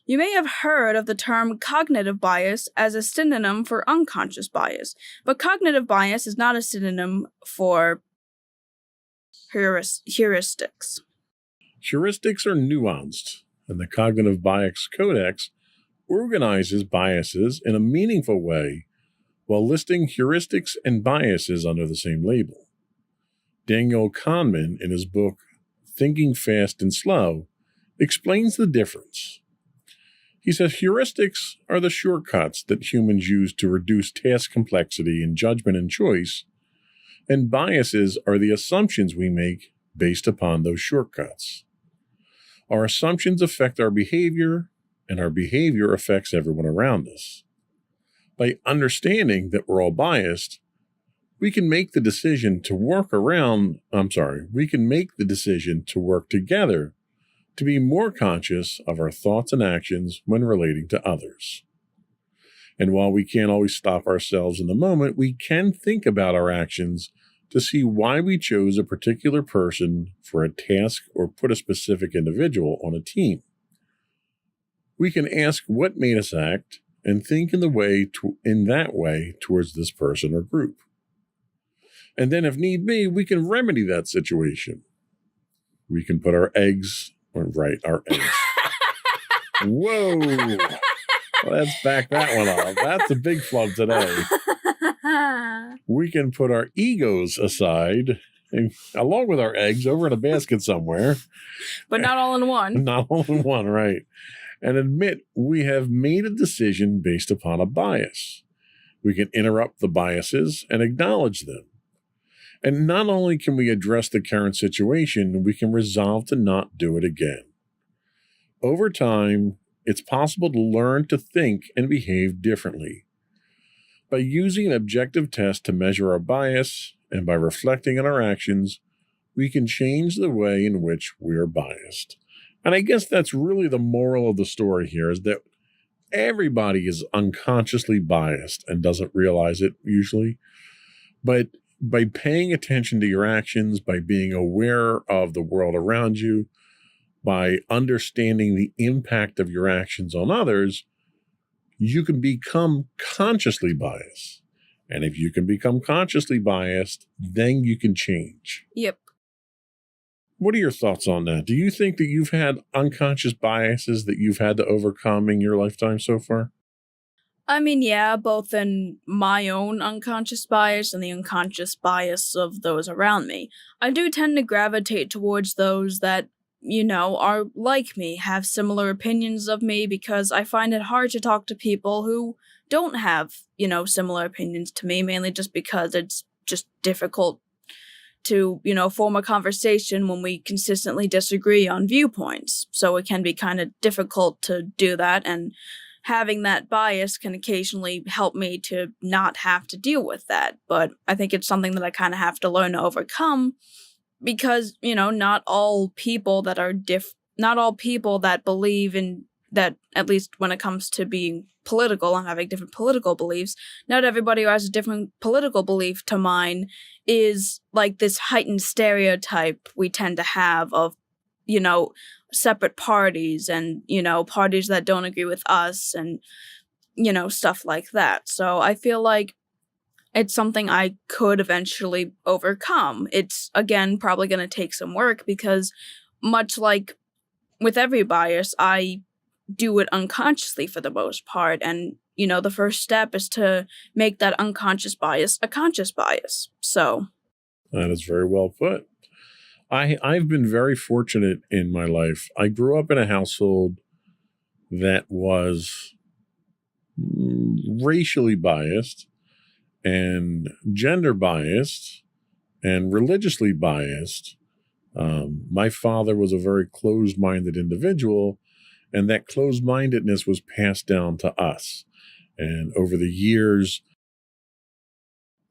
You may have heard of the term cognitive bias as a synonym for unconscious bias, but cognitive bias is not a synonym for heuristics. Heuristics are nuanced, and the Cognitive Bias Codex organizes biases in a meaningful way while listing heuristics and biases under the same label. Daniel Kahneman, in his book Thinking Fast and Slow, explains the difference. He says heuristics are the shortcuts that humans use to reduce task complexity in judgment and choice, and biases are the assumptions we make based upon those shortcuts. Our assumptions affect our behavior, and our behavior affects everyone around us. By understanding that we're all biased, we can make the decision to work together to be more conscious of our thoughts and actions when relating to others. And while we can't always stop ourselves in the moment, we can think about our actions to see why we chose a particular person for a task or put a specific individual on a team. We can ask what made us act and think in that way towards this person or group. And then if need be, we can remedy that situation. We can put our eggs. Whoa. Let's back that one off. That's a big flub today. We can put our egos aside, and, along with our eggs, over in a basket somewhere. But not all in one. Not all in one, right. And admit we have made a decision based upon a bias. We can interrupt the biases and acknowledge them. And not only can we address the current situation, we can resolve to not do it again. Over time, it's possible to learn to think and behave differently. By using an objective test to measure our bias and by reflecting on our actions, we can change the way in which we are biased. And I guess that's really the moral of the story here, is that everybody is unconsciously biased and doesn't realize it usually. But by paying attention to your actions, by being aware of the world around you, by understanding the impact of your actions on others, you can become consciously biased. And if you can become consciously biased, then you can change. Yep. What are your thoughts on that? Do you think that you've had unconscious biases that you've had to overcome in your lifetime so far? I mean, yeah, both in my own unconscious bias and the unconscious bias of those around me. I do tend to gravitate towards those that, are like me, have similar opinions of me, because I find it hard to talk to people who don't have, similar opinions to me, mainly just because it's just difficult to, form a conversation when we consistently disagree on viewpoints. So it can be kind of difficult to do that, and having that bias can occasionally help me to not have to deal with that. But I think it's something that I kind of have to learn to overcome, because, not all people that believe in that, at least when it comes to being political and having different political beliefs, not everybody who has a different political belief to mine is like this heightened stereotype we tend to have of, separate parties and, parties that don't agree with us and, stuff like that. So I feel like it's something I could eventually overcome. It's, again, probably going to take some work, because much like with every bias, I do it unconsciously for the most part. And, the first step is to make that unconscious bias a conscious bias. So that is very well put. I've been very fortunate in my life. I grew up in a household that was racially biased and gender biased and religiously biased. My father was a very closed-minded individual, and that closed-mindedness was passed down to us. And over the years,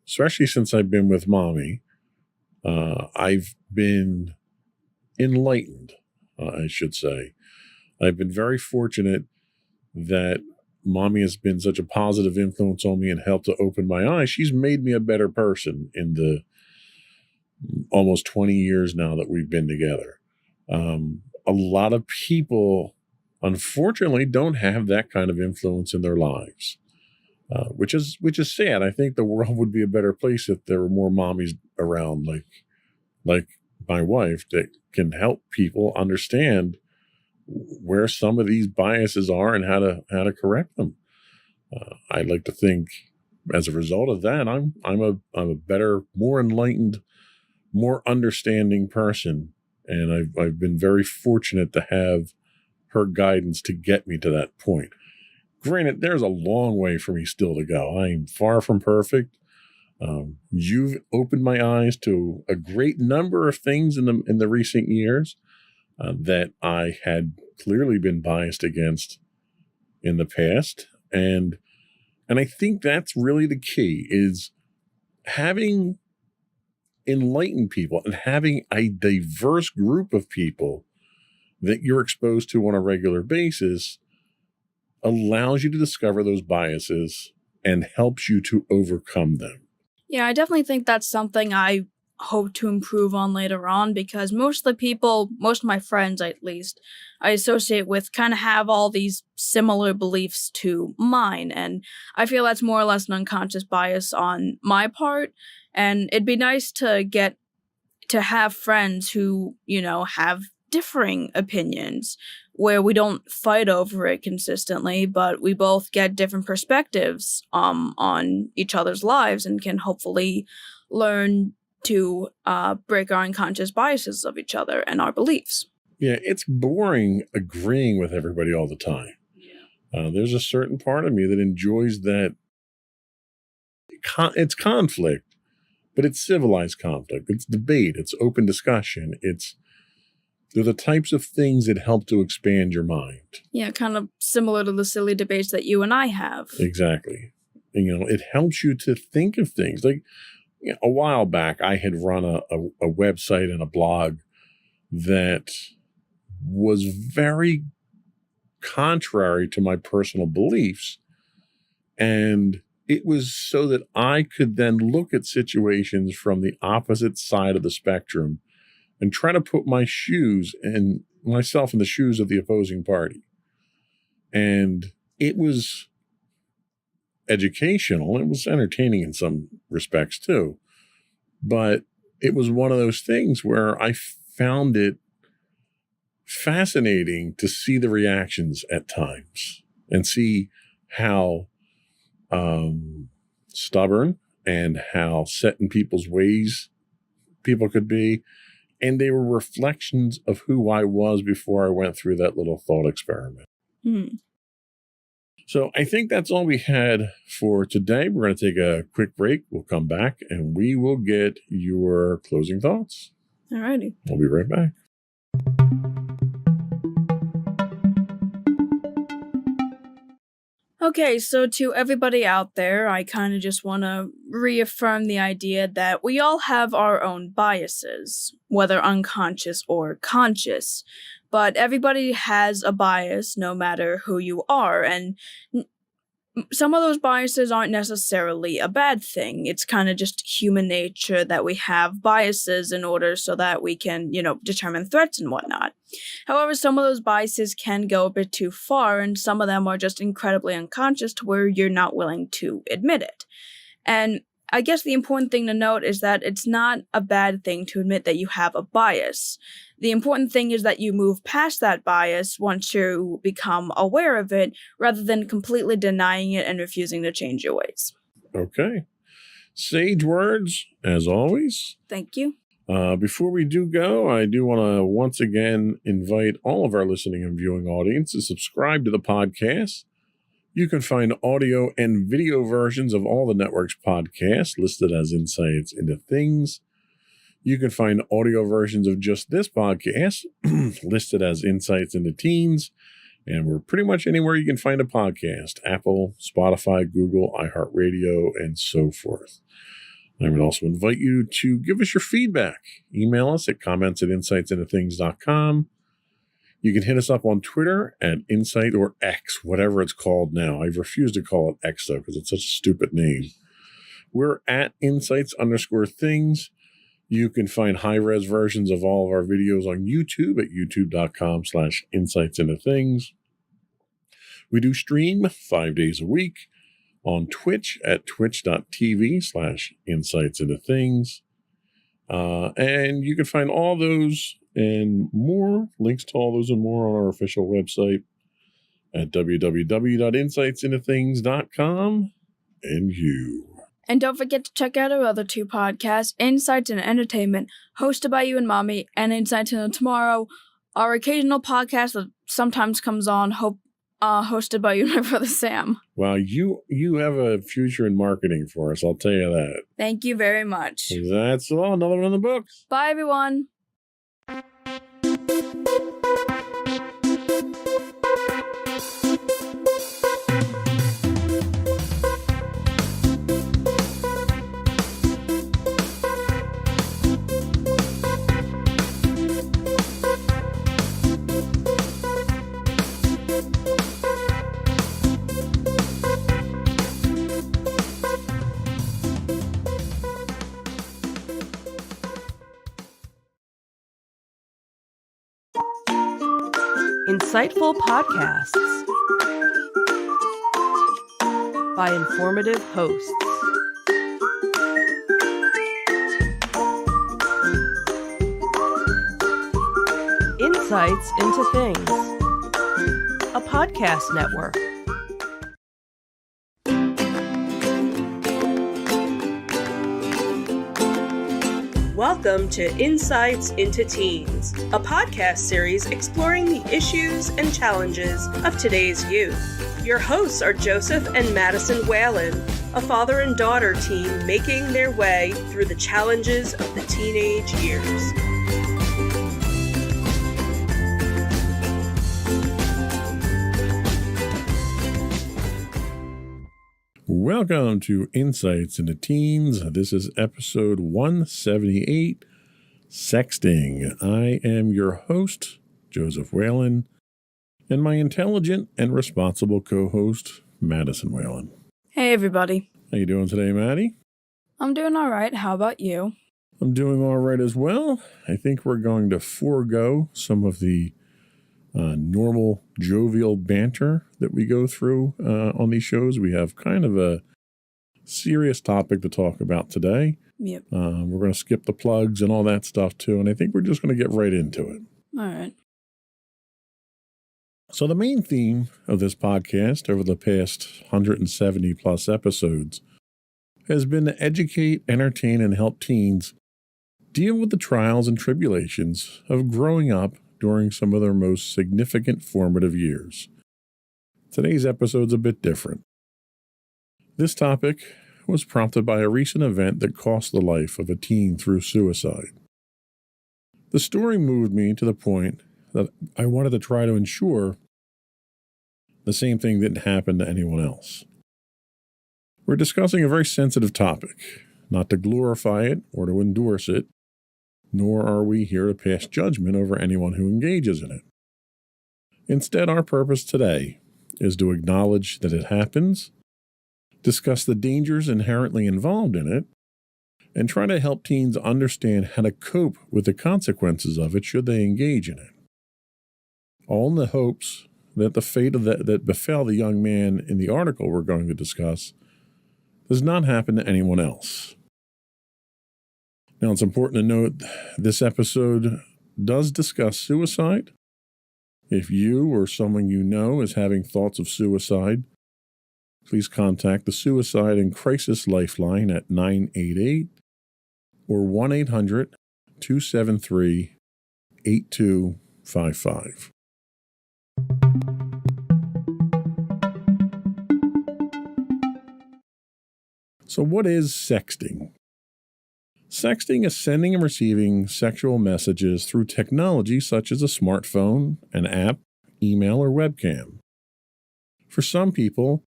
especially since I've been with Mommy, I've been enlightened, I should say. I've been very fortunate that Mommy has been such a positive influence on me and helped to open my eyes. She's made me a better person in the almost 20 years now that we've been together. A lot of people, unfortunately, don't have that kind of influence in their lives, which is sad. I think the world would be a better place if there were more mommies around like my wife that can help people understand where some of these biases are and how to correct them. I'd like to think, as a result of that, I'm a better, more enlightened, more understanding person, and I've been very fortunate to have her guidance to get me to that point. Granted, there's a long way for me still to go. I am far from perfect. You've opened my eyes to a great number of things in the recent years that I had clearly been biased against in the past. And I think that's really the key, is having enlightened people and having a diverse group of people that you're exposed to on a regular basis allows you to discover those biases and helps you to overcome them. Yeah, I definitely think that's something I hope to improve on later on, because most of the people, most of my friends at least, I associate with kind of have all these similar beliefs to mine, and I feel that's more or less an unconscious bias on my part, and it'd be nice to get to have friends who, you know, have differing opinions where we don't fight over it consistently, but we both get different perspectives on each other's lives and can hopefully learn to break our unconscious biases of each other and our beliefs. Yeah, it's boring agreeing with everybody all the time. There's a certain part of me that enjoys that. It's conflict, but it's civilized conflict. It's debate. It's open discussion. They're the types of things that help to expand your mind. Yeah, kind of similar to the silly debates that you and I have. Exactly. And, it helps you to think of things. Like, a while back, I had run a website and a blog that was very contrary to my personal beliefs. And it was so that I could then look at situations from the opposite side of the spectrum and try to put myself in the shoes of the opposing party. And it was educational. It was entertaining in some respects too. But it was one of those things where I found it fascinating to see the reactions at times and see how stubborn and how set in people's ways people could be. And they were reflections of who I was before I went through that little thought experiment. Hmm. So I think that's all we had for today. We're going to take a quick break. We'll come back and we will get your closing thoughts. Alrighty. We'll be right back. Okay, so to everybody out there, I kind of just want to reaffirm the idea that we all have our own biases, whether unconscious or conscious. But everybody has a bias no matter who you are, and some of those biases aren't necessarily a bad thing. It's kind of just human nature that we have biases in order so that we can, determine threats and whatnot. However, some of those biases can go a bit too far, and some of them are just incredibly unconscious to where you're not willing to admit it. And I guess the important thing to note is that it's not a bad thing to admit that you have a bias. The important thing is that you move past that bias once you become aware of it, rather than completely denying it and refusing to change your ways. Okay. Sage words, as always. Thank you. Before we do go, I do want to once again invite all of our listening and viewing audience to subscribe to the podcast. You can find audio and video versions of all the network's podcasts listed as Insights into Things. You can find audio versions of just this podcast listed as Insights into Teens. And we're pretty much anywhere you can find a podcast: Apple, Spotify, Google, iHeartRadio, and so forth. I would also invite you to give us your feedback. Email us at comments@insightsintothings.com. You can hit us up on Twitter at Insight or X, whatever it's called now. I refuse to call it X, though, because it's such a stupid name. We're at Insights_Things. You can find high-res versions of all of our videos on YouTube at youtube.com/insightsintothings. We do stream 5 days a week on Twitch at twitch.tv/insightsintothings. And you can find all those and more, links to all those and more on our official website at www.insightsintothings.com. And you. And don't forget to check out our other two podcasts, Insights and Entertainment, hosted by you and Mommy, and Insights into Tomorrow, our occasional podcast that sometimes comes on, hosted by you and my brother Sam. Wow, you have a future in marketing for us, I'll tell you that. Thank you very much. That's all. Another one in the books. Bye, everyone. Insightful podcasts by informative hosts. Insights into Things, a podcast network. Welcome to Insights into Teens, a podcast series exploring the issues and challenges of today's youth. Your hosts are Joseph and Madison Whalen, a father and daughter team making their way through the challenges of the teenage years. Welcome to Insights into Teens. This is episode 178, Sexting. I am your host, Joseph Whalen, and my intelligent and responsible co-host, Madison Whalen. Hey, everybody. How you doing today, Maddie? I'm doing all right. How about you? I'm doing all right as well. I think we're going to forego some of the normal jovial banter that we go through on these shows. We have kind of a serious topic to talk about today. Yep. We're going to skip the plugs and all that stuff too, and I think we're just going to get right into it. All right. So the main theme of this podcast over the past 170 plus episodes has been to educate, entertain, and help teens deal with the trials and tribulations of growing up during some of their most significant formative years. Today's episode's a bit different. This topic was prompted by a recent event that cost the life of a teen through suicide. The story moved me to the point that I wanted to try to ensure the same thing didn't happen to anyone else. We're discussing a very sensitive topic, not to glorify it or to endorse it, nor are we here to pass judgment over anyone who engages in it. Instead, our purpose today is to acknowledge that it happens, discuss the dangers inherently involved in it, and try to help teens understand how to cope with the consequences of it should they engage in it. All in the hopes that the fate of that befell the young man in the article we're going to discuss does not happen to anyone else. Now, it's important to note this episode does discuss suicide. If you or someone you know is having thoughts of suicide, please contact the Suicide and Crisis Lifeline at 988 or 273 8255. So, what is sexting? Sexting is sending and receiving sexual messages through technology such as a smartphone, an app, email, or webcam. For some people,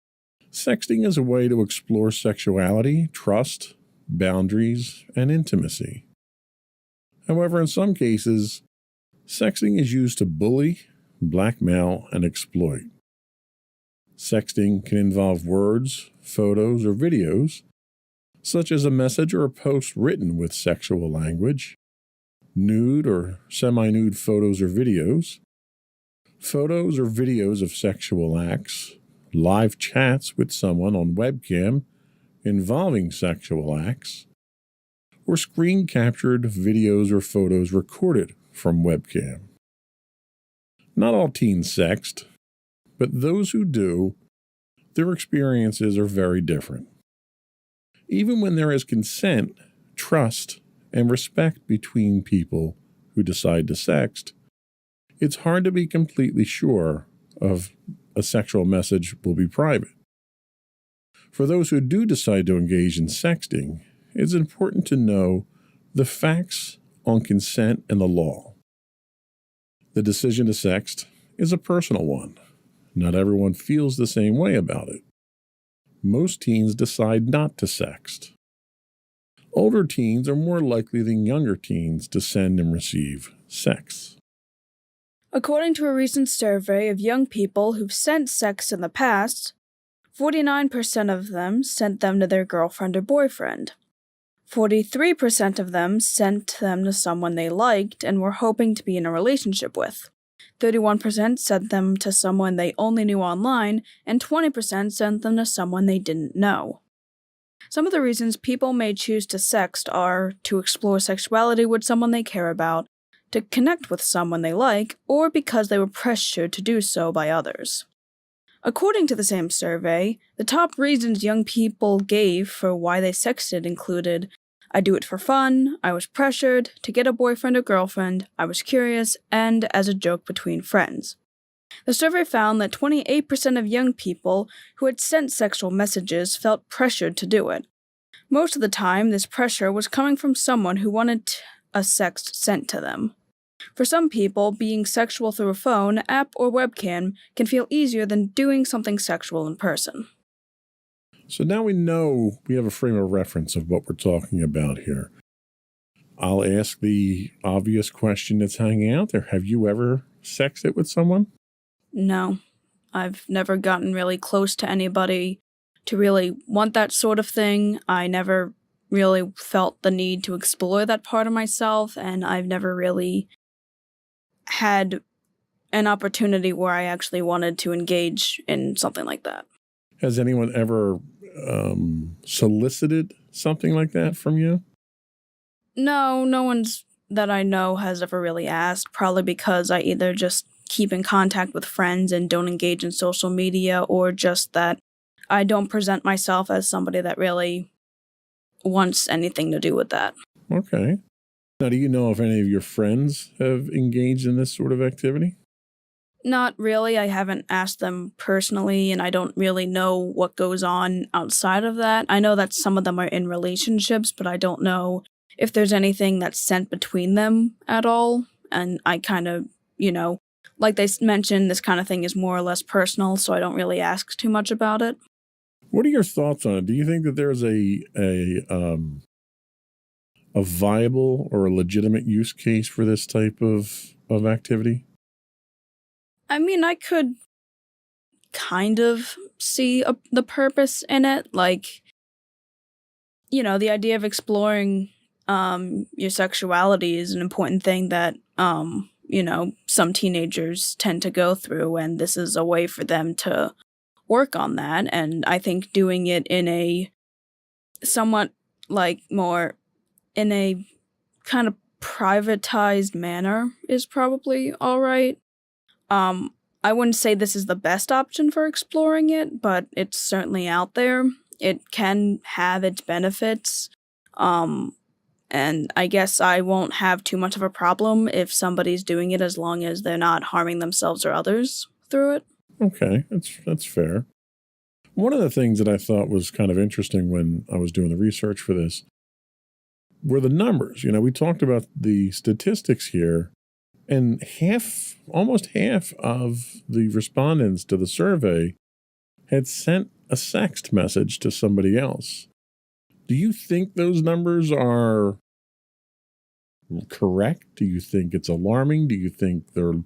sexting is a way to explore sexuality, trust, boundaries, and intimacy. However, in some cases, sexting is used to bully, blackmail, and exploit. Sexting can involve words, photos, or videos, such as a message or a post written with sexual language, nude or semi-nude photos or videos of sexual acts, live chats with someone on webcam involving sexual acts, or screen-captured videos or photos recorded from webcam. Not all teens sext, but those who do, their experiences are very different. Even when there is consent, trust, and respect between people who decide to sext, it's hard to be completely sure of a sexual message will be private. For those who do decide to engage in sexting, it's important to know the facts on consent and the law. The decision to sext is a personal one. Not everyone feels the same way about it. Most teens decide not to sext. Older teens are more likely than younger teens to send and receive sex. According to a recent survey of young people who've sent sex in the past, 49% of them sent them to their girlfriend or boyfriend. 43% of them sent them to someone they liked and were hoping to be in a relationship with. 31% sent them to someone they only knew online, and 20% sent them to someone they didn't know. Some of the reasons people may choose to sext are to explore sexuality with someone they care about, to connect with someone they like, or because they were pressured to do so by others. According to the same survey, the top reasons young people gave for why they sexted included, I do it for fun, I was pressured, to get a boyfriend or girlfriend, I was curious, and as a joke between friends. The survey found that 28% of young people who had sent sexual messages felt pressured to do it. Most of the time, this pressure was coming from someone who wanted a sext sent to them. For some people, being sexual through a phone, app, or webcam can feel easier than doing something sexual in person. So now we know we have a frame of reference of what we're talking about here. I'll ask the obvious question that's hanging out there. Have you ever sexted with someone? No, I've never gotten really close to anybody to really want that sort of thing. I never really felt the need to explore that part of myself, and I've never really had an opportunity where I actually wanted to engage in something like that. Has anyone ever solicited something like that from you? No, no one's that I know has ever really asked, probably because I either just keep in contact with friends and don't engage in social media, or just that I don't present myself as somebody that really wants anything to do with that. Okay. Now, do you know if any of your friends have engaged in this sort of activity? Not really. I haven't asked them personally, and I don't really know what goes on outside of that. I know that some of them are in relationships, but I don't know if there's anything that's sent between them at all. And I kind of, like they mentioned, this kind of thing is more or less personal, so I don't really ask too much about it. What are your thoughts on it? Do you think that there's a viable or a legitimate use case for this type of activity? I mean, I could kind of see the purpose in it. Like, the idea of exploring your sexuality is an important thing that, some teenagers tend to go through, and this is a way for them to work on that. And I think doing it in a somewhat more in a kind of privatized manner is probably all right. I wouldn't say this is the best option for exploring it, but it's certainly out there. It can have its benefits. And I guess I won't have too much of a problem if somebody's doing it as long as they're not harming themselves or others through it. Okay, that's fair. One of the things that I thought was kind of interesting when I was doing the research for this were the numbers. You know, we talked about the statistics here, and almost half of the respondents to the survey had sent a sext message to somebody else. Do you think those numbers are correct? Do you think it's alarming? Do you think they're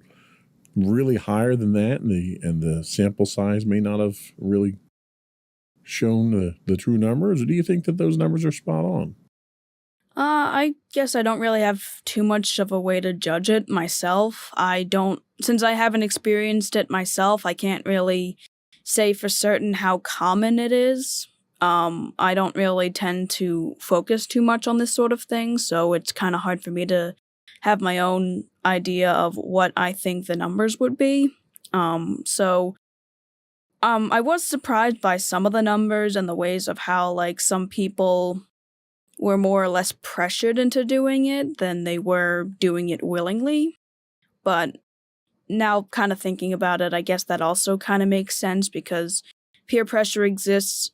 really higher than that, and the sample size may not have really shown the true numbers? Or do you think that those numbers are spot on? I guess I don't really have too much of a way to judge it myself. Since I haven't experienced it myself, I can't really say for certain how common it is. I don't really tend to focus too much on this sort of thing, so it's kind of hard for me to have my own idea of what I think the numbers would be. I was surprised by some of the numbers and the ways of how, like, some people were more or less pressured into doing it than they were doing it willingly. But now, kind of thinking about it, I guess that also kind of makes sense because peer pressure exists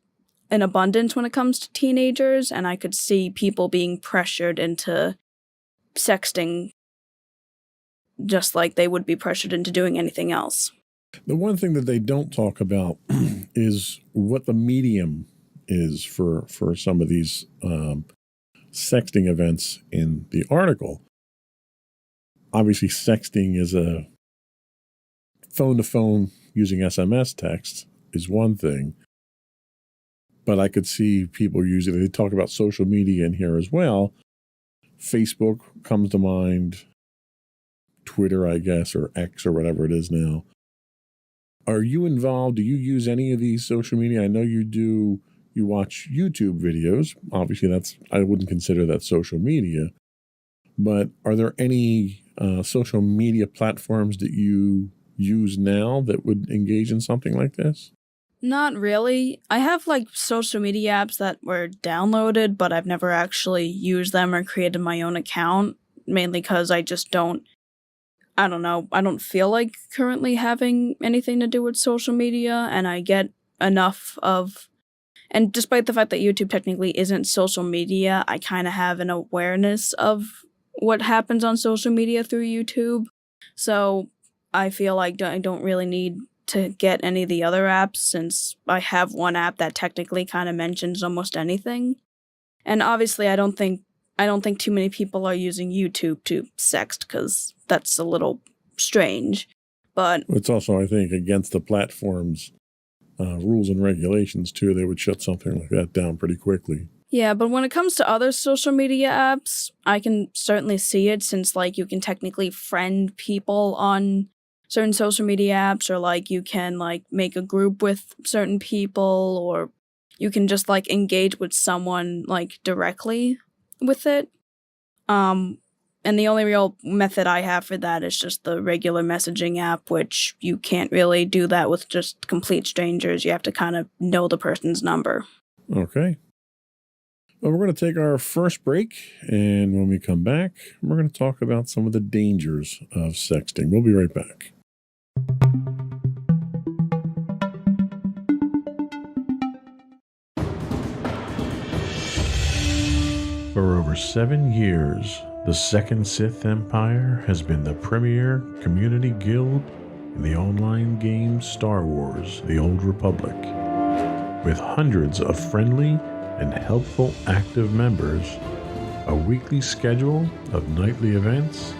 in abundance when it comes to teenagers, and I could see people being pressured into sexting just like they would be pressured into doing anything else. The one thing that they don't talk about is what the medium is for some of these sexting events in the article. Obviously, sexting is a phone-to-phone using SMS text is one thing, but I could see people using it. They talk about social media in here as well. Facebook comes to mind, Twitter, I guess, or X or whatever it is now. Are you involved? Do you use any of these social media? I know you do. You watch YouTube videos. Obviously, I wouldn't consider that social media. But are there any social media platforms that you use now that would engage in something like this? Not really. I have, like, social media apps that were downloaded, but I've never actually used them or created my own account, mainly because I just don't feel like currently having anything to do with social media, and I get enough of... And despite the fact that YouTube technically isn't social media, I kind of have an awareness of what happens on social media through YouTube. So I feel like I don't really need to get any of the other apps, since I have one app that technically kind of mentions almost anything. And obviously I don't think too many people are using YouTube to sext, because that's a little strange. But it's also, I think, against the platform's rules and regulations too. They would shut something like that down pretty quickly. Yeah, but when it comes to other social media apps, I can certainly see it, since, like, you can technically friend people on certain social media apps, or, like, you can, like, make a group with certain people, or you can just, like, engage with someone, like, directly with it. And the only real method I have for that is just the regular messaging app, which you can't really do that with just complete strangers. You have to kind of know the person's number. Okay. Well, we're going to take our first break, and when we come back, we're going to talk about some of the dangers of sexting. We'll be right back. For over 7 years, the Second Sith Empire has been the premier community guild in the online game Star Wars: The Old Republic. With hundreds of friendly and helpful active members, a weekly schedule of nightly events,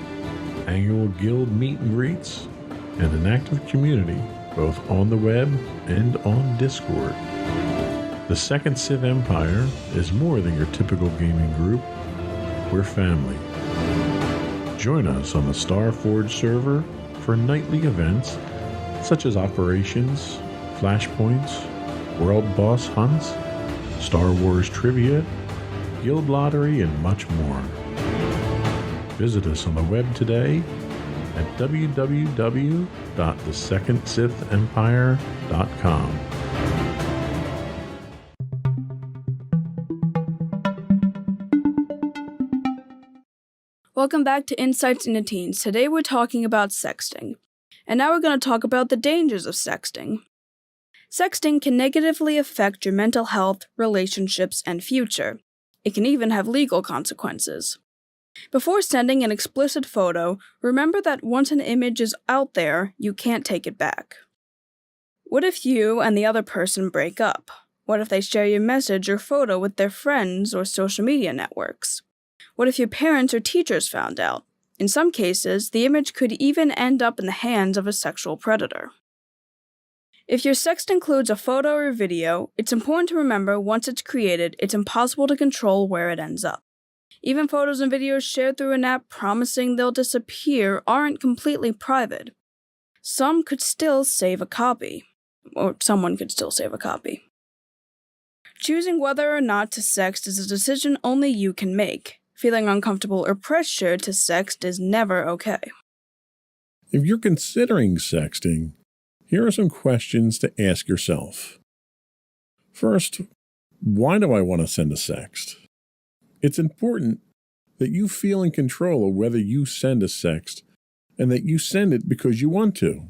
annual guild meet and greets, and an active community both on the web and on Discord. The Second Sith Empire is more than your typical gaming group. We're family. Join us on the Starforge server for nightly events such as operations, flashpoints, world boss hunts, Star Wars trivia, guild lottery, and much more. Visit us on the web today at www.thesecondsithempire.com. Welcome back to Insights into Teens. Today we're talking about sexting. And now we're going to talk about the dangers of sexting. Sexting can negatively affect your mental health, relationships, and future. It can even have legal consequences. Before sending an explicit photo, remember that once an image is out there, you can't take it back. What if you and the other person break up? What if they share your message or photo with their friends or social media networks? What if your parents or teachers found out? In some cases, the image could even end up in the hands of a sexual predator. If your sext includes a photo or video, it's important to remember once it's created, it's impossible to control where it ends up. Even photos and videos shared through an app promising they'll disappear aren't completely private. Some could still save a copy. Or someone could still save a copy. Choosing whether or not to sext is a decision only you can make. Feeling uncomfortable or pressured to sext is never okay. If you're considering sexting, here are some questions to ask yourself. First, why do I want to send a sext? It's important that you feel in control of whether you send a sext and that you send it because you want to.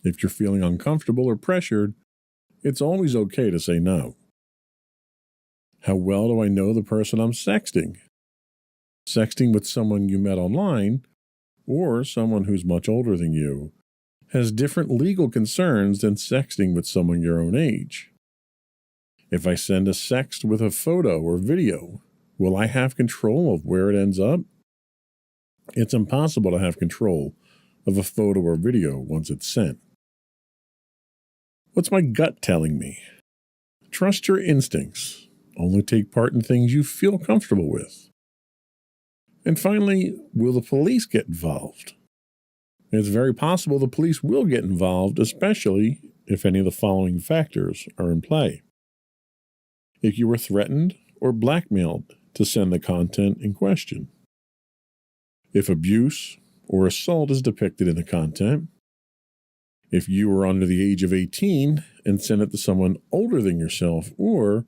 If you're feeling uncomfortable or pressured, it's always okay to say no. How well do I know the person I'm sexting? Sexting with someone you met online or someone who's much older than you has different legal concerns than sexting with someone your own age. If I send a sext with a photo or video, will I have control of where it ends up? It's impossible to have control of a photo or video once it's sent. What's my gut telling me? Trust your instincts. Only take part in things you feel comfortable with. And finally, will the police get involved? It's very possible the police will get involved, especially if any of the following factors are in play. If you were threatened or blackmailed to send the content in question. If abuse or assault is depicted in the content. If you were under the age of 18 and sent it to someone older than yourself, or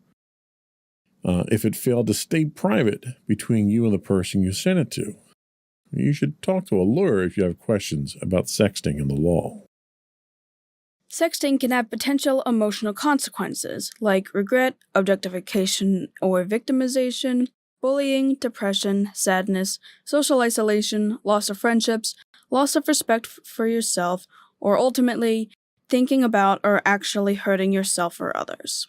if it failed to stay private between you and the person you sent it to. You should talk to a lawyer if you have questions about sexting and the law. Sexting can have potential emotional consequences, like regret, objectification or victimization, bullying, depression, sadness, social isolation, loss of friendships, loss of respect for yourself, or ultimately, thinking about or actually hurting yourself or others.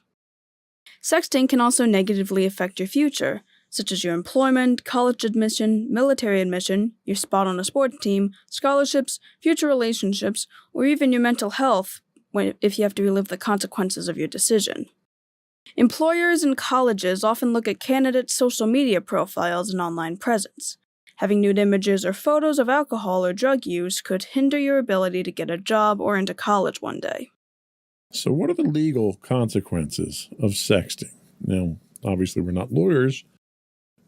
Sexting can also negatively affect your future, such as your employment, college admission, military admission, your spot on a sports team, scholarships, future relationships, or even your mental health if you have to relive the consequences of your decision. Employers and colleges often look at candidates' social media profiles and online presence. Having nude images or photos of alcohol or drug use could hinder your ability to get a job or into college one day. So what are the legal consequences of sexting? Now, obviously we're not lawyers.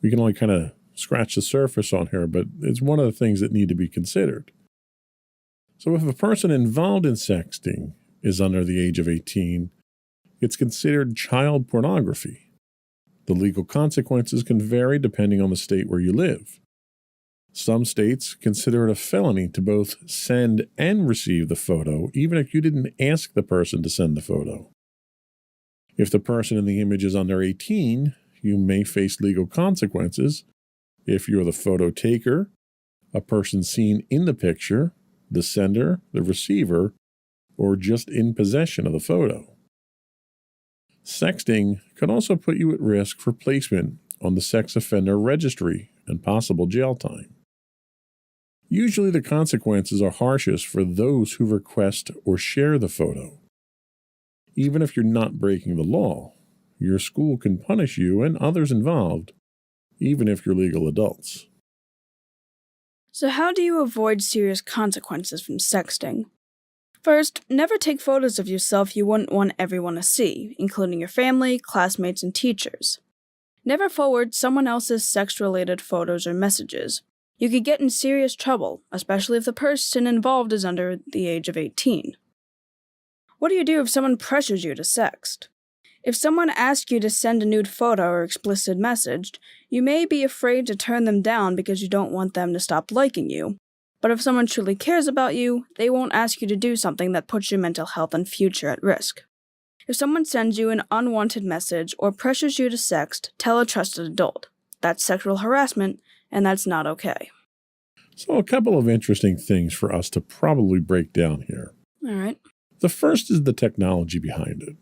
We can only kind of scratch the surface on here, but it's one of the things that need to be considered. So if a person involved in sexting is under the age of 18, it's considered child pornography. The legal consequences can vary depending on the state where you live. Some states consider it a felony to both send and receive the photo, even if you didn't ask the person to send the photo. If the person in the image is under 18, you may face legal consequences if you're the photo taker, a person seen in the picture, the sender, the receiver, or just in possession of the photo. Sexting could also put you at risk for placement on the sex offender registry and possible jail time. Usually the consequences are harshest for those who request or share the photo. Even if you're not breaking the law, your school can punish you and others involved, even if you're legal adults. So how do you avoid serious consequences from sexting? First, never take photos of yourself you wouldn't want everyone to see, including your family, classmates, and teachers. Never forward someone else's sex-related photos or messages. You could get in serious trouble, especially if the person involved is under the age of 18. What do you do if someone pressures you to sext? If someone asks you to send a nude photo or explicit message, you may be afraid to turn them down because you don't want them to stop liking you. But if someone truly cares about you, they won't ask you to do something that puts your mental health and future at risk. If someone sends you an unwanted message or pressures you to sext, tell a trusted adult. That's sexual harassment, and that's not okay. So a couple of interesting things for us to probably break down here. All right. The first is the technology behind it.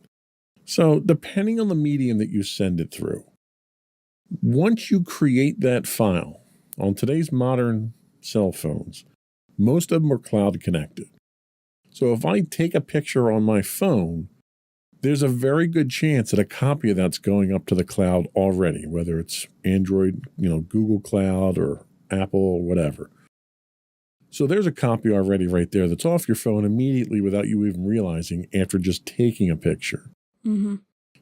So depending on the medium that you send it through, once you create that file on today's modern cell phones, most of them are cloud connected. So if I take a picture on my phone, there's a very good chance that a copy of that's going up to the cloud already, whether it's Android, Google Cloud or Apple or whatever. So there's a copy already right there that's off your phone immediately without you even realizing after just taking a picture. Mm-hmm.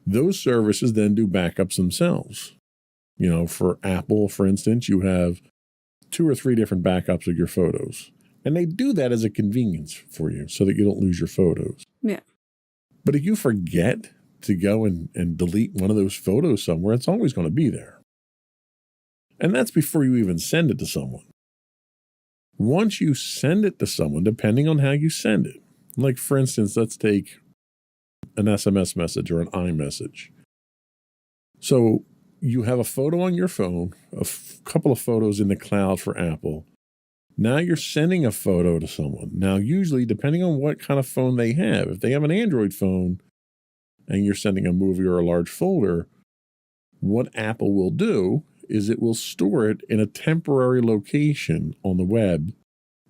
Those services then do backups themselves. For Apple, for instance, you have 2 or 3 different backups of your photos. And they do that as a convenience for you so that you don't lose your photos. Yeah. But if you forget to go and delete one of those photos somewhere, it's always going to be there. And that's before you even send it to someone. Once you send it to someone, depending on how you send it, like for instance, let's take an SMS message or an iMessage. So you have a photo on your phone, a couple of photos in the cloud for Apple. Now you're sending a photo to someone. Now, usually, depending on what kind of phone they have, if they have an Android phone and you're sending a movie or a large folder, what Apple will do is it will store it in a temporary location on the web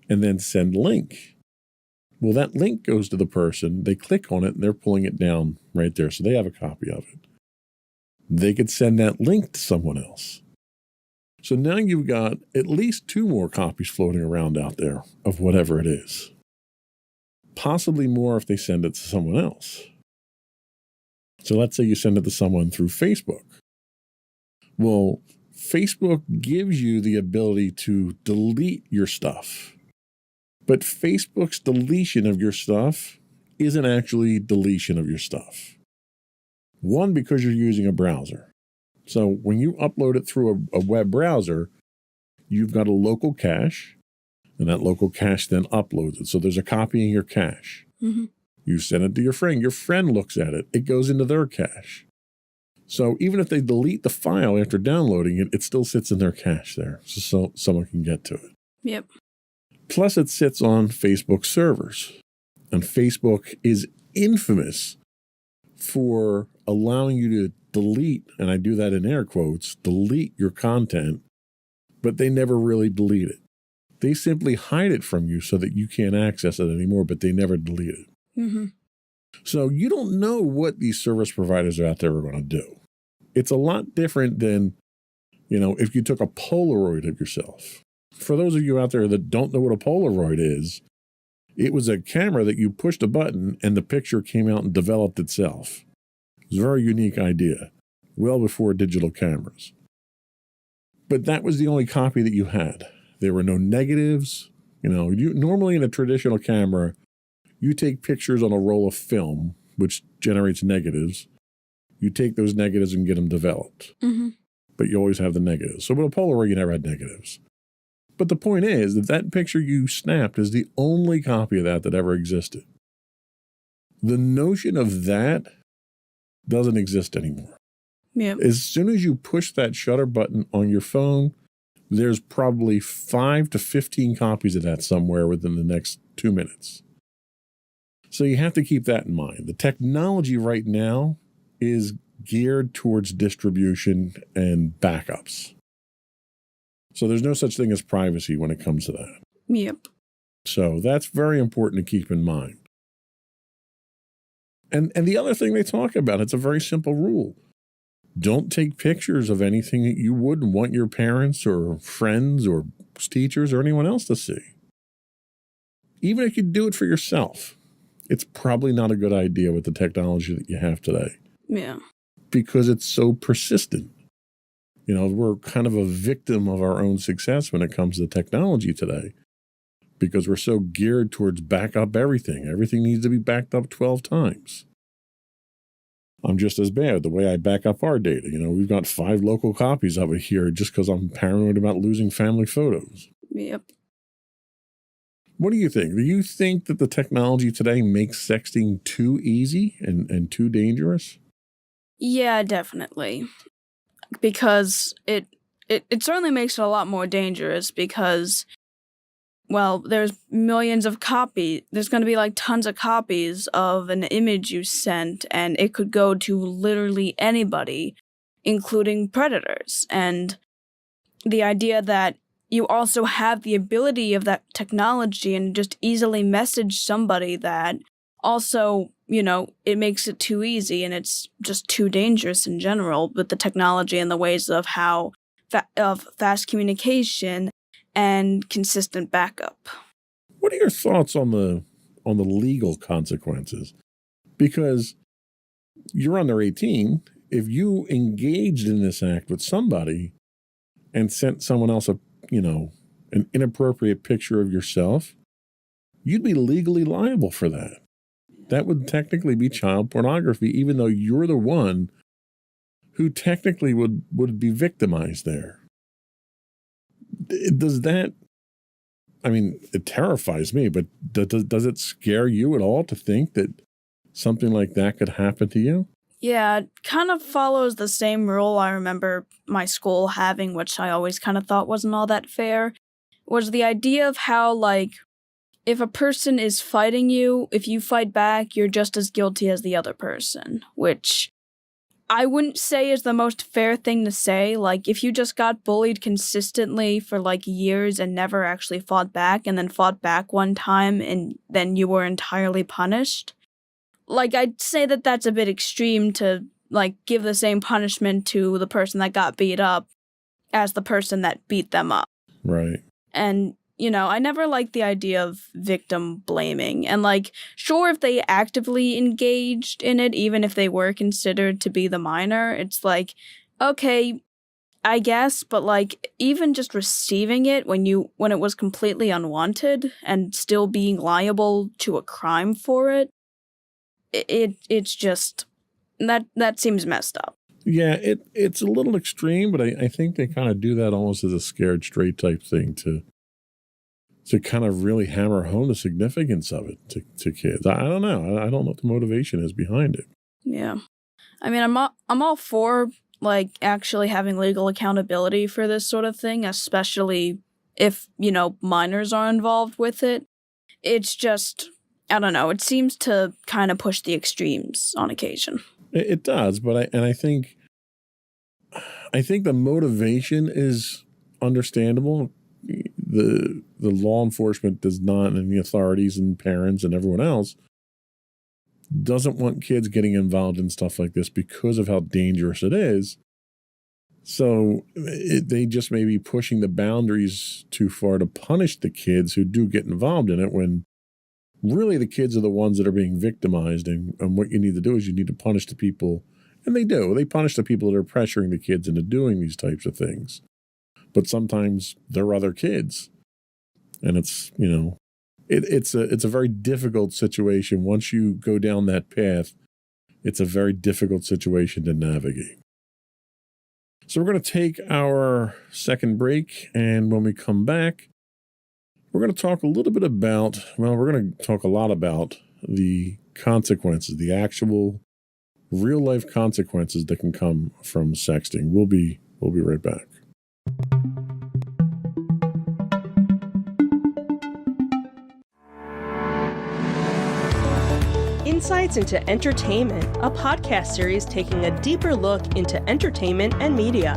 and then send a link. Well, that link goes to the person, they click on it, and they're pulling it down right there, so they have a copy of it. They could send that link to someone else. So now you've got at least 2 more copies floating around out there of whatever it is. Possibly more if they send it to someone else. So let's say you send it to someone through Facebook. Well, Facebook gives you the ability to delete your stuff. But Facebook's deletion of your stuff isn't actually deletion of your stuff. One, because you're using a browser. So when you upload it through a web browser, you've got a local cache, and that local cache then uploads it. So there's a copy in your cache. Mm-hmm. You send it to your friend. Your friend looks at it. It goes into their cache. So even if they delete the file after downloading it, it still sits in their cache there, so someone can get to it. Yep. Plus, it sits on Facebook servers. And Facebook is infamous for allowing you to delete, and I do that in air quotes, delete your content, but they never really delete it. They simply hide it from you so that you can't access it anymore, but they never delete it. Mm-hmm. So you don't know what these service providers out there are going to do. It's a lot different than, if you took a Polaroid of yourself. For those of you out there that don't know what a Polaroid is, it was a camera that you pushed a button and the picture came out and developed itself. It was a very unique idea, well before digital cameras. But that was the only copy that you had. There were no negatives. Normally in a traditional camera, you take pictures on a roll of film, which generates negatives. You take those negatives and get them developed. Mm-hmm. But you always have the negatives. So with a Polaroid, you never had negatives. But the point is that picture you snapped is the only copy of that ever existed. The notion of that doesn't exist anymore. Yep. As soon as you push that shutter button on your phone, there's probably 5 to 15 copies of that somewhere within the next 2 minutes. So you have to keep that in mind. The technology right now is geared towards distribution and backups. So there's no such thing as privacy when it comes to that. Yep. So that's very important to keep in mind. And the other thing they talk about, it's a very simple rule. Don't take pictures of anything that you wouldn't want your parents or friends or teachers or anyone else to see. Even if you do it for yourself, it's probably not a good idea with the technology that you have today. Yeah. Because it's so persistent. We're kind of a victim of our own success when it comes to technology today because we're so geared towards back up everything. Everything needs to be backed up 12 times. I'm just as bad the way I back up our data. We've got 5 local copies of it here just because I'm paranoid about losing family photos. Yep. What do you think? Do you think that the technology today makes sexting too easy and too dangerous? Yeah, definitely. Because it certainly makes it a lot more dangerous because, well, there's millions of copies. There's going to be like tons of copies of an image you sent, and it could go to literally anybody, including predators. And the idea that you also have the ability of that technology and just easily message somebody that also, it makes it too easy and it's just too dangerous in general with the technology and the ways of how of fast communication and consistent backup. What are your thoughts on the legal consequences? Because you're under 18. If you engaged in this act with somebody and sent someone else an inappropriate picture of yourself, you'd be legally liable for that. That would technically be child pornography, even though you're the one who technically would be victimized there. Does that, it terrifies me, but does it scare you at all to think that something like that could happen to you? Yeah, it kind of follows the same rule I remember my school having, which I always kind of thought wasn't all that fair, was the idea of how, if a person is fighting you, if you fight back, you're just as guilty as the other person, which I wouldn't say is the most fair thing to say. If you just got bullied consistently for, years and never actually fought back, and then fought back one time and then you were entirely punished, I'd say that that's a bit extreme to, give the same punishment to the person that got beat up as the person that beat them up. Right. And, I never liked the idea of victim blaming. And, sure, if they actively engaged in it, even if they were considered to be the minor, it's okay, I guess, but, even just receiving it when it was completely unwanted and still being liable to a crime for it, it's just that seems messed up. Yeah, it's a little extreme, but I think they kind of do that almost as a scared straight type thing to kind of really hammer home the significance of it to kids. I don't know. I don't know what the motivation is behind it. Yeah, I'm all for actually having legal accountability for this sort of thing, especially if minors are involved with it. It's just, I don't know. It seems to kind of push the extremes on occasion. It does, but I think the motivation is understandable. The law enforcement does not, and the authorities and parents and everyone else doesn't want kids getting involved in stuff like this because of how dangerous it is. So they just may be pushing the boundaries too far to punish the kids who do get involved in it, when really the kids are the ones that are being victimized. And what you need to do is you need to punish the people, and they do. They punish the people that are pressuring the kids into doing these types of things. But sometimes they're other kids. And it's, it's a very difficult situation. Once you go down that path, it's a very difficult situation to navigate. So we're going to take our second break, and when we come back, we're going to talk a little bit about, we're going to talk a lot about the consequences, the actual real-life consequences that can come from sexting. We'll be right back. Insights into Entertainment, a podcast series taking a deeper look into entertainment and media.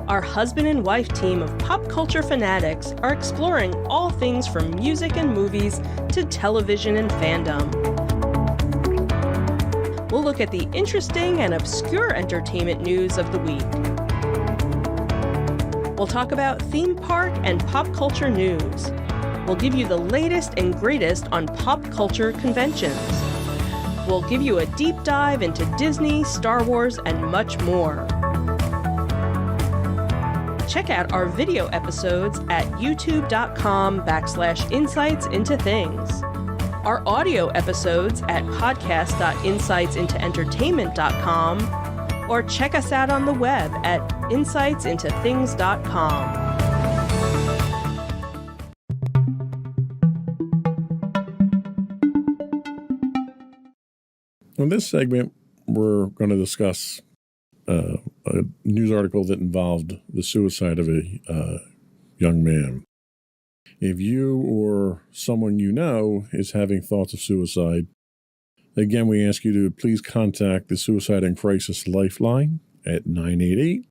Our husband and wife team of pop culture fanatics are exploring all things from music and movies to television and fandom. We'll look at the interesting and obscure entertainment news of the week. We'll talk about theme park and pop culture news. We'll give you the latest and greatest on pop culture conventions. We'll give you a deep dive into Disney, Star Wars, and much more. Check out our video episodes at youtube.com/insightsintothings. our audio episodes at podcast.insightsintoentertainment.com or check us out on the web at insightsintothings.com. In this segment, we're going to discuss a news article that involved the suicide of a young man. If you or someone you know is having thoughts of suicide, again, we ask you to please contact the Suicide and Crisis Lifeline at 988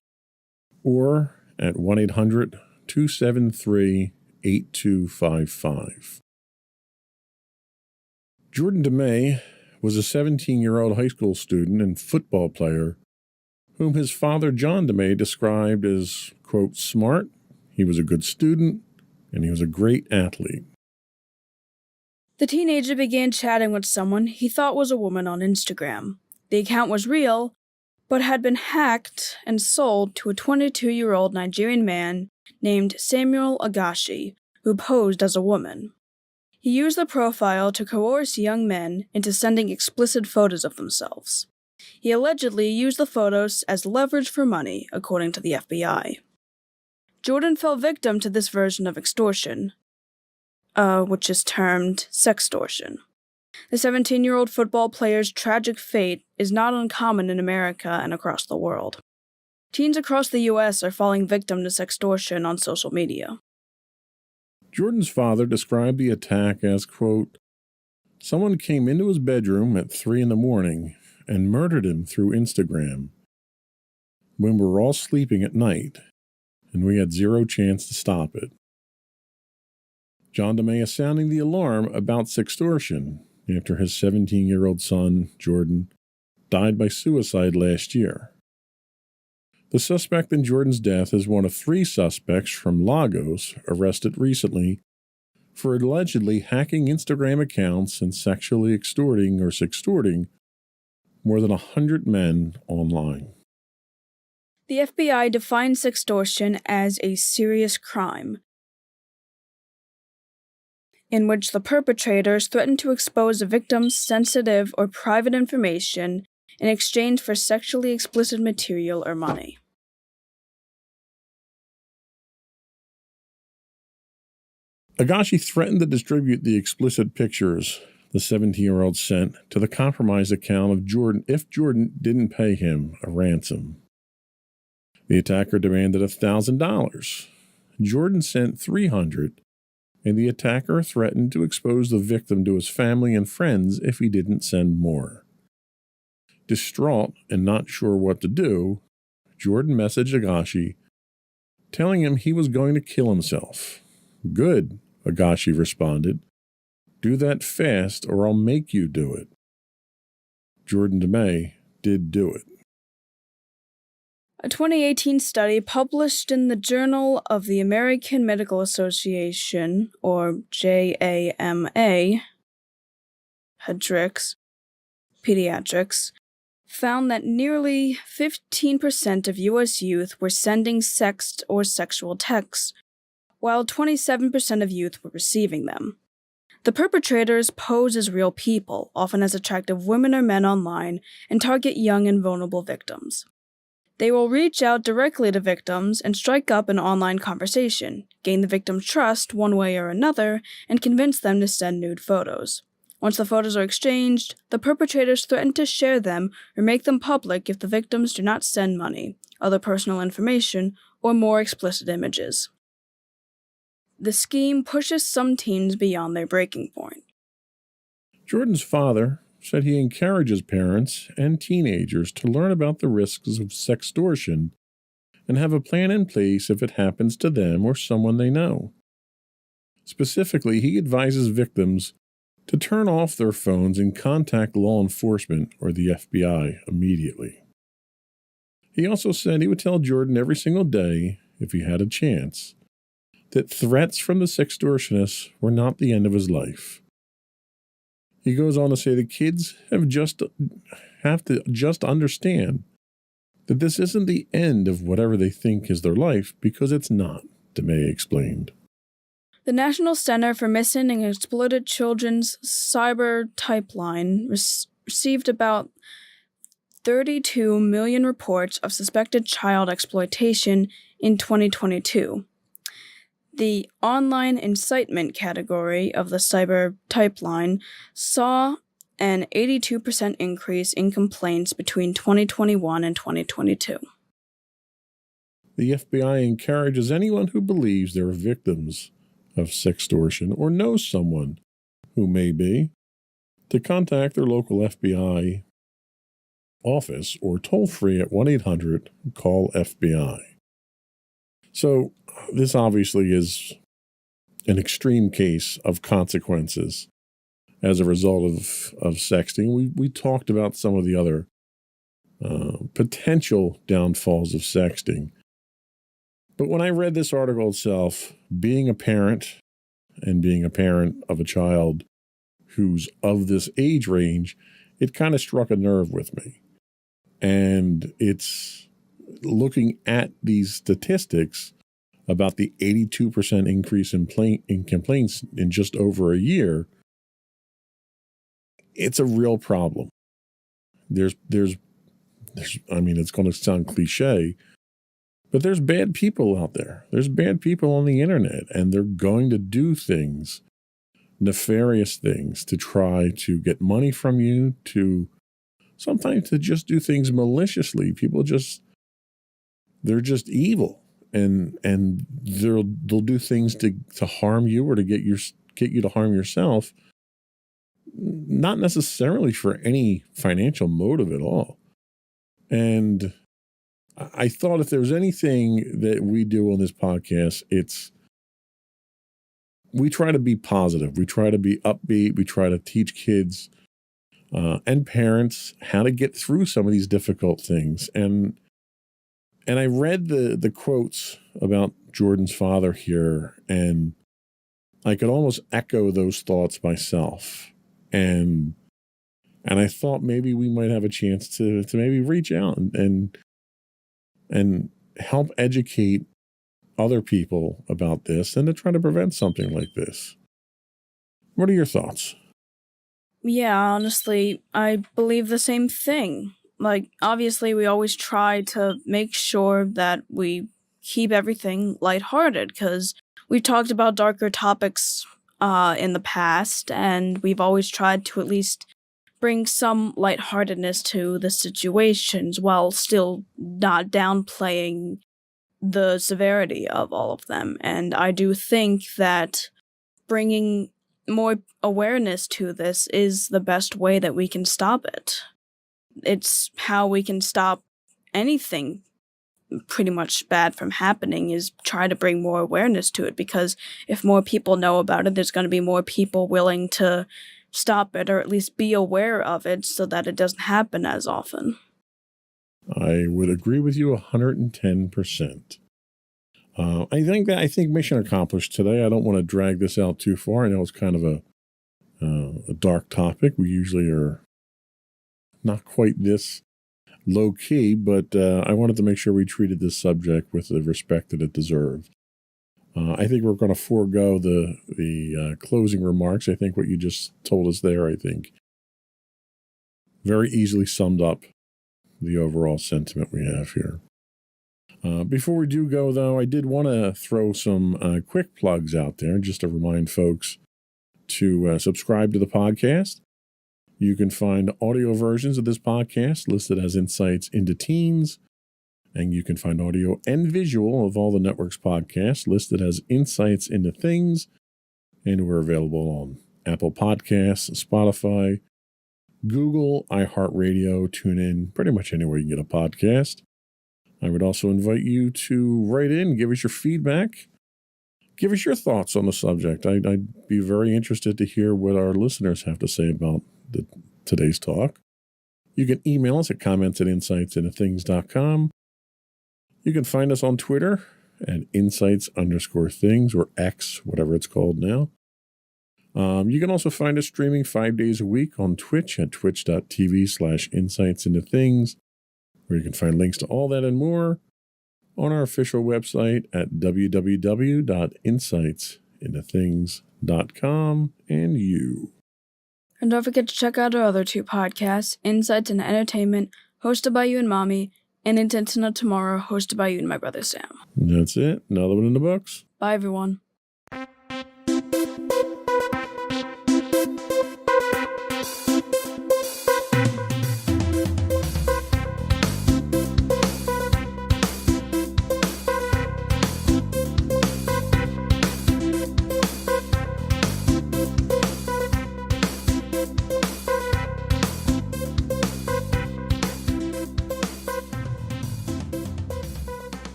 or at 1-800-273-8255. Jordan DeMay was a 17-year-old high school student and football player whom his father, John DeMay, described as, quote, smart, he was a good student, and he was a great athlete. The teenager began chatting with someone he thought was a woman on Instagram. The account was real, but had been hacked and sold to a 22-year-old Nigerian man named Samuel Agashi, who posed as a woman. He used the profile to coerce young men into sending explicit photos of themselves. He allegedly used the photos as leverage for money, according to the FBI. Jordan fell victim to this version of extortion, which is termed sextortion. The 17-year-old football player's tragic fate is not uncommon in America and across the world. Teens across the U.S. are falling victim to sextortion on social media. Jordan's father described the attack as, quote, someone came into his bedroom at 3 a.m. and murdered him through Instagram when we were all sleeping at night, and we had zero chance to stop it. John DeMay is sounding the alarm about sextortion after his 17-year-old son, Jordan, died by suicide last year. The suspect in Jordan's death is one of 3 suspects from Lagos arrested recently for allegedly hacking Instagram accounts and sexually extorting or sextorting more than 100 men online. The FBI defines sextortion as a serious crime in which the perpetrators threaten to expose a victim's sensitive or private information in exchange for sexually explicit material or money. Agashi threatened to distribute the explicit pictures the 17-year-old sent to the compromised account of Jordan if Jordan didn't pay him a ransom. The attacker demanded $1,000. Jordan sent $300, and the attacker threatened to expose the victim to his family and friends if he didn't send more. Distraught and not sure what to do, Jordan messaged Agashi, telling him he was going to kill himself. Good, Agashi responded. Do that fast or I'll make you do it. Jordan DeMay did do it. A 2018 study published in the Journal of the American Medical Association, or JAMA, Pediatrics, found that nearly 15% of U.S. youth were sending sext or sexual texts, while 27% of youth were receiving them. The perpetrators pose as real people, often as attractive women or men online, and target young and vulnerable victims. They will reach out directly to victims and strike up an online conversation, gain the victim's trust one way or another, and convince them to send nude photos. Once the photos are exchanged, the perpetrators threaten to share them or make them public if the victims do not send money, other personal information, or more explicit images. The scheme pushes some teens beyond their breaking point. Jordan's father said he encourages parents and teenagers to learn about the risks of sextortion and have a plan in place if it happens to them or someone they know. Specifically, he advises victims to turn off their phones and contact law enforcement or the FBI immediately. He also said he would tell Jordan every single day, if he had a chance, that threats from the sextortionists were not the end of his life. He goes on to say the kids have to just understand that this isn't the end of whatever they think is their life, because it's not, DeMay explained. The National Center for Missing and Exploited Children's Cyber Pipeline received about 32 million reports of suspected child exploitation in 2022. The online incitement category of the cyber pipeline saw an 82% increase in complaints between 2021 and 2022. The FBI encourages anyone who believes they're victims of sextortion or knows someone who may be to contact their local FBI office or toll free at 1-800-CALL-FBI. So this obviously is an extreme case of consequences as a result of sexting. We talked about some of the other potential downfalls of sexting. But when I read this article itself, being a parent and being a parent of a child who's of this age range, it kind of struck a nerve with me. And it's looking at these statistics about the 82% increase in complaints in just over a year. It's a real problem. There's I mean, it's going to sound cliche, but there's bad people out there. There's bad people on the internet, and they're going to do things, nefarious things, to try to get money from you, to sometimes to just do things maliciously. People they're just evil, and they'll do things to harm you or to get you to harm yourself, not necessarily for any financial motive at all. And I thought if there was anything that we do on this podcast, we try to be positive. We try to be upbeat. We try to teach kids and parents how to get through some of these difficult things. And I read the quotes about Jordan's father here, and I could almost echo those thoughts myself. And I thought maybe we might have a chance to maybe reach out and help educate other people about this and to try to prevent something like this. What are your thoughts? Yeah, honestly, I believe the same thing. Like, obviously, we always try to make sure that we keep everything lighthearted, because we've talked about darker topics in the past, and we've always tried to at least bring some lightheartedness to the situations while still not downplaying the severity of all of them. And I do think that bringing more awareness to this is the best way that we can stop it. It's how we can stop anything pretty much bad from happening, is try to bring more awareness to it, because if more people know about it, there's going to be more people willing to stop it, or at least be aware of it so that it doesn't happen as often. I would agree with you 110%. I think mission accomplished today. I don't want to drag this out too far. I know it's kind of a dark topic. We usually are not quite this low key, but I wanted to make sure we treated this subject with the respect that it deserved. I think we're going to forego the closing remarks. I think what you just told us there, I think, very easily summed up the overall sentiment we have here. Before we do go, though, I did want to throw some quick plugs out there, just to remind folks to subscribe to the podcast. You can find audio versions of this podcast listed as Insights into Teens, and you can find audio and visual of all the network's podcasts listed as Insights into Things, and we're available on Apple Podcasts, Spotify, Google, iHeartRadio, TuneIn, pretty much anywhere you can get a podcast. I would also invite you to write in, give us your feedback, give us your thoughts on the subject. I'd be very interested to hear what our listeners have to say about today's talk. You can email us at comments@insightsintothings.com. You can find us on Twitter at insights_things, or X, whatever it's called now. You can also find us streaming 5 days a week on Twitch at twitch.tv/insightsintothings, where you can find links to all that and more on our official website at www.insightsintothings.com. intothings.com, and you. And don't forget to check out our other two podcasts, Insights into Entertainment, hosted by you and Mommy, and Intentional Tomorrow, hosted by you and my brother Sam. And that's it. Another one in the books. Bye, everyone.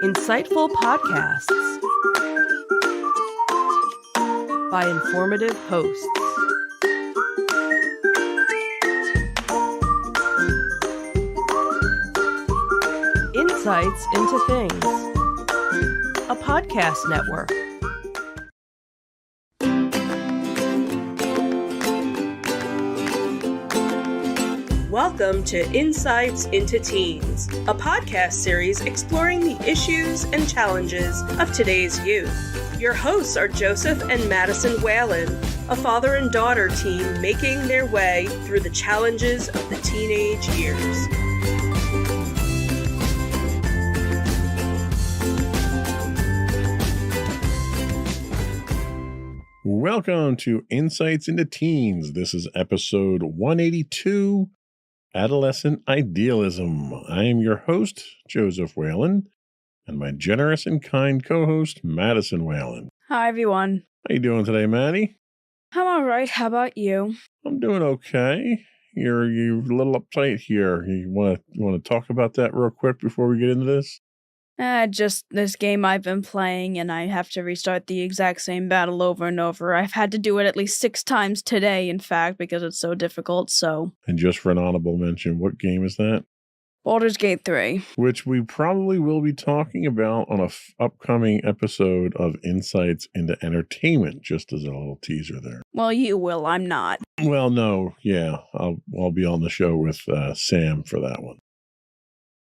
Insightful podcasts by informative hosts. Insights into Things, a podcast network. Welcome to Insights into Teens, a podcast series exploring the issues and challenges of today's youth. Your hosts are Joseph and Madison Whalen, a father and daughter team making their way through the challenges of the teenage years. Welcome to Insights into Teens. This is episode 182, Adolescent Idealism. I am your host, Joseph Whalen, and my generous and kind co-host, Madison Whalen. Hi, everyone. How you doing today, Maddie? I'm all right. How about you? I'm doing okay. You're a little uptight here. You want to talk about that real quick before we get into this? Just this game I've been playing, and I have to restart the exact same battle over and over. I've had to do it at least 6 times today, in fact, because it's so difficult, so... And just for an honorable mention, what game is that? Baldur's Gate 3. Which we probably will be talking about on a upcoming episode of Insights into Entertainment, just as a little teaser there. Well, you will. I'm not. Well, no, yeah. I'll be on the show with Sam for that one.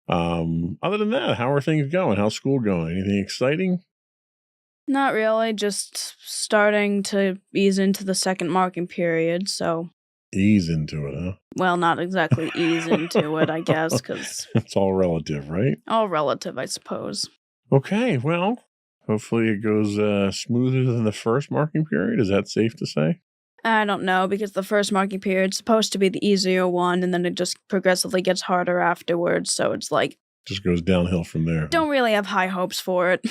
Other than that, how are things going? How's school going? Anything exciting? Not really. Just starting to ease into the second marking period, so... Ease into it, huh? Well, not exactly ease into it, I guess, because... It's all relative, right? All relative, I suppose. Okay, well, hopefully it goes smoother than the first marking period. Is that safe to say? I don't know, because the first marking period's supposed to be the easier one, and then it just progressively gets harder afterwards, so it's like... Just goes downhill from there. Don't really have high hopes for it.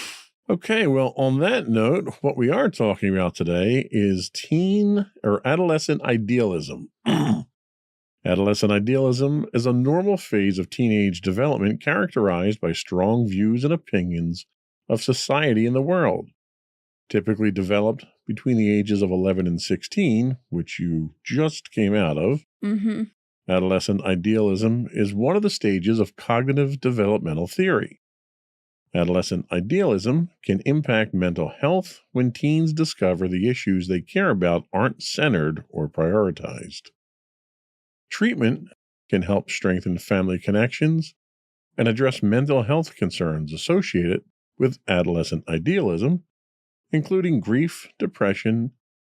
Okay, well, on that note, what we are talking about today is teen or adolescent idealism. Adolescent idealism is a normal phase of teenage development characterized by strong views and opinions of society and the world. Typically developed between the ages of 11 and 16, which you just came out of. Mm-hmm. Adolescent idealism is one of the stages of cognitive developmental theory. Adolescent idealism can impact mental health when teens discover the issues they care about aren't centered or prioritized. Treatment can help strengthen family connections and address mental health concerns associated with adolescent idealism, including grief, depression,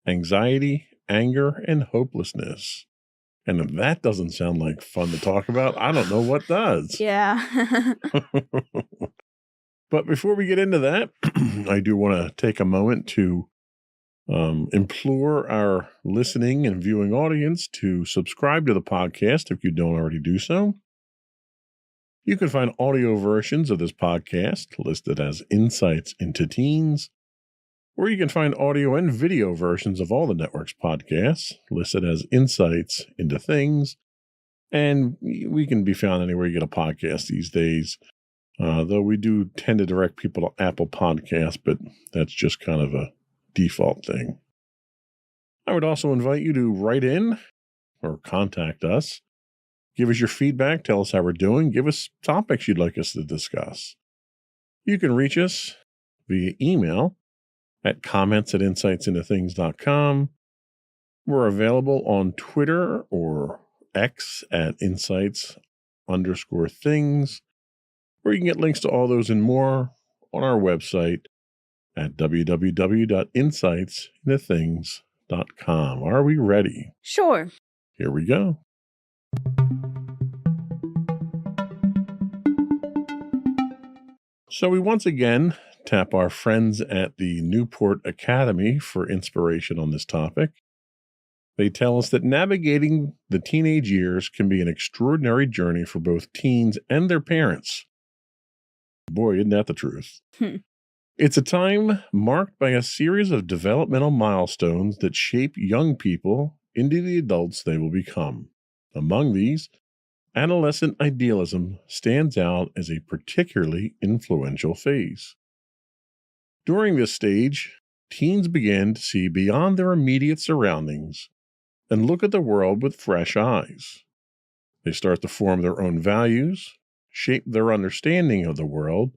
anxiety, anger, and hopelessness. And if that doesn't sound like fun to talk about, I don't know what does. Yeah. But before we get into that, I do want to take a moment to implore our listening and viewing audience to subscribe to the podcast if you don't already do so. You can find audio versions of this podcast listed as Insights into Teens, or you can find audio and video versions of all the network's podcasts listed as Insights into Things, and we can be found anywhere you get a podcast these days. Though we do tend to direct people to Apple Podcasts, but that's just kind of a default thing. I would also invite you to write in or contact us. Give us your feedback. Tell us how we're doing. Give us topics you'd like us to discuss. You can reach us via email at comments@insightsintothings.com. We're available on Twitter or X at insights_things. where you can get links to all those and more on our website at www.insightsintothings.com. Are we ready? Sure. Here we go. So we once again tap our friends at the Newport Academy for inspiration on this topic. They tell us that navigating the teenage years can be an extraordinary journey for both teens and their parents. Boy, isn't that the truth? It's a time marked by a series of developmental milestones that shape young people into the adults they will become. Among these, adolescent idealism stands out as a particularly influential phase. During this stage, teens begin to see beyond their immediate surroundings and look at the world with fresh eyes. They start to form their own values, shape their understanding of the world,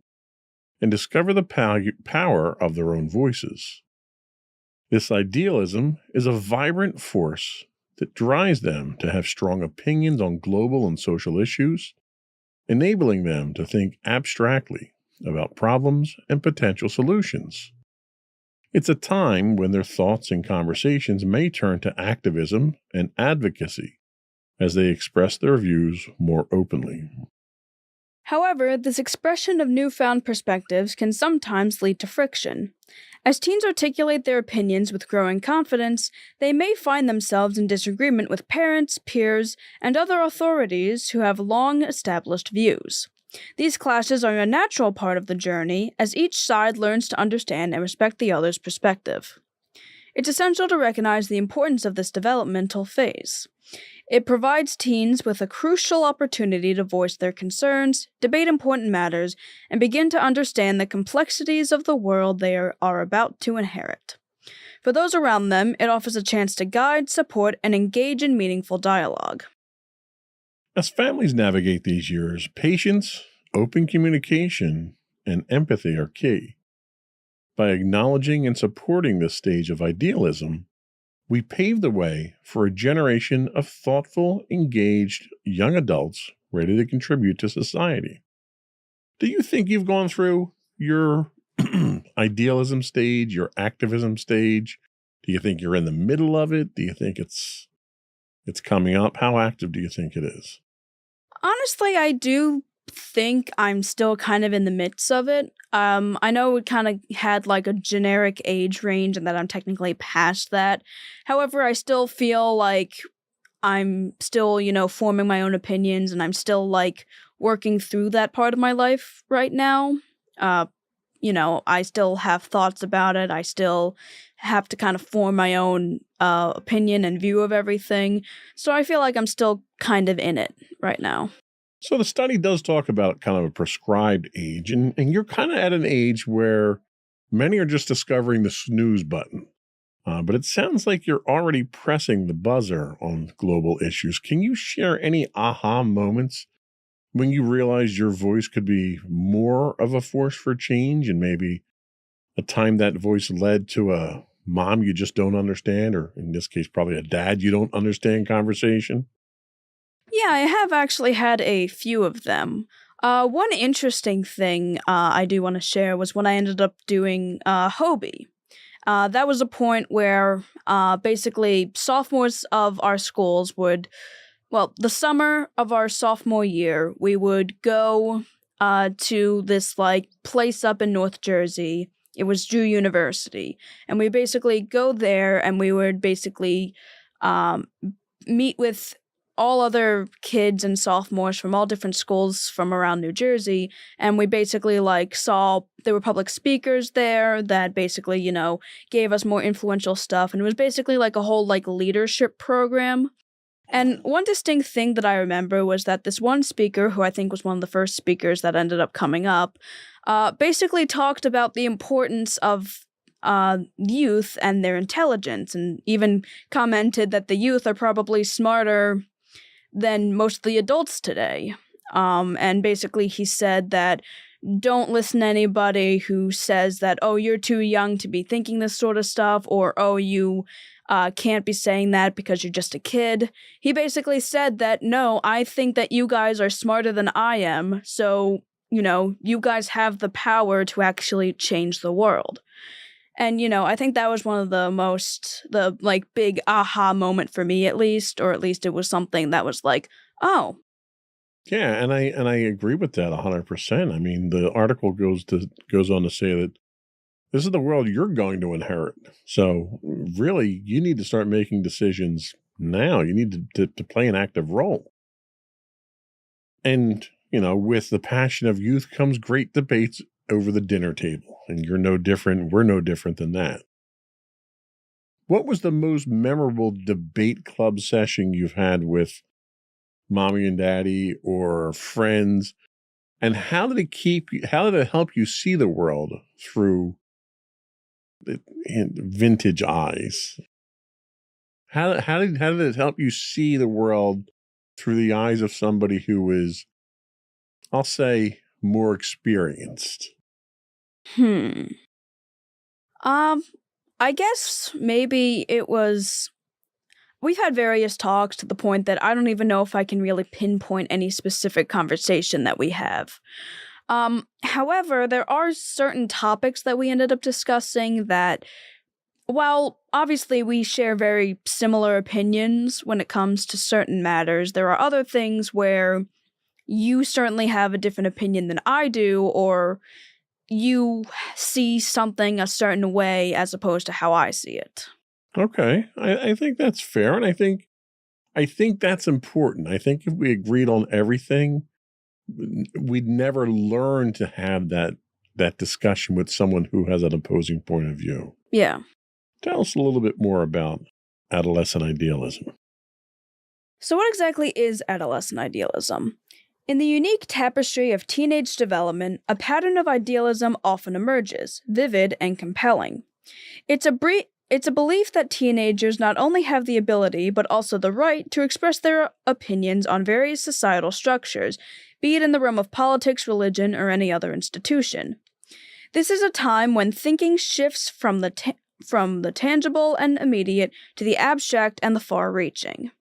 and discover the power of their own voices. This idealism is a vibrant force that drives them to have strong opinions on global and social issues, enabling them to think abstractly about problems and potential solutions. It's a time when their thoughts and conversations may turn to activism and advocacy as they express their views more openly. However, this expression of newfound perspectives can sometimes lead to friction. As teens articulate their opinions with growing confidence, they may find themselves in disagreement with parents, peers, and other authorities who have long-established views. These clashes are a natural part of the journey, as each side learns to understand and respect the other's perspective. It's essential to recognize the importance of this developmental phase. It provides teens with a crucial opportunity to voice their concerns, debate important matters, and begin to understand the complexities of the world they are about to inherit. For those around them, it offers a chance to guide, support, and engage in meaningful dialogue. As families navigate these years, patience, open communication, and empathy are key. By acknowledging and supporting this stage of idealism, we pave the way for a generation of thoughtful, engaged young adults ready to contribute to society. Do you think you've gone through your idealism stage, your activism stage? Do you think you're in the middle of it? Do you think it's coming up? How active do you think it is? Honestly, I do think I'm still kind of in the midst of it. I know it kind of had like a generic age range and that I'm technically past that. However, I still feel like I'm still, forming my own opinions and I'm still like working through that part of my life right now. I still have thoughts about it. I still have to kind of form my own opinion and view of everything. So I feel like I'm still kind of in it right now. So the study does talk about kind of a prescribed age, and you're kind of at an age where many are just discovering the snooze button. But it sounds like you're already pressing the buzzer on global issues. Can you share any aha moments when you realized your voice could be more of a force for change, and maybe a time that voice led to a mom you just don't understand, or in this case, probably a dad you don't understand conversation? Yeah, I have actually had a few of them. One interesting thing I do want to share was when I ended up doing Hobie. That was a point where basically sophomores of our schools the summer of our sophomore year, we would go to this place up in North Jersey. It was Drew University. And we basically go there and we would basically meet with all other kids and sophomores from all different schools from around New Jersey, and we basically saw there were public speakers there that basically, gave us more influential stuff, and it was basically a whole leadership program. And one distinct thing that I remember was that this one speaker, who I think was one of the first speakers that ended up coming up, basically talked about the importance of youth and their intelligence, and even commented that the youth are probably smarter than most of the adults today. And basically he said that don't listen to anybody who says that, oh, you're too young to be thinking this sort of stuff, or, oh, you can't be saying that because you're just a kid. He basically said that, no, I think that you guys are smarter than I am, so you guys have the power to actually change the world. And, I think that was one of the big aha moment for me, at least, or at least it was something that was like, oh. Yeah, and I agree with that 100%. I mean, the article goes on to say that this is the world you're going to inherit. So really, you need to start making decisions now. You need to play an active role. And, with the passion of youth comes great debates over the dinner table. And you're no different. We're no different than that. What was the most memorable debate club session you've had with mommy and daddy or friends? And how did it help you see the world through vintage eyes? How did it help you see the world through the eyes of somebody who is, I'll say, more experienced? I guess maybe it was. We've had various talks to the point that I don't even know if I can really pinpoint any specific conversation that we have. However, there are certain topics that we ended up discussing that, while obviously we share very similar opinions when it comes to certain matters, there are other things where you certainly have a different opinion than I do, or you see something a certain way as opposed to how I see it. Okay, I think that's fair, and I think that's important. I think if we agreed on everything, we'd never learn to have that discussion with someone who has an opposing point of view. Yeah. Tell us a little bit more about adolescent idealism. So what exactly is adolescent idealism? In the unique tapestry of teenage development, a pattern of idealism often emerges, vivid and compelling. It's a belief that teenagers not only have the ability, but also the right to express their opinions on various societal structures, be it in the realm of politics, religion, or any other institution. This is a time when thinking shifts from the tangible and immediate to the abstract and the far-reaching.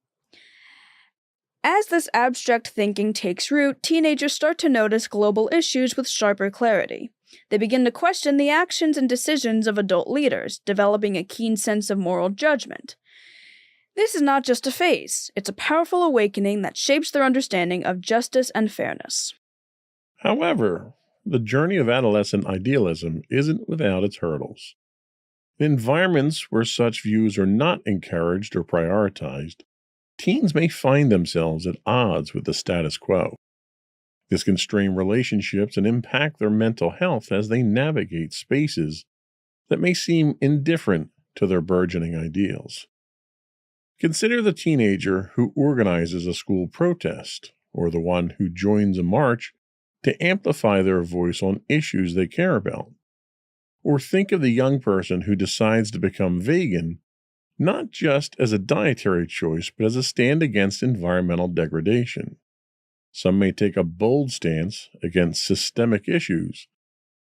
As this abstract thinking takes root, teenagers start to notice global issues with sharper clarity. They begin to question the actions and decisions of adult leaders, developing a keen sense of moral judgment. This is not just a phase, it's a powerful awakening that shapes their understanding of justice and fairness. However, the journey of adolescent idealism isn't without its hurdles. In environments where such views are not encouraged or prioritized, teens may find themselves at odds with the status quo. This can strain relationships and impact their mental health as they navigate spaces that may seem indifferent to their burgeoning ideals. Consider the teenager who organizes a school protest, or the one who joins a march to amplify their voice on issues they care about. Or think of the young person who decides to become vegan, not just as a dietary choice, but as a stand against environmental degradation. Some may take a bold stance against systemic issues,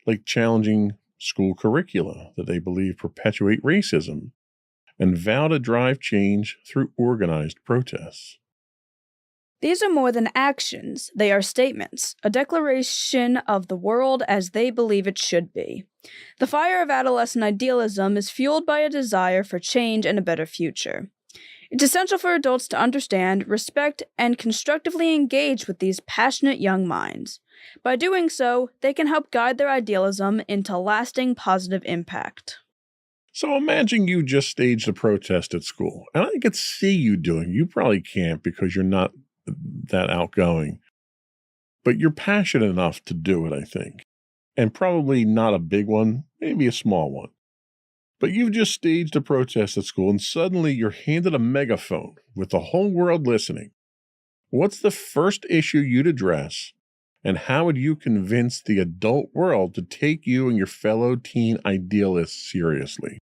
like challenging school curricula that they believe perpetuate racism, and vow to drive change through organized protests. These are more than actions, they are statements, a declaration of the world as they believe it should be. The fire of adolescent idealism is fueled by a desire for change and a better future. It's essential for adults to understand, respect, and constructively engage with these passionate young minds. By doing so, they can help guide their idealism into lasting positive impact. So imagine you just staged a protest at school, and I could see you doing. You probably can't because you're not that outgoing, but you're passionate enough to do it, I think. And probably not a big one, maybe a small one. But you've just staged a protest at school and suddenly you're handed a megaphone with the whole world listening. What's the first issue you'd address, and how would you convince the adult world to take you and your fellow teen idealists seriously?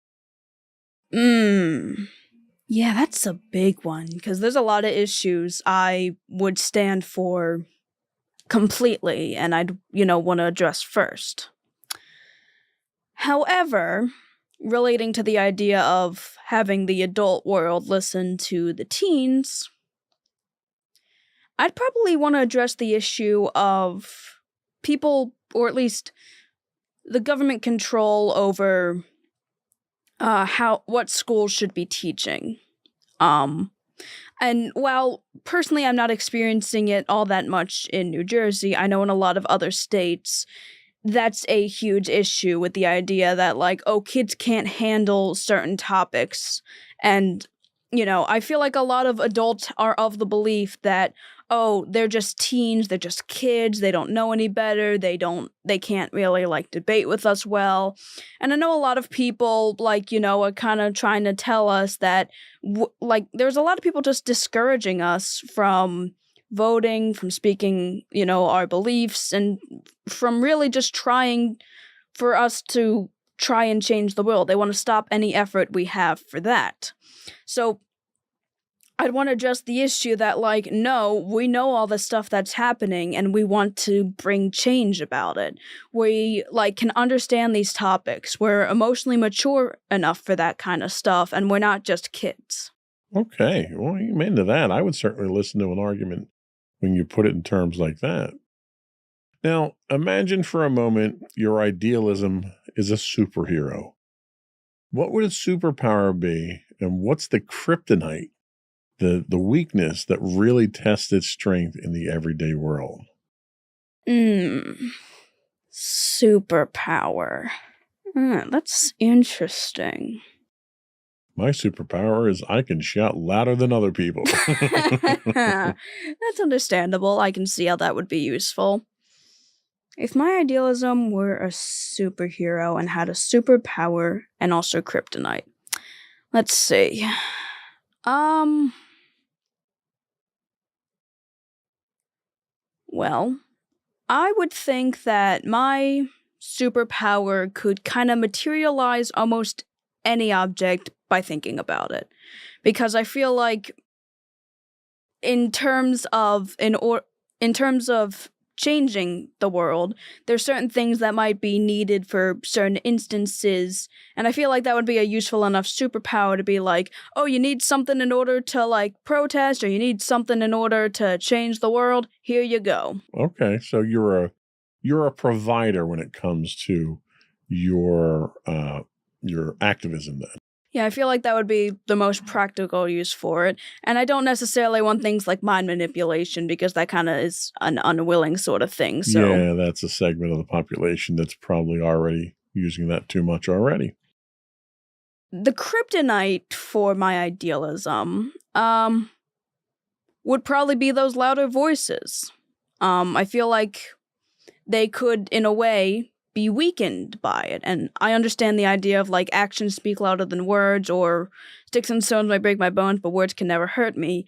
Yeah, that's a big one, because there's a lot of issues I would stand for completely, and I'd, want to address first. However, relating to the idea of having the adult world listen to the teens, I'd probably want to address the issue of people, or at least the government, control over what schools should be teaching. And while personally I'm not experiencing it all that much in New Jersey, I know in a lot of other states that's a huge issue with the idea that, like, oh, kids can't handle certain topics. And, I feel like a lot of adults are of the belief that, oh, they're just teens, they're just kids, they don't know any better, they can't really, like, debate with us well. And I know a lot of people, like, are kind of trying to tell us that, there's a lot of people just discouraging us from voting, from speaking, our beliefs, and from really just trying for us to try and change the world. They want to stop any effort we have for that. So I'd want to address the issue that, like, no, we know all the stuff that's happening and we want to bring change about it. We, like, can understand these topics. We're emotionally mature enough for that kind of stuff, and we're not just kids. Okay. Well, you mean to that. I would certainly listen to an argument when you put it in terms like that. Now, imagine for a moment your idealism is a superhero. What would a superpower be, and what's the kryptonite, the weakness that really tests its strength in the everyday world? Superpower. That's interesting. My superpower is I can shout louder than other people. That's understandable. I can see how that would be useful. If my idealism were a superhero and had a superpower and also kryptonite. Let's see. Well, I would think that my superpower could kind of materialize almost any object by thinking about it. Because I feel like in terms of changing the world, there's certain things that might be needed for certain instances, and I feel like that would be a useful enough superpower to be like, oh, you need something in order to, like, protest, or you need something in order to change the world, here you go. Okay, so you're a provider when it comes to your activism then. Yeah, I feel like that would be the most practical use for it. And I don't necessarily want things like mind manipulation, because that kind of is an unwilling sort of thing. So yeah, that's a segment of the population that's probably already using that too much already. The kryptonite for my idealism would probably be those louder voices. I feel like they could, in a way, be weakened by it. And I understand the idea of, like, actions speak louder than words, or sticks and stones might break my bones, but words can never hurt me.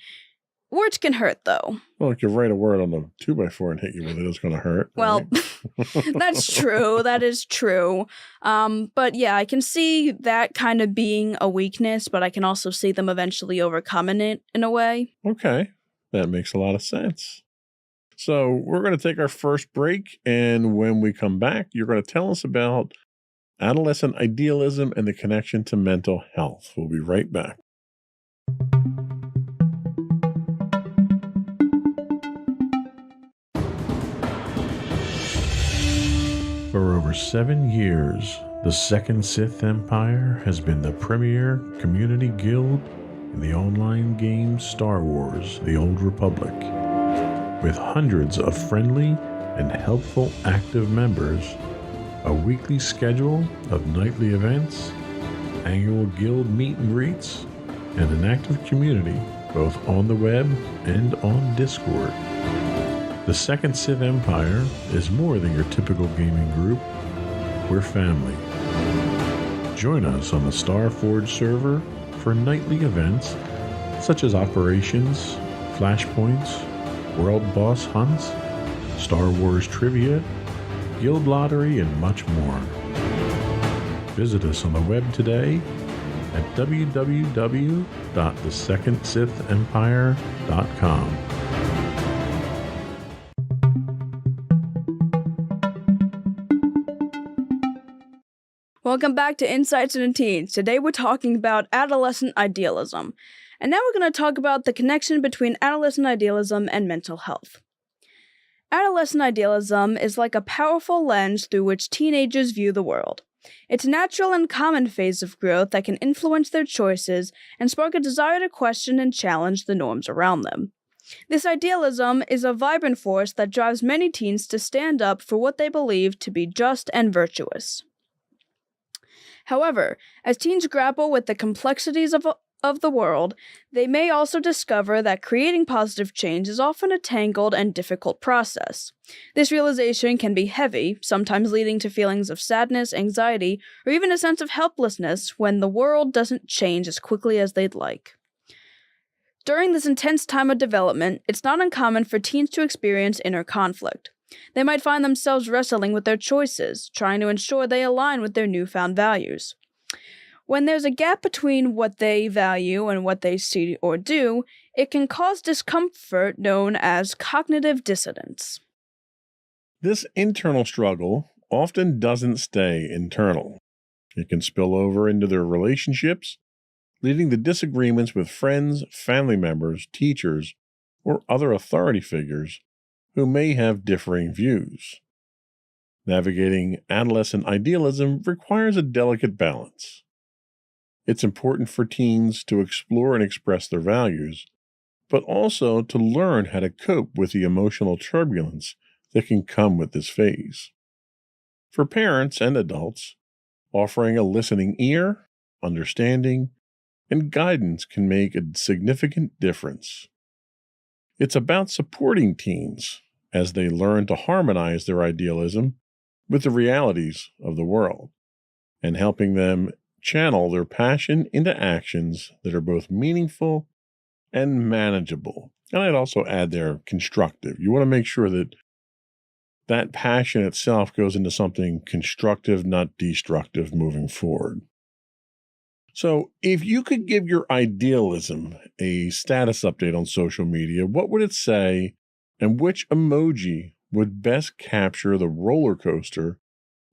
Words can hurt, though. Well, if you write a word on the 2x4 and hit you with it, it's going to hurt. Well, right? That's true. That is true. But yeah, I can see that kind of being a weakness, but I can also see them eventually overcoming it in a way. Okay. That makes a lot of sense. So we're going to take our first break, and when we come back, you're going to tell us about adolescent idealism and the connection to mental health. We'll be right back. For over 7 years, the Second Sith Empire has been the premier community guild in the online game Star Wars: The Old Republic. With hundreds of friendly and helpful active members, a weekly schedule of nightly events, annual guild meet and greets, and an active community both on the web and on Discord. The Second Sith Empire is more than your typical gaming group. We're family. Join us on the Starforge server for nightly events such as operations, flashpoints, world boss hunts, Star Wars trivia, guild lottery, and much more. Visit us on the web today at www.thesecondsithempire.com. Welcome back to Insights into Teens. Today we're talking about adolescent idealism. And now we're going to talk about the connection between adolescent idealism and mental health. Adolescent idealism is like a powerful lens through which teenagers view the world. It's a natural and common phase of growth that can influence their choices and spark a desire to question and challenge the norms around them. This idealism is a vibrant force that drives many teens to stand up for what they believe to be just and virtuous. However, as teens grapple with the complexities of the world, they may also discover that creating positive change is often a tangled and difficult process. This realization can be heavy, sometimes leading to feelings of sadness, anxiety, or even a sense of helplessness when the world doesn't change as quickly as they'd like. During this intense time of development, it's not uncommon for teens to experience inner conflict. They might find themselves wrestling with their choices, trying to ensure they align with their newfound values. When there's a gap between what they value and what they see or do, it can cause discomfort known as cognitive dissonance. This internal struggle often doesn't stay internal. It can spill over into their relationships, leading to disagreements with friends, family members, teachers, or other authority figures who may have differing views. Navigating adolescent idealism requires a delicate balance. It's important for teens to explore and express their values, but also to learn how to cope with the emotional turbulence that can come with this phase. For parents and adults, offering a listening ear, understanding, and guidance can make a significant difference. It's about supporting teens as they learn to harmonize their idealism with the realities of the world, and helping them channel their passion into actions that are both meaningful and manageable. And I'd also add there constructive. You want to make sure that that passion itself goes into something constructive, not destructive moving forward. So if you could give your idealism a status update on social media, what would it say, and which emoji would best capture the roller coaster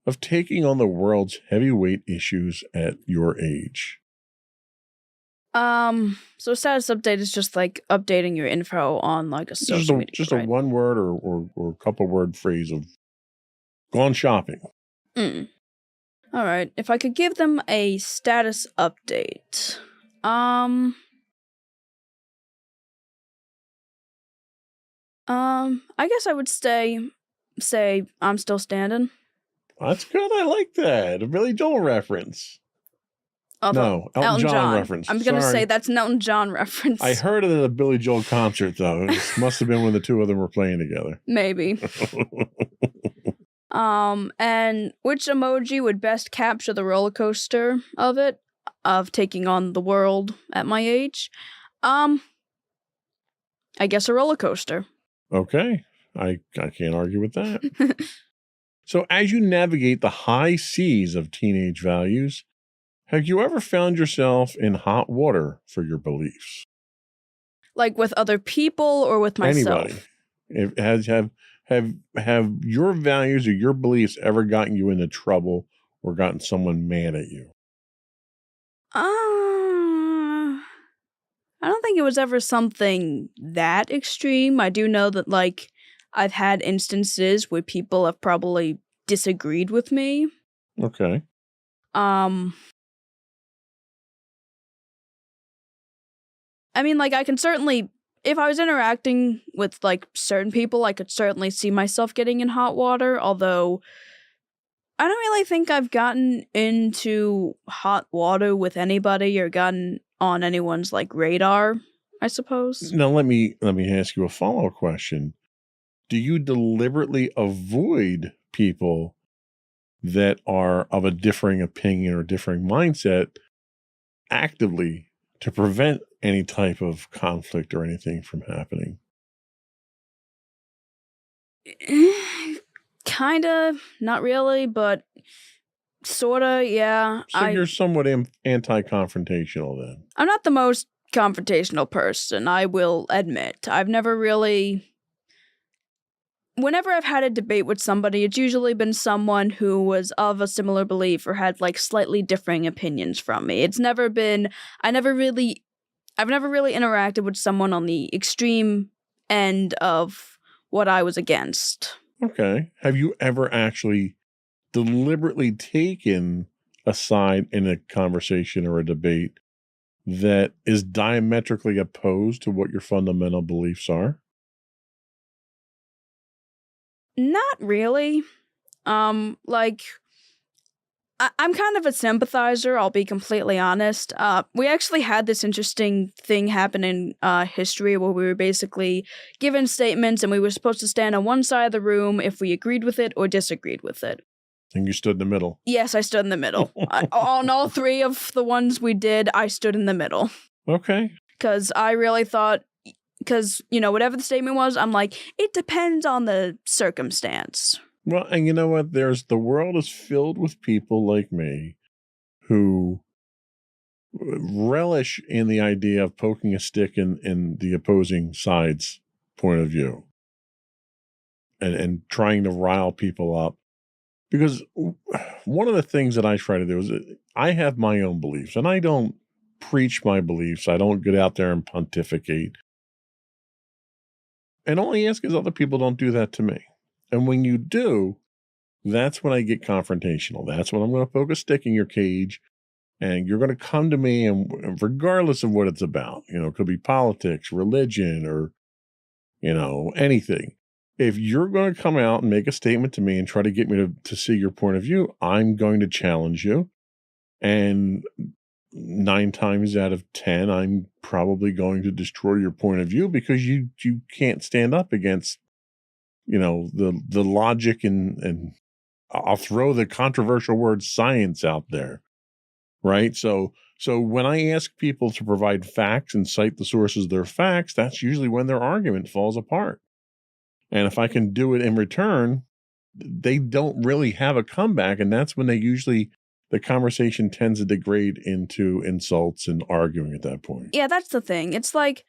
of taking on the world's heavyweight issues at your age? So status update is just like updating your info on like a social media. Just right? a one word or a couple word phrase of gone shopping. All right. If I could give them a status update, I guess I would say I'm still standing. That's good. I like that. A Billy Joel reference. Although, No, Elton John reference. I'm going to Sorry. say that's an Elton John reference. I heard it at a Billy Joel concert, though. It must have been when the two of them were playing together. Maybe. And which emoji would best capture the roller coaster of taking on the world at my age? I guess a roller coaster. Okay. I can't argue with that. So as you navigate the high seas of teenage values, have you ever found yourself in hot water for your beliefs? Like with other people or with myself? Anybody. Have your values or your beliefs ever gotten you into trouble or gotten someone mad at you? I don't think it was ever something that extreme. I do know that, like, I've had instances where people have probably disagreed with me. Okay. I mean, like, I can certainly, if I was interacting with, like, certain people, I could certainly see myself getting in hot water, although I don't really think I've gotten into hot water with anybody or gotten on anyone's, like, radar, I suppose. Now let me ask you a follow-up question. Do you deliberately avoid people that are of a differing opinion or differing mindset actively to prevent any type of conflict or anything from happening? Kinda, not really, but sorta, yeah. So you're somewhat anti-confrontational then. I'm not the most confrontational person, I will admit. I've never really... Whenever I've had a debate with somebody, it's usually been someone who was of a similar belief or had, like, slightly differing opinions from me. It's never been... I've never really interacted with someone on the extreme end of what I was against. Okay. Have you ever actually deliberately taken a side in a conversation or a debate that is diametrically opposed to what your fundamental beliefs are? Not really. Like, I'm kind of a sympathizer, I'll be completely honest. We actually had this interesting thing happen in history where we were basically given statements and we were supposed to stand on one side of the room if we agreed with it or disagreed with it. And you stood in the middle. Yes, I stood in the middle. On all three of the ones we did, I stood in the middle. Okay. Because I really thought, because, whatever the statement was, I'm like, it depends on the circumstance. Well, and you know what? The world is filled with people like me who relish in the idea of poking a stick in the opposing side's point of view and trying to rile people up. Because one of the things that I try to do is I have my own beliefs, and I don't preach my beliefs. I don't get out there and pontificate. And all I ask is other people don't do that to me. And when you do, that's when I get confrontational. That's when I'm going to poke a stick in your cage, and you're going to come to me, and regardless of what it's about, it could be politics, religion, or, anything. If you're going to come out and make a statement to me and try to get me to see your point of view, I'm going to challenge you. And 9 times out of 10, I'm probably going to destroy your point of view because you can't stand up against, the logic and I'll throw the controversial word science out there. Right. So when I ask people to provide facts and cite the sources of their facts, that's usually when their argument falls apart. And if I can do it in return, they don't really have a comeback. And that's when the conversation tends to degrade into insults and arguing at that point. Yeah, that's the thing. It's like,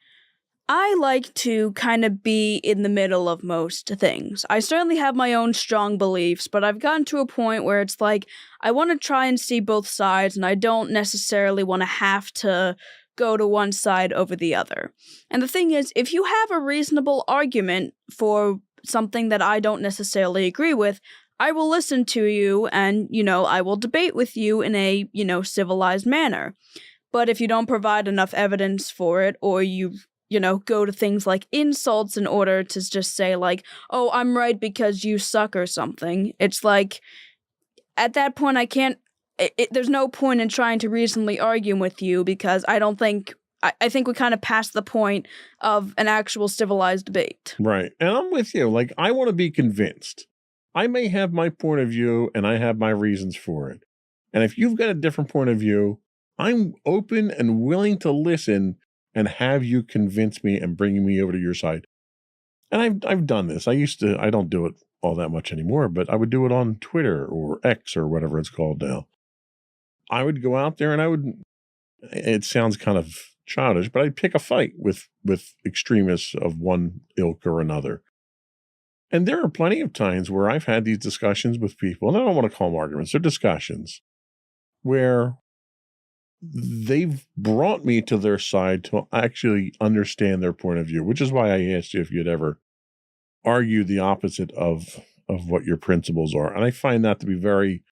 I like to kind of be in the middle of most things. I certainly have my own strong beliefs, but I've gotten to a point where it's like, I want to try and see both sides, and I don't necessarily want to have to go to one side over the other. And the thing is, if you have a reasonable argument for something that I don't necessarily agree with, I will listen to you and, I will debate with you in a, civilized manner. But if you don't provide enough evidence for it, or you go to things like insults in order to just say like, oh, I'm right because you suck or something, it's like, at that point, I can't, there's no point in trying to reasonably argue with you because I think we kind of passed the point of an actual civilized debate. Right. And I'm with you. Like, I want to be convinced. I may have my point of view and I have my reasons for it. And if you've got a different point of view, I'm open and willing to listen and have you convince me and bring me over to your side. And I've done this. I don't do it all that much anymore, but I would do it on Twitter or X or whatever it's called now. I would go out there and it sounds kind of childish, but I'd pick a fight with extremists of one ilk or another. And there are plenty of times where I've had these discussions with people, and I don't want to call them arguments, they're discussions, where they've brought me to their side to actually understand their point of view, which is why I asked you if you'd ever argue the opposite of what your principles are. And I find that to be very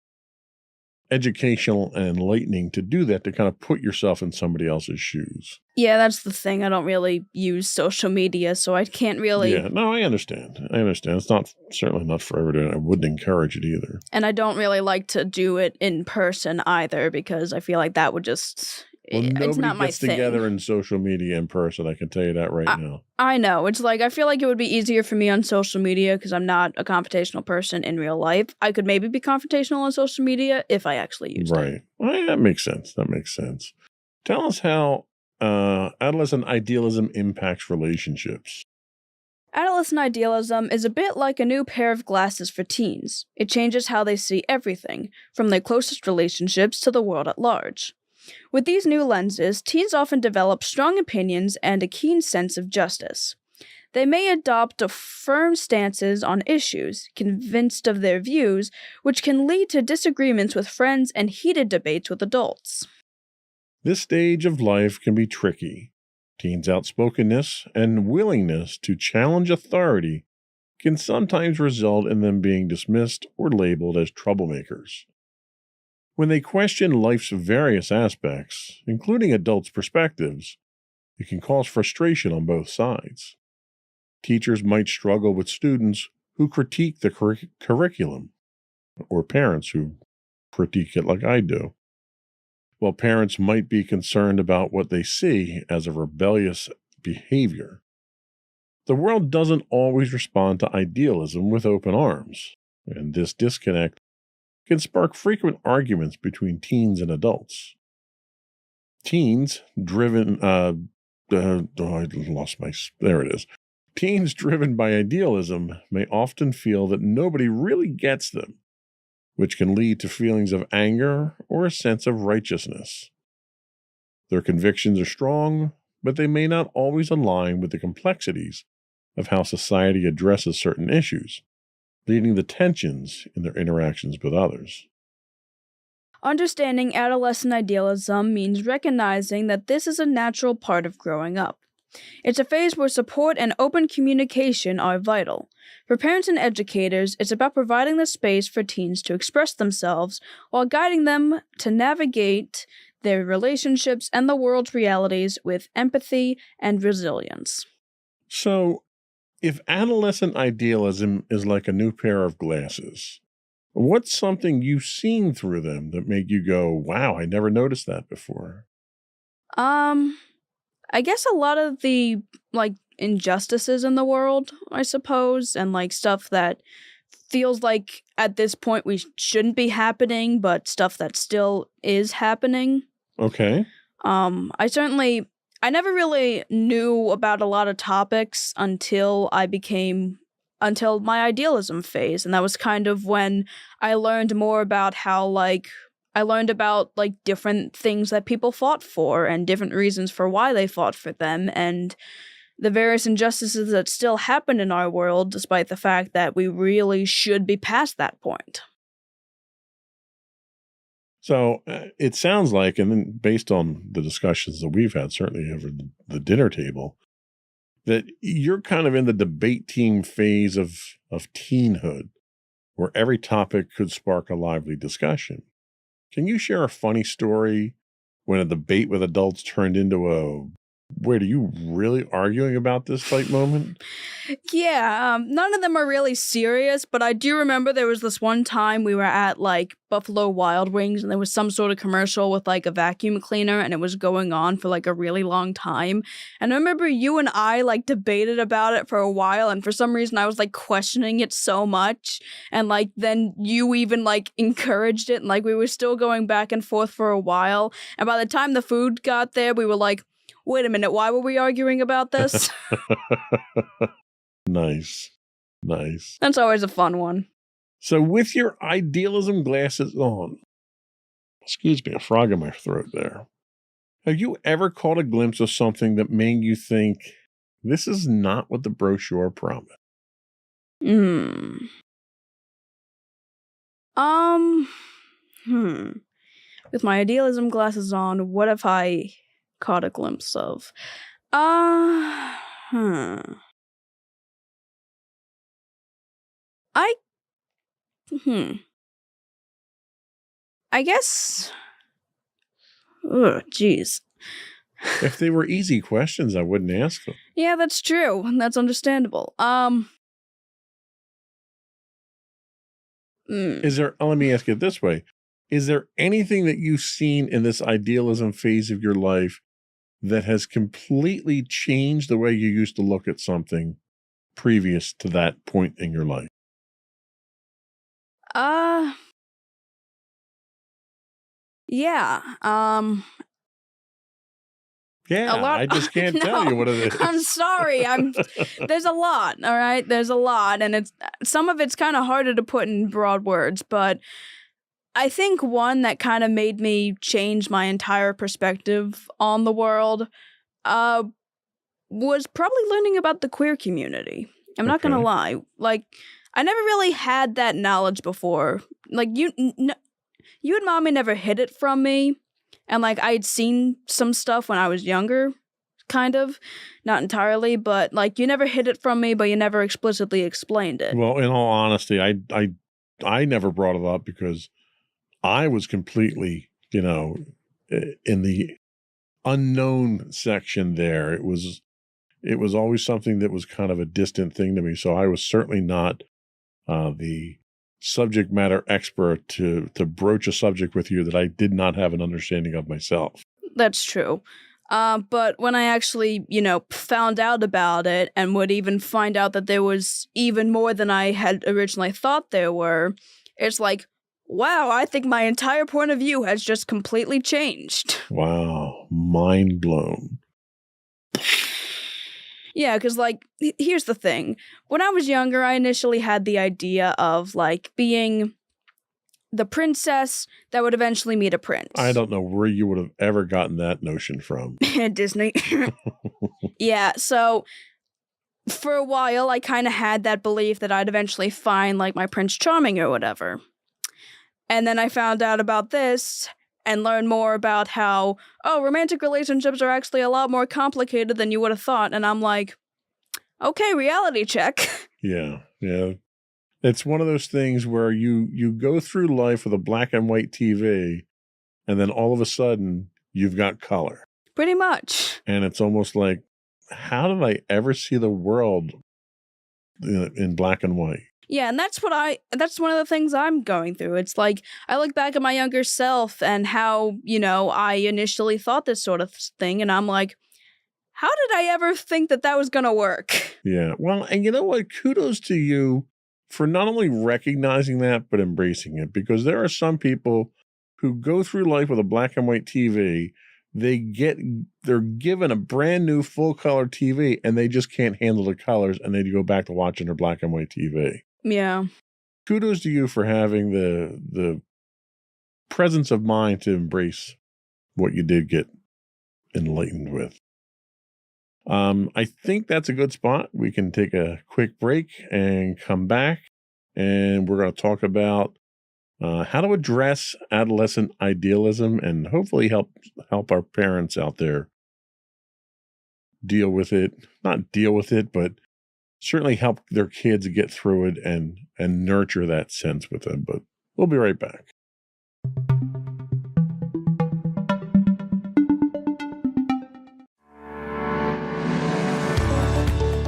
educational and enlightening to do that, to kind of put yourself in somebody else's shoes. Yeah, that's the thing. I don't really use social media, so I can't really... Yeah, no, I understand. It's certainly not for everyone. I wouldn't encourage it either. And I don't really like to do it in person either, because I feel like that would just... Well, it's not my gets thing. Together in social media in person. I can tell you that right now. I know. It's like, I feel like it would be easier for me on social media because I'm not a confrontational person in real life. I could maybe be confrontational on social media if I actually used it. Right. Well, that makes sense. Tell us how adolescent idealism impacts relationships. Adolescent idealism is a bit like a new pair of glasses for teens. It changes how they see everything, from their closest relationships to the world at large. With these new lenses, teens often develop strong opinions and a keen sense of justice. They may adopt firm stances on issues, convinced of their views, which can lead to disagreements with friends and heated debates with adults. This stage of life can be tricky. Teens' outspokenness and willingness to challenge authority can sometimes result in them being dismissed or labeled as troublemakers. When they question life's various aspects, including adults' perspectives, it can cause frustration on both sides. Teachers might struggle with students who critique the curriculum, or parents who critique it like I do. While parents might be concerned about what they see as a rebellious behavior, the world doesn't always respond to idealism with open arms, and this disconnect can spark frequent arguments between teens and adults. Teens driven by idealism may often feel that nobody really gets them, which can lead to feelings of anger or a sense of righteousness. Their convictions are strong, but they may not always align with the complexities of how society addresses certain issues, leading to tensions in their interactions with others. Understanding adolescent idealism means recognizing that this is a natural part of growing up. It's a phase where support and open communication are vital. For parents and educators, it's about providing the space for teens to express themselves while guiding them to navigate their relationships and the world's realities with empathy and resilience. So, if adolescent idealism is like a new pair of glasses, what's something you've seen through them that made you go, wow, I never noticed that before? I guess a lot of the, injustices in the world, I suppose, and, stuff that feels like at this point we shouldn't be happening, but stuff that still is happening. Okay. I never really knew about a lot of topics until my idealism phase, and that was kind of when I learned more about how, I learned about, different things that people fought for and different reasons for why they fought for them and the various injustices that still happen in our world, despite the fact that we really should be past that point. So it sounds like, and then based on the discussions that we've had, certainly over the dinner table, that you're kind of in the debate team phase of teenhood, where every topic could spark a lively discussion. Can you share a funny story when a debate with adults turned into a, wait, are you really arguing about this type moment? Yeah, none of them are really serious, but I do remember there was this one time we were at, Buffalo Wild Wings, and there was some sort of commercial with, a vacuum cleaner, and it was going on for, a really long time. And I remember you and I, debated about it for a while, and for some reason I was, questioning it so much, and, then you even, encouraged it, and, we were still going back and forth for a while, and by the time the food got there, we were wait a minute, why were we arguing about this? Nice. That's always a fun one. So with your idealism glasses on, excuse me, a frog in my throat there. Have you ever caught a glimpse of something that made you think, this is not what the brochure promised? With my idealism glasses on, what have I caught a glimpse of? I guess. Oh, jeez. If they were easy questions, I wouldn't ask them. Yeah, that's true. That's understandable. Is there, let me ask it this way. Is there anything that you've seen in this idealism phase of your life that has completely changed the way you used to look at something previous to that point in your life? Yeah. Yeah, I just can't tell you what it is. I'm sorry. There's a lot, all right? There's a lot, and some of it's kind of harder to put in broad words, but I think one that kind of made me change my entire perspective on the world was probably learning about the queer community. I'm not gonna lie. I never really had that knowledge before. You and Mommy never hid it from me. And, I'd seen some stuff when I was younger, kind of. Not entirely, but like you never hid it from me, but you never explicitly explained it. Well, in all honesty, I never brought it up because I was completely, in the unknown section there. It was always something that was kind of a distant thing to me. So I was certainly not the subject matter expert to broach a subject with you that I did not have an understanding of myself. That's true. But when I actually, found out about it and would even find out that there was even more than I had originally thought there were, it's like, wow, I think my entire point of view has just completely changed. Wow. Mind blown. Yeah, because, here's the thing. When I was younger, I initially had the idea of, being the princess that would eventually meet a prince. I don't know where you would have ever gotten that notion from. Disney. Yeah, so for a while, I kind of had that belief that I'd eventually find, my Prince Charming or whatever. And then I found out about this and learn more about how, romantic relationships are actually a lot more complicated than you would have thought. And I'm like, okay, reality check. Yeah. It's one of those things where you go through life with a black and white TV, and then all of a sudden, you've got color. Pretty much. And it's almost like, how did I ever see the world in black and white? Yeah, and that's one of the things I'm going through. It's like, I look back at my younger self and how, I initially thought this sort of thing, and I'm like, how did I ever think that was going to work? Yeah, well, and you know what? Kudos to you for not only recognizing that, but embracing it, because there are some people who go through life with a black and white TV. They're given a brand new full color TV and they just can't handle the colors, and they go back to watching their black and white TV. Yeah. Kudos to you for having the presence of mind to embrace what you did get enlightened with. I think that's a good spot. We can take a quick break and come back, and we're going to talk about how to address adolescent idealism and hopefully help our parents out there deal with it. Not deal with it, but certainly help their kids get through it and nurture that sense with them. But we'll be right back.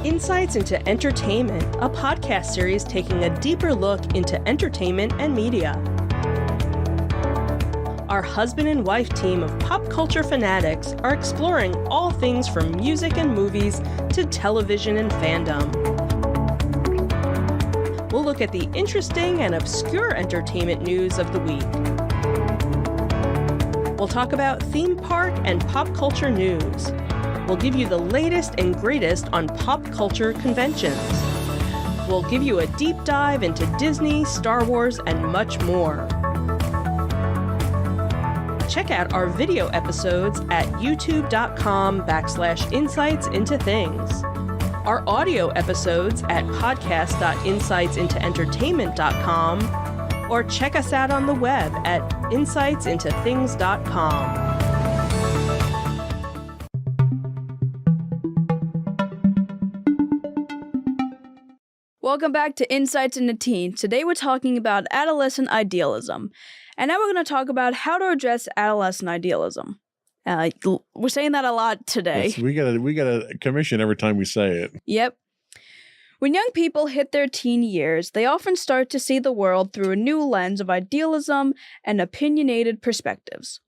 Insights into Entertainment, a podcast series taking a deeper look into entertainment and media. Our husband and wife team of pop culture fanatics are exploring all things from music and movies to television and fandom. We'll look at the interesting and obscure entertainment news of the week. We'll talk about theme park and pop culture news. We'll give you the latest and greatest on pop culture conventions. We'll give you a deep dive into Disney, Star Wars, and much more. Check out our video episodes at youtube.com/insightsintothings. Our audio episodes at podcast.insightsintoentertainment.com, or check us out on the web at insightsintothings.com. Welcome back to Insights into Teens. Today we're talking about adolescent idealism. And now we're going to talk about how to address adolescent idealism. We're saying that a lot today. Yes, we got a commission every time we say it. Yep. When young people hit their teen years, they often start to see the world through a new lens of idealism and opinionated perspectives.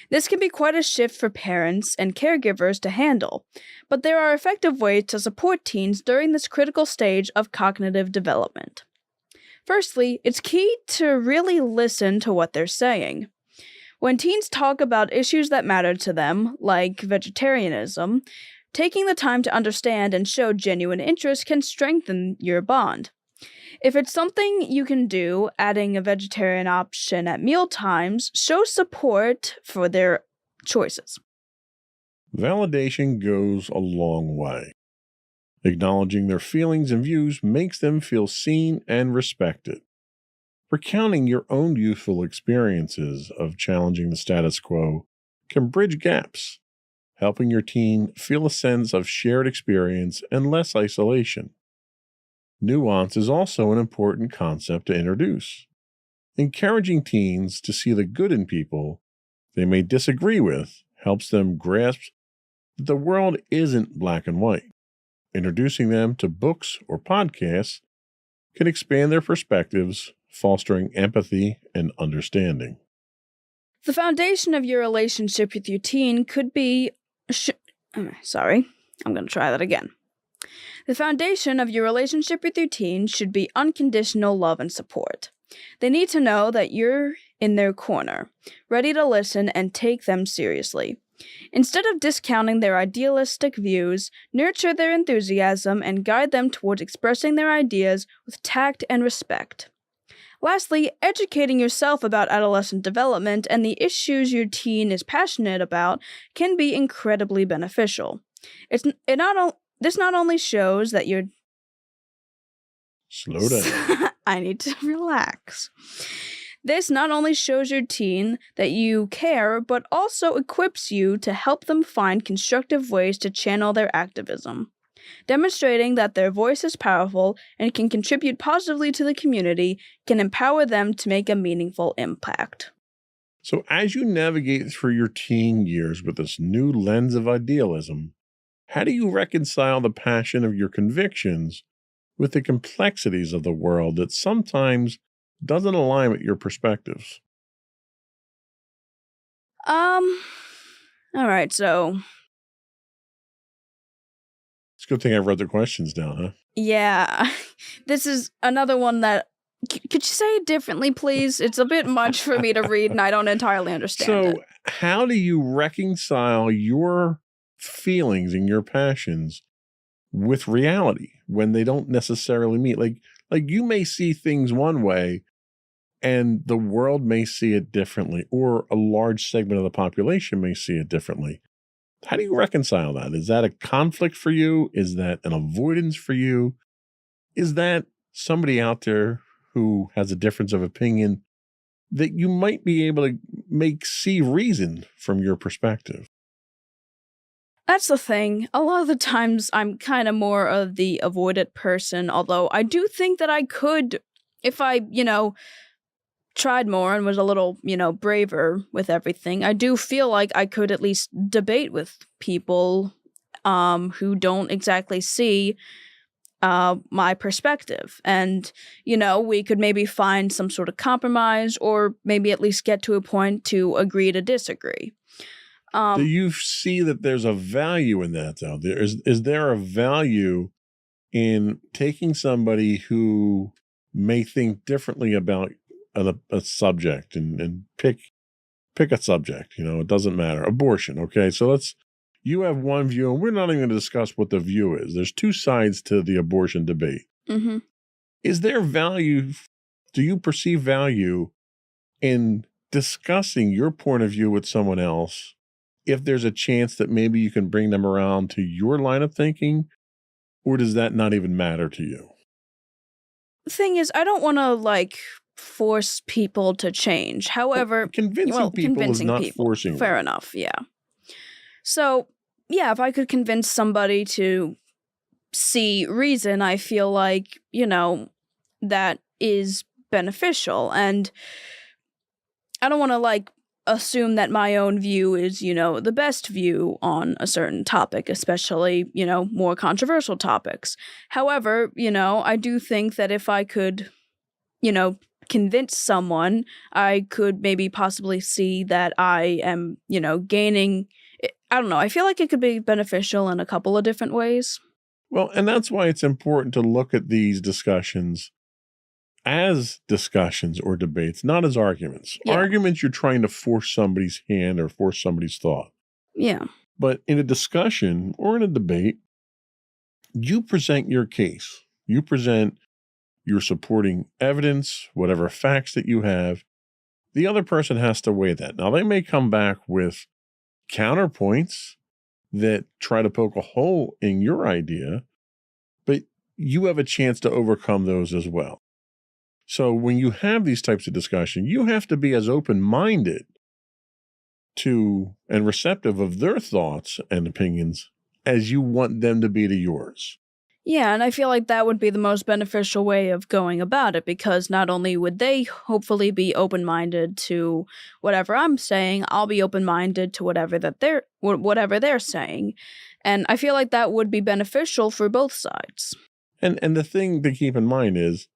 This can be quite a shift for parents and caregivers to handle, but there are effective ways to support teens during this critical stage of cognitive development. Firstly, it's key to really listen to what they're saying. When teens talk about issues that matter to them, like vegetarianism, taking the time to understand and show genuine interest can strengthen your bond. If it's something you can do, adding a vegetarian option at meal times shows support for their choices. Validation goes a long way. Acknowledging their feelings and views makes them feel seen and respected. Recounting your own youthful experiences of challenging the status quo can bridge gaps, helping your teen feel a sense of shared experience and less isolation. Nuance is also an important concept to introduce. Encouraging teens to see the good in people they may disagree with helps them grasp that the world isn't black and white. Introducing them to books or podcasts can expand their perspectives, fostering empathy and understanding. The foundation of your relationship with your teen could be... Sorry, I'm going to try that again. The foundation of your relationship with your teen should be unconditional love and support. They need to know that you're in their corner, ready to listen and take them seriously. Instead of discounting their idealistic views, nurture their enthusiasm and guide them towards expressing their ideas with tact and respect. Lastly, educating yourself about adolescent development and the issues your teen is passionate about can be incredibly beneficial. This not only shows that you're... Slow down. I need to relax. This not only shows your teen that you care, but also equips you to help them find constructive ways to channel their activism. Demonstrating that their voice is powerful and can contribute positively to the community can empower them to make a meaningful impact. So as you navigate through your teen years with this new lens of idealism, how do you reconcile the passion of your convictions with the complexities of the world that sometimes doesn't align with your perspectives? All right, so... It's a good thing I wrote the questions down, huh? Yeah, this is another one that... Could you say it differently, please? It's a bit much for me to read, and I don't entirely understand it. So how do you reconcile your feelings and your passions with reality when they don't necessarily meet? Like you may see things one way and the world may see it differently, or a large segment of the population may see it differently. How do you reconcile that? Is that a conflict for you? Is that an avoidance for you? Is that somebody out there who has a difference of opinion that you might be able to see reason from your perspective? That's the thing. A lot of the times I'm kind of more of the avoidant person, although I do think that I could, if I, tried more and was a little, braver with everything, I do feel like I could at least debate with people who don't exactly see my perspective. And, we could maybe find some sort of compromise, or maybe at least get to a point to agree to disagree. Do you see that there's a value in that, though? Is there a value in taking somebody who may think differently about a subject and pick a subject? It doesn't matter. Abortion, okay? So you have one view, and we're not even going to discuss what the view is. There's two sides to the abortion debate. Mm-hmm. Is there value? Do you perceive value in discussing your point of view with someone else if there's a chance that maybe you can bring them around to your line of thinking, or does that not even matter to you? The thing is, I don't want to, force people to change. However, convincing people is not forcing them. Fair enough, yeah. So, yeah, if I could convince somebody to see reason, I feel like, that is beneficial. And I don't want to, assume that my own view is, the best view on a certain topic, especially, more controversial topics. However, I do think that if I could, convince someone, I could maybe possibly see that I am, gaining... I don't know. I feel like it could be beneficial in a couple of different ways. Well, and that's why it's important to look at these discussions as discussions or debates, not as arguments. Yeah. Arguments, you're trying to force somebody's hand or force somebody's thought. Yeah. But in a discussion or in a debate, you present your case. You present your supporting evidence, whatever facts that you have. The other person has to weigh that. Now, they may come back with counterpoints that try to poke a hole in your idea, but you have a chance to overcome those as well. So when you have these types of discussion, you have to be as open-minded to and receptive of their thoughts and opinions as you want them to be to yours. Yeah, and I feel like that would be the most beneficial way of going about it, because not only would they hopefully be open-minded to whatever I'm saying, I'll be open-minded to whatever they're saying. And I feel like that would be beneficial for both sides. And the thing to keep in mind is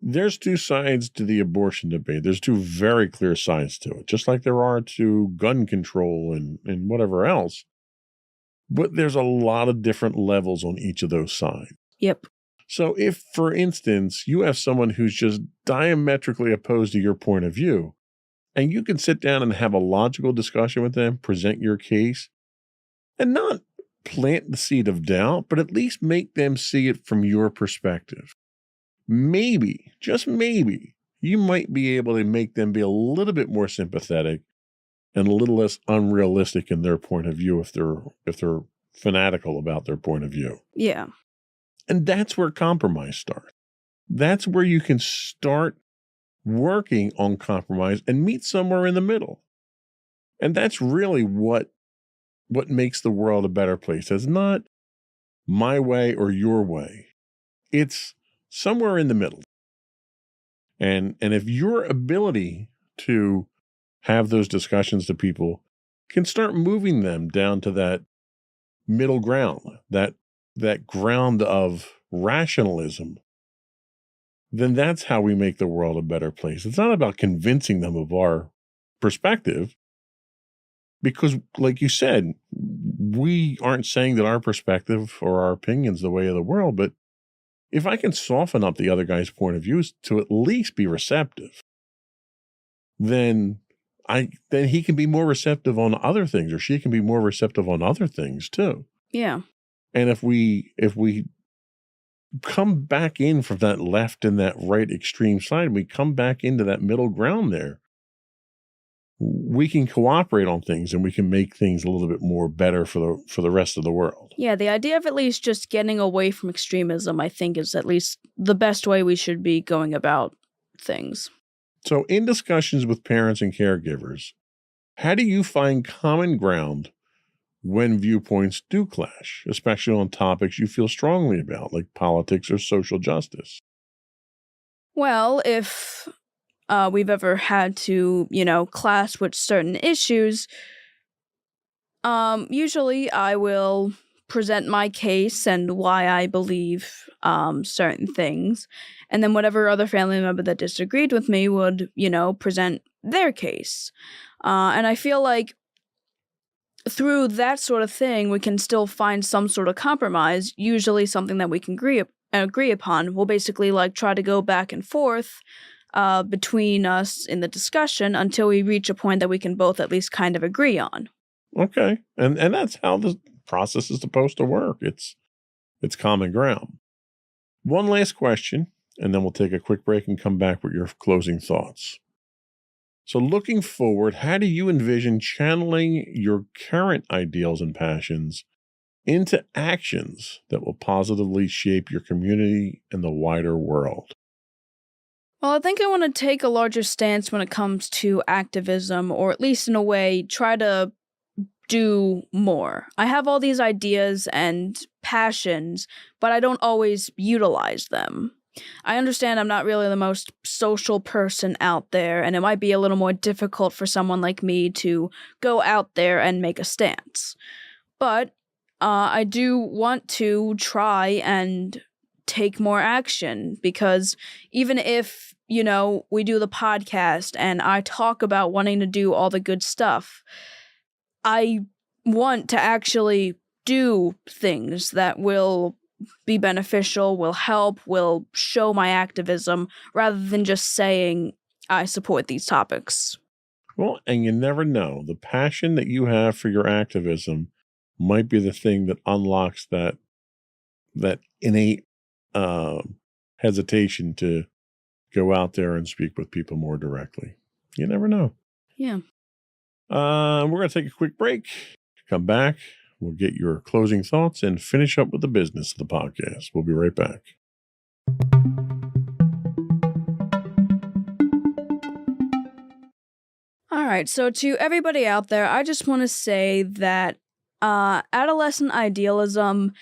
there's two sides to the abortion debate. There's two very clear sides to it, just like there are to gun control and whatever else. But there's a lot of different levels on each of those sides. Yep. So if, for instance, you have someone who's just diametrically opposed to your point of view, and you can sit down and have a logical discussion with them, present your case, and not plant the seed of doubt, but at least make them see it from your perspective. Maybe, just maybe, you might be able to make them be a little bit more sympathetic and a little less unrealistic in their point of view if they're fanatical about their point of view. Yeah. And that's where compromise starts. That's where you can start working on compromise and meet somewhere in the middle. And that's really what makes the world a better place. It's not my way or your way. It's somewhere in the middle. And if your ability to have those discussions to people can start moving them down to that middle ground, that ground of rationalism, then that's how we make the world a better place. It's not about convincing them of our perspective, because like you said, we aren't saying that our perspective or our opinion's the way of the world, but if I can soften up the other guy's point of view to at least be receptive, then he can be more receptive on other things, or she can be more receptive on other things too. Yeah. And if we come back in from that left and that right extreme side, and we come back into that middle ground there, we can cooperate on things and we can make things a little bit more better for the rest of the world. Yeah, the idea of at least just getting away from extremism, I think, is at least the best way we should be going about things. So in discussions with parents and caregivers, how do you find common ground when viewpoints do clash, especially on topics you feel strongly about, like politics or social justice? Well, if we've ever had to, clash with certain issues, usually I will present my case and why I believe certain things. And then whatever other family member that disagreed with me would, present their case. And I feel like through that sort of thing, we can still find some sort of compromise, usually something that we can agree upon. We'll basically try to go back and forth between us in the discussion until we reach a point that we can both at least kind of agree on. Okay. And that's how the process is supposed to work. It's common ground. One last question, and then we'll take a quick break and come back with your closing thoughts. So looking forward, how do you envision channeling your current ideals and passions into actions that will positively shape your community and the wider world? Well, I think I want to take a larger stance when it comes to activism, or at least in a way, try to do more. I have all these ideas and passions, but I don't always utilize them. I understand I'm not really the most social person out there, and it might be a little more difficult for someone like me to go out there and make a stance. But I do want to try and take more action, because even if, we do the podcast and I talk about wanting to do all the good stuff, I want to actually do things that will be beneficial, will help, will show my activism, rather than just saying I support these topics. Well, and you never know. The passion that you have for your activism might be the thing that unlocks that innate hesitation to go out there and speak with people more directly. You never know. Yeah. We're going to take a quick break. Come back. We'll get your closing thoughts and finish up with the business of the podcast. We'll be right back. All right, so to everybody out there, I just want to say that adolescent idealism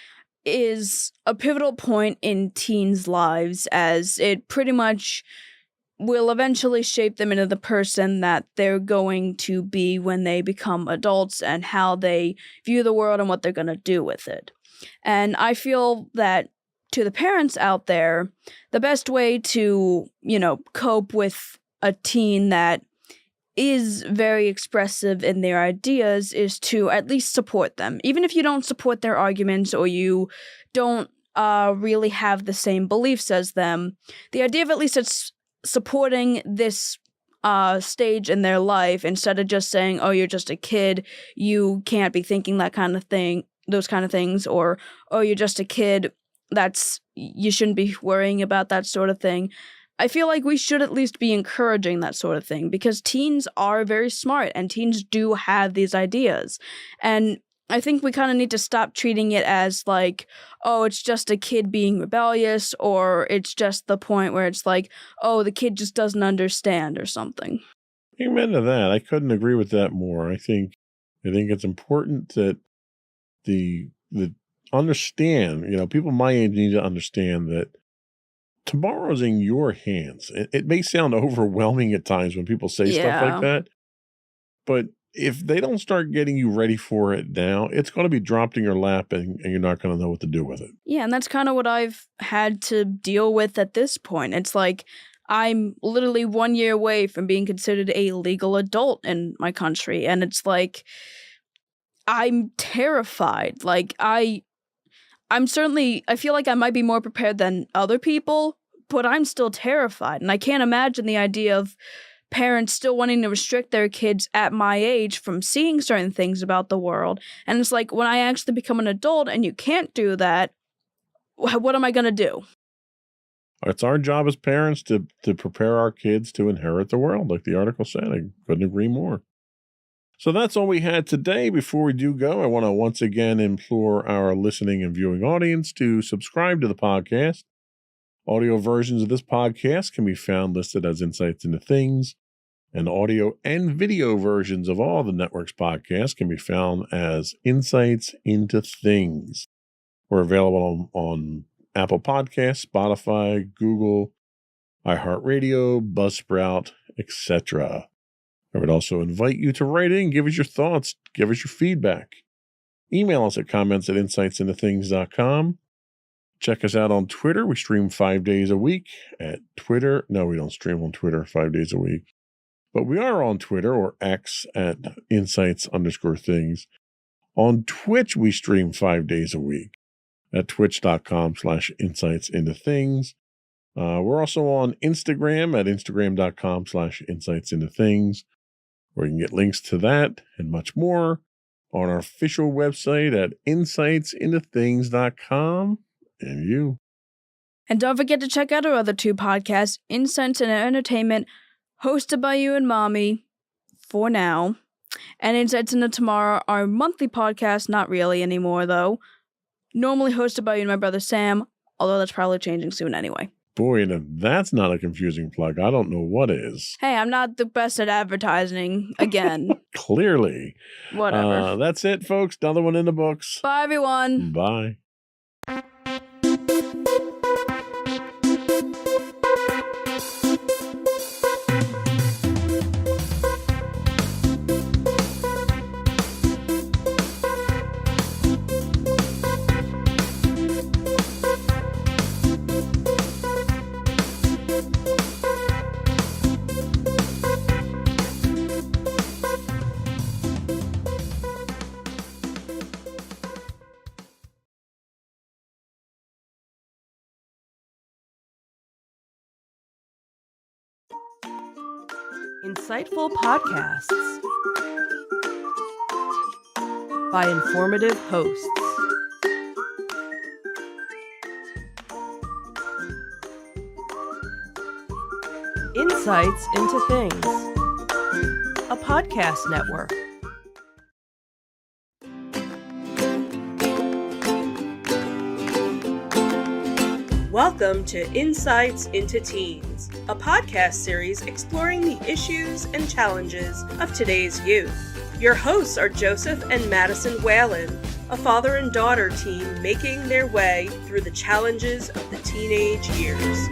is a pivotal point in teens' lives, as it pretty much will eventually shape them into the person that they're going to be when they become adults, and how they view the world and what they're going to do with it. And I feel that to the parents out there, the best way to, cope with a teen that is very expressive in their ideas is to at least support them. Even if you don't support their arguments, or you don't really have the same beliefs as them, the idea of at least it's supporting this stage in their life, instead of just saying, oh, you're just a kid, you can't be thinking that kind of thing, those kind of things, or, oh, you're just a kid, you shouldn't be worrying about that sort of thing. I feel like we should at least be encouraging that sort of thing, because teens are very smart and teens do have these ideas. And I think we kind of need to stop treating it as like, oh, it's just a kid being rebellious, or it's just the point where it's like, oh, the kid just doesn't understand or something. Amen to that. I couldn't agree with that more. I think it's important that the understand, people my age need to understand that tomorrow's in your hands. It may sound overwhelming at times when people say stuff like that, but if they don't start getting you ready for it now, it's going to be dropped in your lap, and you're not going to know what to do with it. Yeah, and that's kind of what I've had to deal with at this point. It's like I'm literally 1 year away from being considered a legal adult in my country, and it's like I'm terrified. Like I feel like I might be more prepared than other people, but I'm still terrified, and I can't imagine the idea of parents still wanting to restrict their kids at my age from seeing certain things about the world. And it's like, when I actually become an adult and you can't do that, what am I going to do? It's our job as parents to prepare our kids to inherit the world, like the article said. I couldn't agree more. So that's all we had today. Before we do go, I want to once again implore our listening and viewing audience to subscribe to the podcast. Audio versions of this podcast can be found listed as Insights into Things, and audio and video versions of all the network's podcasts can be found as Insights into Things. We're available on Apple Podcasts, Spotify, Google, iHeartRadio, Buzzsprout, etc. I would also invite you to write in, give us your thoughts, give us your feedback. Email us at comments@insightsintothings.com. Check us out on Twitter. We stream 5 days a week at Twitter. No, we don't stream on Twitter 5 days a week. But we are on Twitter, or X, at insights_things. On Twitch, we stream 5 days a week at twitch.com/insightsintothings. We're also on Instagram at instagram.com/insightsintothings, where you can get links to that and much more on our official website at insightsintothings.com. And you. And don't forget to check out our other two podcasts, Insights and Entertainment, hosted by you and Mommy, for now, and Insights into Tomorrow, our monthly podcast, not really anymore though, normally hosted by you and my brother Sam, although that's probably changing soon anyway. Boy, and if that's not a confusing plug, I don't know what is. Hey, I'm not the best at advertising, again. Clearly. Whatever. That's it, folks. Another one in the books. Bye, everyone. Bye. Insightful podcasts by informative hosts. Insights into Things, a podcast network. Welcome to Insights into Teens, a podcast series exploring the issues and challenges of today's youth. Your hosts are Joseph and Madison Whalen, a father and daughter team making their way through the challenges of the teenage years.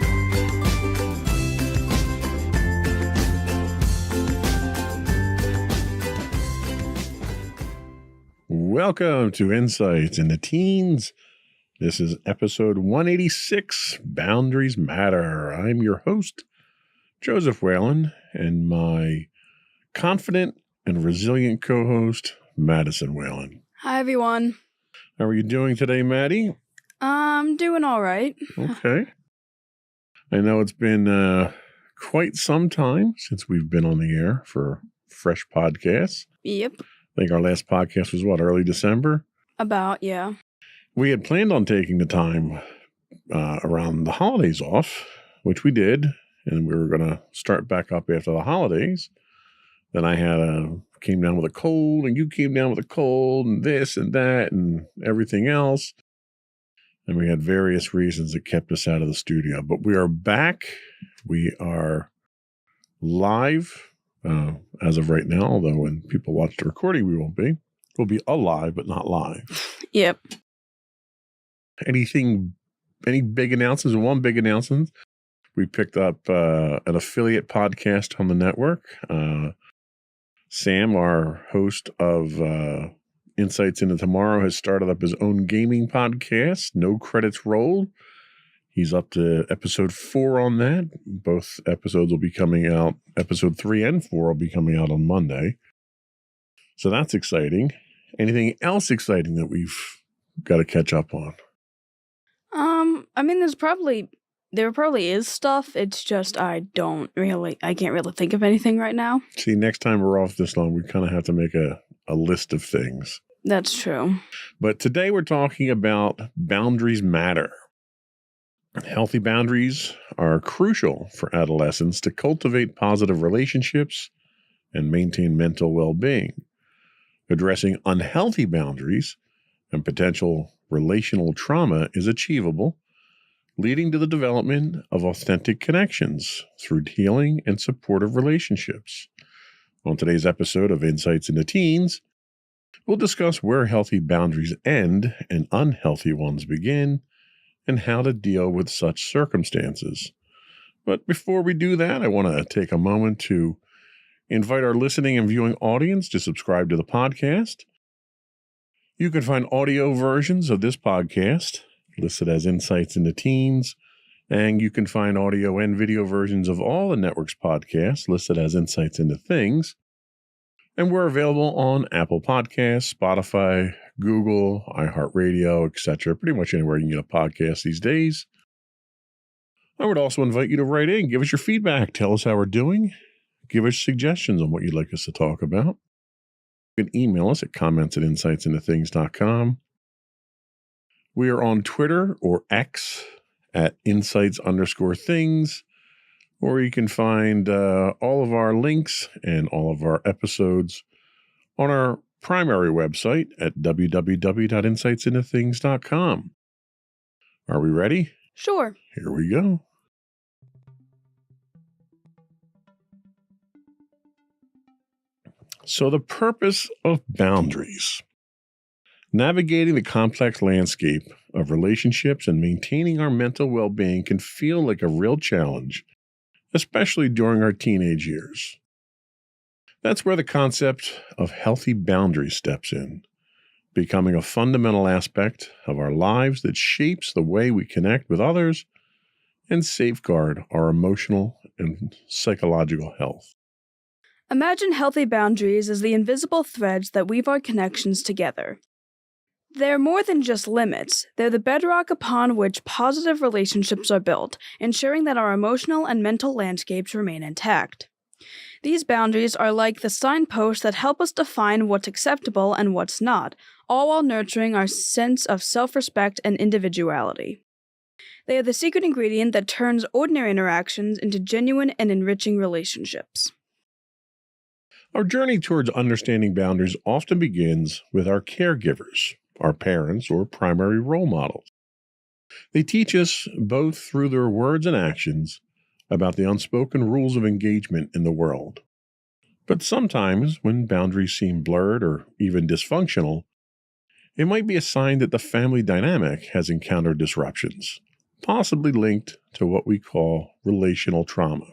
Welcome to Insights into Teens. This is episode 186, Boundaries Matter. I'm your host, Joseph Whalen, and my confident and resilient co-host, Madison Whalen. Hi, everyone. How are you doing today, Maddie? I'm doing all right. Okay. I know it's been quite some time since we've been on the air for fresh podcasts. Yep. I think our last podcast was, early December? About, yeah. We had planned on taking the time around the holidays off, which we did, and we were going to start back up after the holidays. Then I came down with a cold, and you came down with a cold, and this and that, and everything else. And we had various reasons that kept us out of the studio. But we are back. We are live as of right now, although when people watch the recording, we won't be. We'll be alive, but not live. Yep. Any big announcements? One big announcement. We picked up an affiliate podcast on the network. Sam, our host of Insights into Tomorrow, has started up his own gaming podcast, No Credits Rolled. He's up to episode 4 on that. Both episodes will be coming out. Episode 3 and 4 will be coming out on Monday. So that's exciting. Anything else exciting that we've got to catch up on? I mean, there probably is stuff. It's just I can't really think of anything right now. See, next time we're off this long, we kind of have to make a list of things. That's true. But today we're talking about boundaries matter. Healthy boundaries are crucial for adolescents to cultivate positive relationships and maintain mental well-being. Addressing unhealthy boundaries and potential relational trauma is achievable, leading to the development of authentic connections through healing and supportive relationships. On today's episode of Insights into Teens, we'll discuss where healthy boundaries end and unhealthy ones begin, and how to deal with such circumstances. But before we do that, I want to take a moment to invite our listening and viewing audience to subscribe to the podcast. You can find audio versions of this podcast listed as Insights into Teens, and you can find audio and video versions of all the network's podcasts listed as Insights into Things. And we're available on Apple Podcasts, Spotify, Google, iHeartRadio, etc. Pretty much anywhere you can get a podcast these days. I would also invite you to write in, give us your feedback, tell us how we're doing, give us suggestions on what you'd like us to talk about. You can email us at comments@insightsintothings.com. We are on Twitter or X at insights_things, or you can find all of our links and all of our episodes on our primary website at www.insightsintothings.com. Are we ready? Sure. Here we go. So the purpose of boundaries. Navigating the complex landscape of relationships and maintaining our mental well-being can feel like a real challenge, especially during our teenage years. That's where the concept of healthy boundaries steps in, becoming a fundamental aspect of our lives that shapes the way we connect with others and safeguard our emotional and psychological health. Imagine healthy boundaries as the invisible threads that weave our connections together. They're more than just limits, they're the bedrock upon which positive relationships are built, ensuring that our emotional and mental landscapes remain intact. These boundaries are like the signposts that help us define what's acceptable and what's not, all while nurturing our sense of self-respect and individuality. They are the secret ingredient that turns ordinary interactions into genuine and enriching relationships. Our journey towards understanding boundaries often begins with our caregivers, our parents, or primary role models. They teach us, both through their words and actions, about the unspoken rules of engagement in the world. But sometimes, when boundaries seem blurred or even dysfunctional, it might be a sign that the family dynamic has encountered disruptions, possibly linked to what we call relational trauma.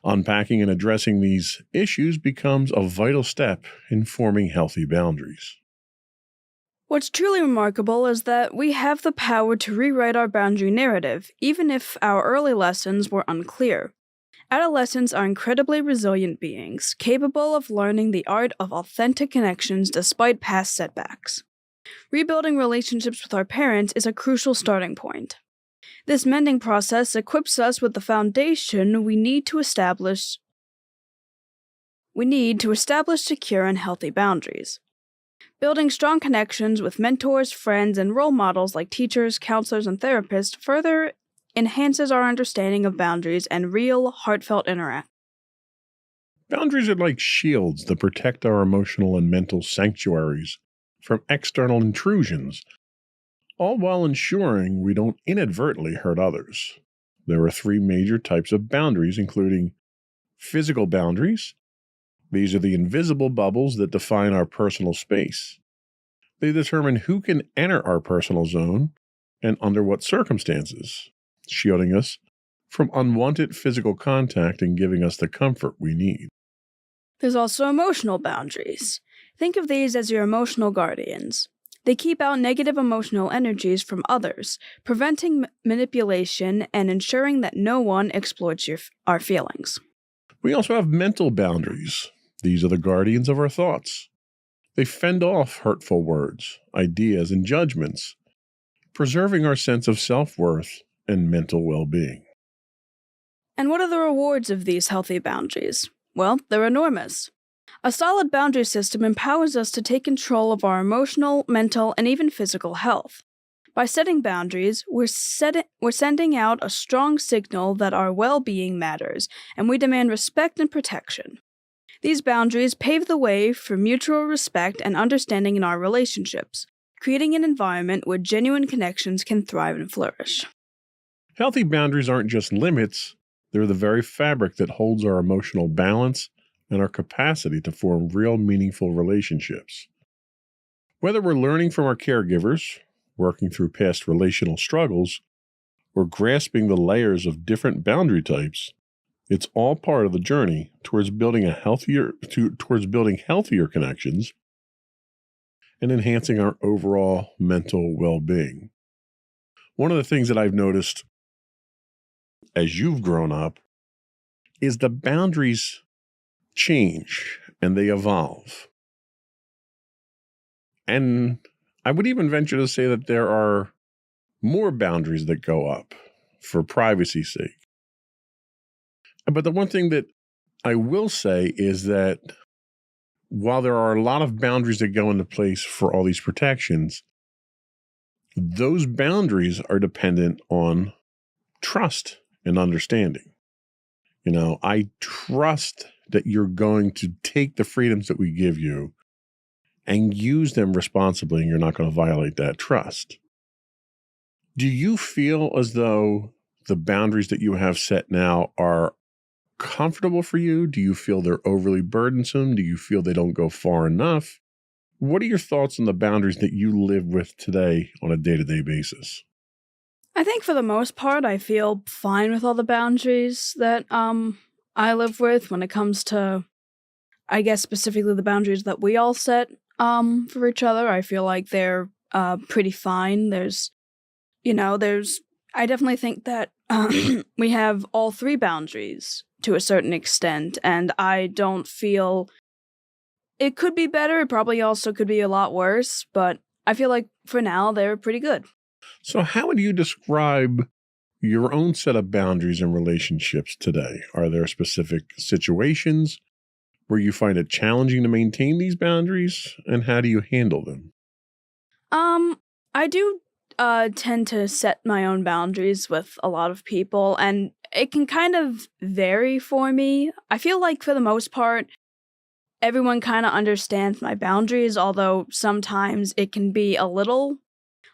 Unpacking and addressing these issues becomes a vital step in forming healthy boundaries. What's truly remarkable is that we have the power to rewrite our boundary narrative, even if our early lessons were unclear. Adolescents are incredibly resilient beings, capable of learning the art of authentic connections despite past setbacks. Rebuilding relationships with our parents is a crucial starting point. This mending process equips us with the foundation we need to establish secure and healthy boundaries. Building strong connections with mentors, friends, and role models like teachers, counselors, and therapists further enhances our understanding of boundaries and real, heartfelt interaction. Boundaries are like shields that protect our emotional and mental sanctuaries from external intrusions, all while ensuring we don't inadvertently hurt others. There are 3 major types of boundaries, including physical boundaries. These are the invisible bubbles that define our personal space. They determine who can enter our personal zone and under what circumstances, shielding us from unwanted physical contact and giving us the comfort we need. There's also emotional boundaries. Think of these as your emotional guardians. They keep out negative emotional energies from others, preventing manipulation and ensuring that no one exploits our feelings. We also have mental boundaries. These are the guardians of our thoughts. They fend off hurtful words, ideas, and judgments, preserving our sense of self-worth and mental well-being. And what are the rewards of these healthy boundaries? Well, they're enormous. A solid boundary system empowers us to take control of our emotional, mental, and even physical health. By setting boundaries, we're sending out a strong signal that our well-being matters, and we demand respect and protection. These boundaries pave the way for mutual respect and understanding in our relationships, creating an environment where genuine connections can thrive and flourish. Healthy boundaries aren't just limits, they're the very fabric that holds our emotional balance and our capacity to form real, meaningful relationships. Whether we're learning from our caregivers, working through past relational struggles, or grasping the layers of different boundary types, it's all part of the journey towards building healthier connections and enhancing our overall mental well-being. One of the things that I've noticed as you've grown up is the boundaries change and they evolve. And I would even venture to say that there are more boundaries that go up for privacy's sake. But the one thing that I will say is that while there are a lot of boundaries that go into place for all these protections, those boundaries are dependent on trust and understanding. You know, I trust that you're going to take the freedoms that we give you and use them responsibly, and you're not going to violate that trust. Do you feel as though the boundaries that you have set now are comfortable for you? Do you feel they're overly burdensome? Do you feel they don't go far enough? What are your thoughts on the boundaries that you live with today on a day-to-day basis? I think for the most part, I feel fine with all the boundaries that I live with when it comes to, I guess, specifically the boundaries that we all set for each other. I feel like they're pretty fine. I definitely think that we have all 3 boundaries to a certain extent, and I don't feel it could be better. It probably also could be a lot worse, but I feel like for now they're pretty good. So how would you describe your own set of boundaries and relationships today? Are there specific situations where you find it challenging to maintain these boundaries, and how do you handle them? I do tend to set my own boundaries with a lot of people, and it can kind of vary for me. I feel like for the most part, everyone kind of understands my boundaries, although sometimes it can be a little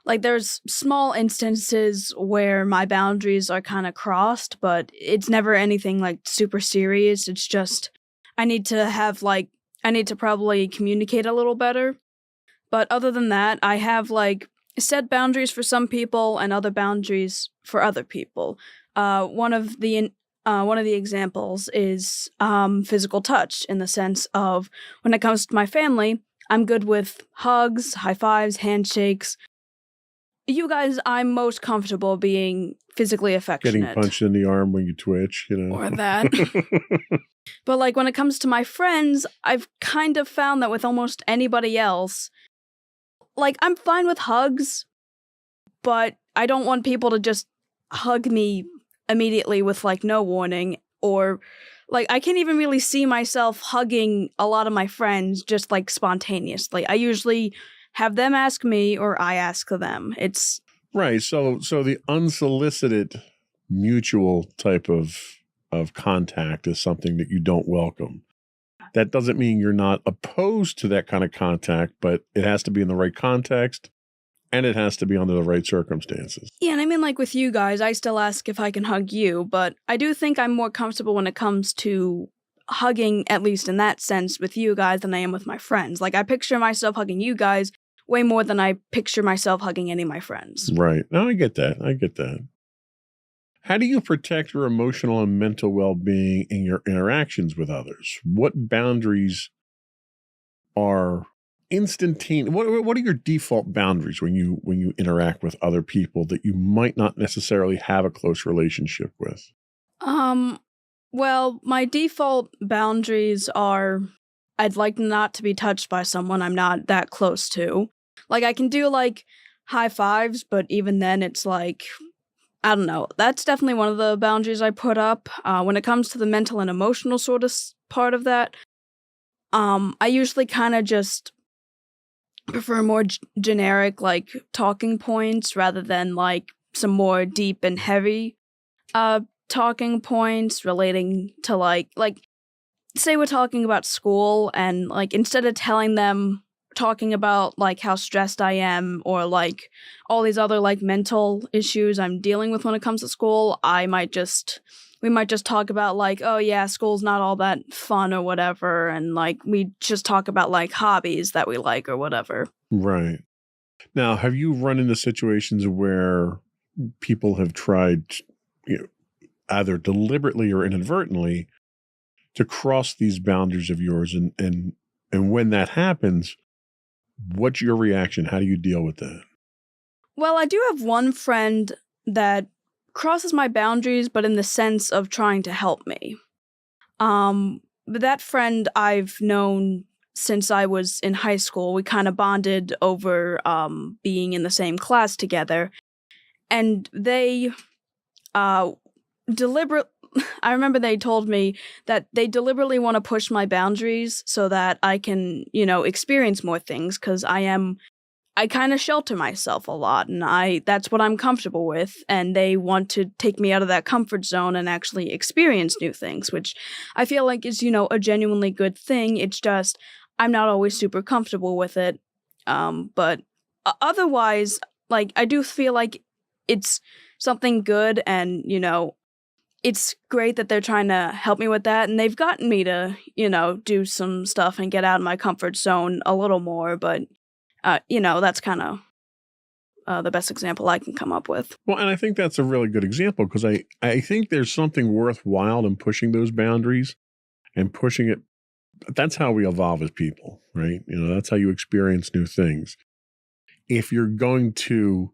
Like, there's small instances where my boundaries are kind of crossed, but it's never anything, like, super serious. It's just, I need to probably communicate a little better. But other than that, I have, like, set boundaries for some people and other boundaries for other people. One of the examples is physical touch, in the sense of when it comes to my family, I'm good with hugs, high fives, handshakes. You guys, I'm most comfortable being physically affectionate. Getting punched in the arm when you twitch, you know. Or that. But, like, when it comes to my friends, I've kind of found that with almost anybody else, like, I'm fine with hugs, but I don't want people to just hug me immediately with, like, no warning. Or, like, I can't even really see myself hugging a lot of my friends just, like, spontaneously. I usually have them ask me or I ask them. It's right. So the unsolicited mutual type of contact is something that you don't welcome. That doesn't mean you're not opposed to that kind of contact, but it has to be in the right context and it has to be under the right circumstances. Yeah, and I mean, like, with you guys, I still ask if I can hug you, but I do think I'm more comfortable when it comes to hugging, at least in that sense, with you guys than I am with my friends. Like, I picture myself hugging you guys way more than I picture myself hugging any of my friends. Right. No, I get that. How do you protect your emotional and mental well-being in your interactions with others? What boundaries are instantaneous? What are your default boundaries when you interact with other people that you might not necessarily have a close relationship with? Well, my default boundaries are I'd like not to be touched by someone I'm not that close to. Like, I can do, like, high fives, but even then it's like, I don't know. That's definitely one of the boundaries I put up. When it comes to the mental and emotional sort of part of that, I usually kind of just prefer more generic, like, talking points rather than, like, some more deep and heavy talking points relating to, like, say we're talking about school, and, like, instead of talking about, like, how stressed I am or, like, all these other, like, mental issues I'm dealing with when it comes to school, we might just talk about, like, oh yeah, school's not all that fun or whatever, and, like, we just talk about, like, hobbies that we like or whatever. Right. Now, have you run into situations where people have tried, either deliberately or inadvertently, to cross these boundaries of yours, and when that happens, what's your reaction? How do you deal with that? Well, I do have one friend that crosses my boundaries, but in the sense of trying to help me. But that friend I've known since I was in high school. We kind of bonded over being in the same class together. And they I remember they told me that they deliberately want to push my boundaries so that I can, experience more things, because I kind of shelter myself a lot, and that's what I'm comfortable with, and they want to take me out of that comfort zone and actually experience new things, which I feel like is, a genuinely good thing. It's just I'm not always super comfortable with it. But otherwise, like, I do feel like it's something good, and, it's great that they're trying to help me with that, and they've gotten me to, do some stuff and get out of my comfort zone a little more, but that's kind of the best example I can come up with. Well, and I think that's a really good example, because I think there's something worthwhile in pushing those boundaries and pushing it. That's how we evolve as people, right? That's how you experience new things. If you're going to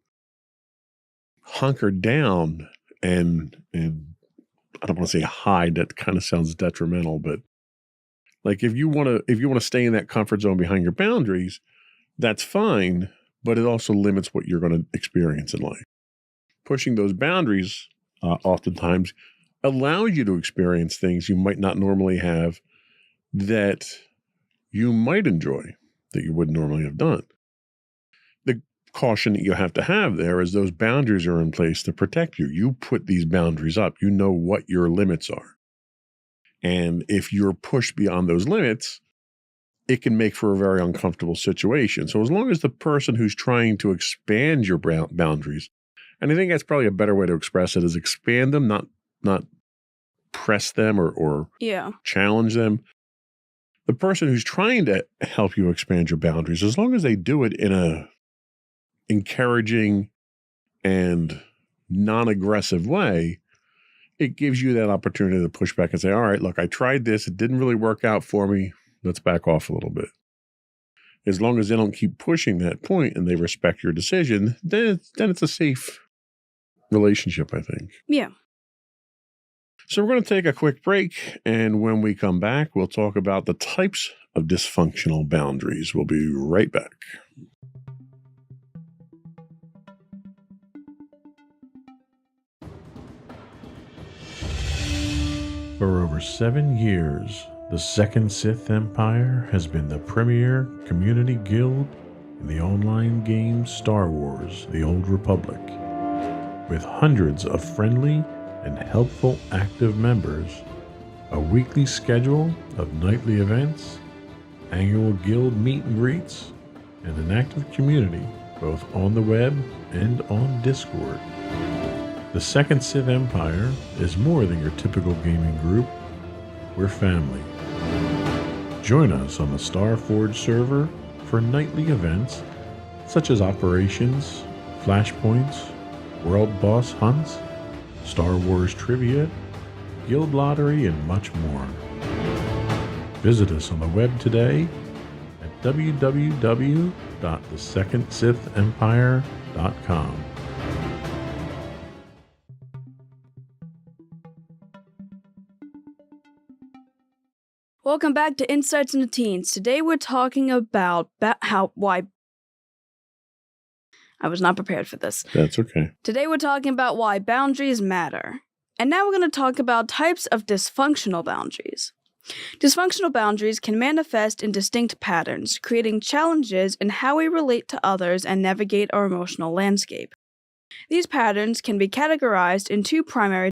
hunker down and I don't want to say hide, that kind of sounds detrimental, but like if you want to stay in that comfort zone behind your boundaries, that's fine, but it also limits what you're going to experience in life. Pushing those boundaries oftentimes allows you to experience things you might not normally have, that you might enjoy, that you wouldn't normally have done. The caution that you have to have there is those boundaries are in place to protect you. You put these boundaries up. You know what your limits are. And if you're pushed beyond those limits, it can make for a very uncomfortable situation. So as long as the person who's trying to expand your boundaries, and I think that's probably a better way to express it, is expand them, not press them or Yeah. challenge them. The person who's trying to help you expand your boundaries, as long as they do it in a encouraging and non-aggressive way, it gives you that opportunity to push back and say, all right, look, I tried this. It didn't really work out for me. Let's back off a little bit. As long as they don't keep pushing that point and they respect your decision, then it's a safe relationship, I think. Yeah. So we're going to take a quick break, and when we come back, we'll talk about the types of dysfunctional boundaries. We'll be right back. For over 7 years, the Second Sith Empire has been the premier community guild in the online game Star Wars: The Old Republic. With hundreds of friendly and helpful active members, a weekly schedule of nightly events, annual guild meet and greets, and an active community both on the web and on Discord. The Second Sith Empire is more than your typical gaming group. We're family. Join us on the Starforge server for nightly events such as operations, flashpoints, world boss hunts, Star Wars trivia, guild lottery, and much more. Visit us on the web today at www.thesecondsithempire.com. Welcome back to Insights into Teens. Today we're talking about why... I was not prepared for this. That's okay. Today we're talking about why boundaries matter. And now we're going to talk about types of dysfunctional boundaries. Dysfunctional boundaries can manifest in distinct patterns, creating challenges in how we relate to others and navigate our emotional landscape. These patterns can be categorized in two primary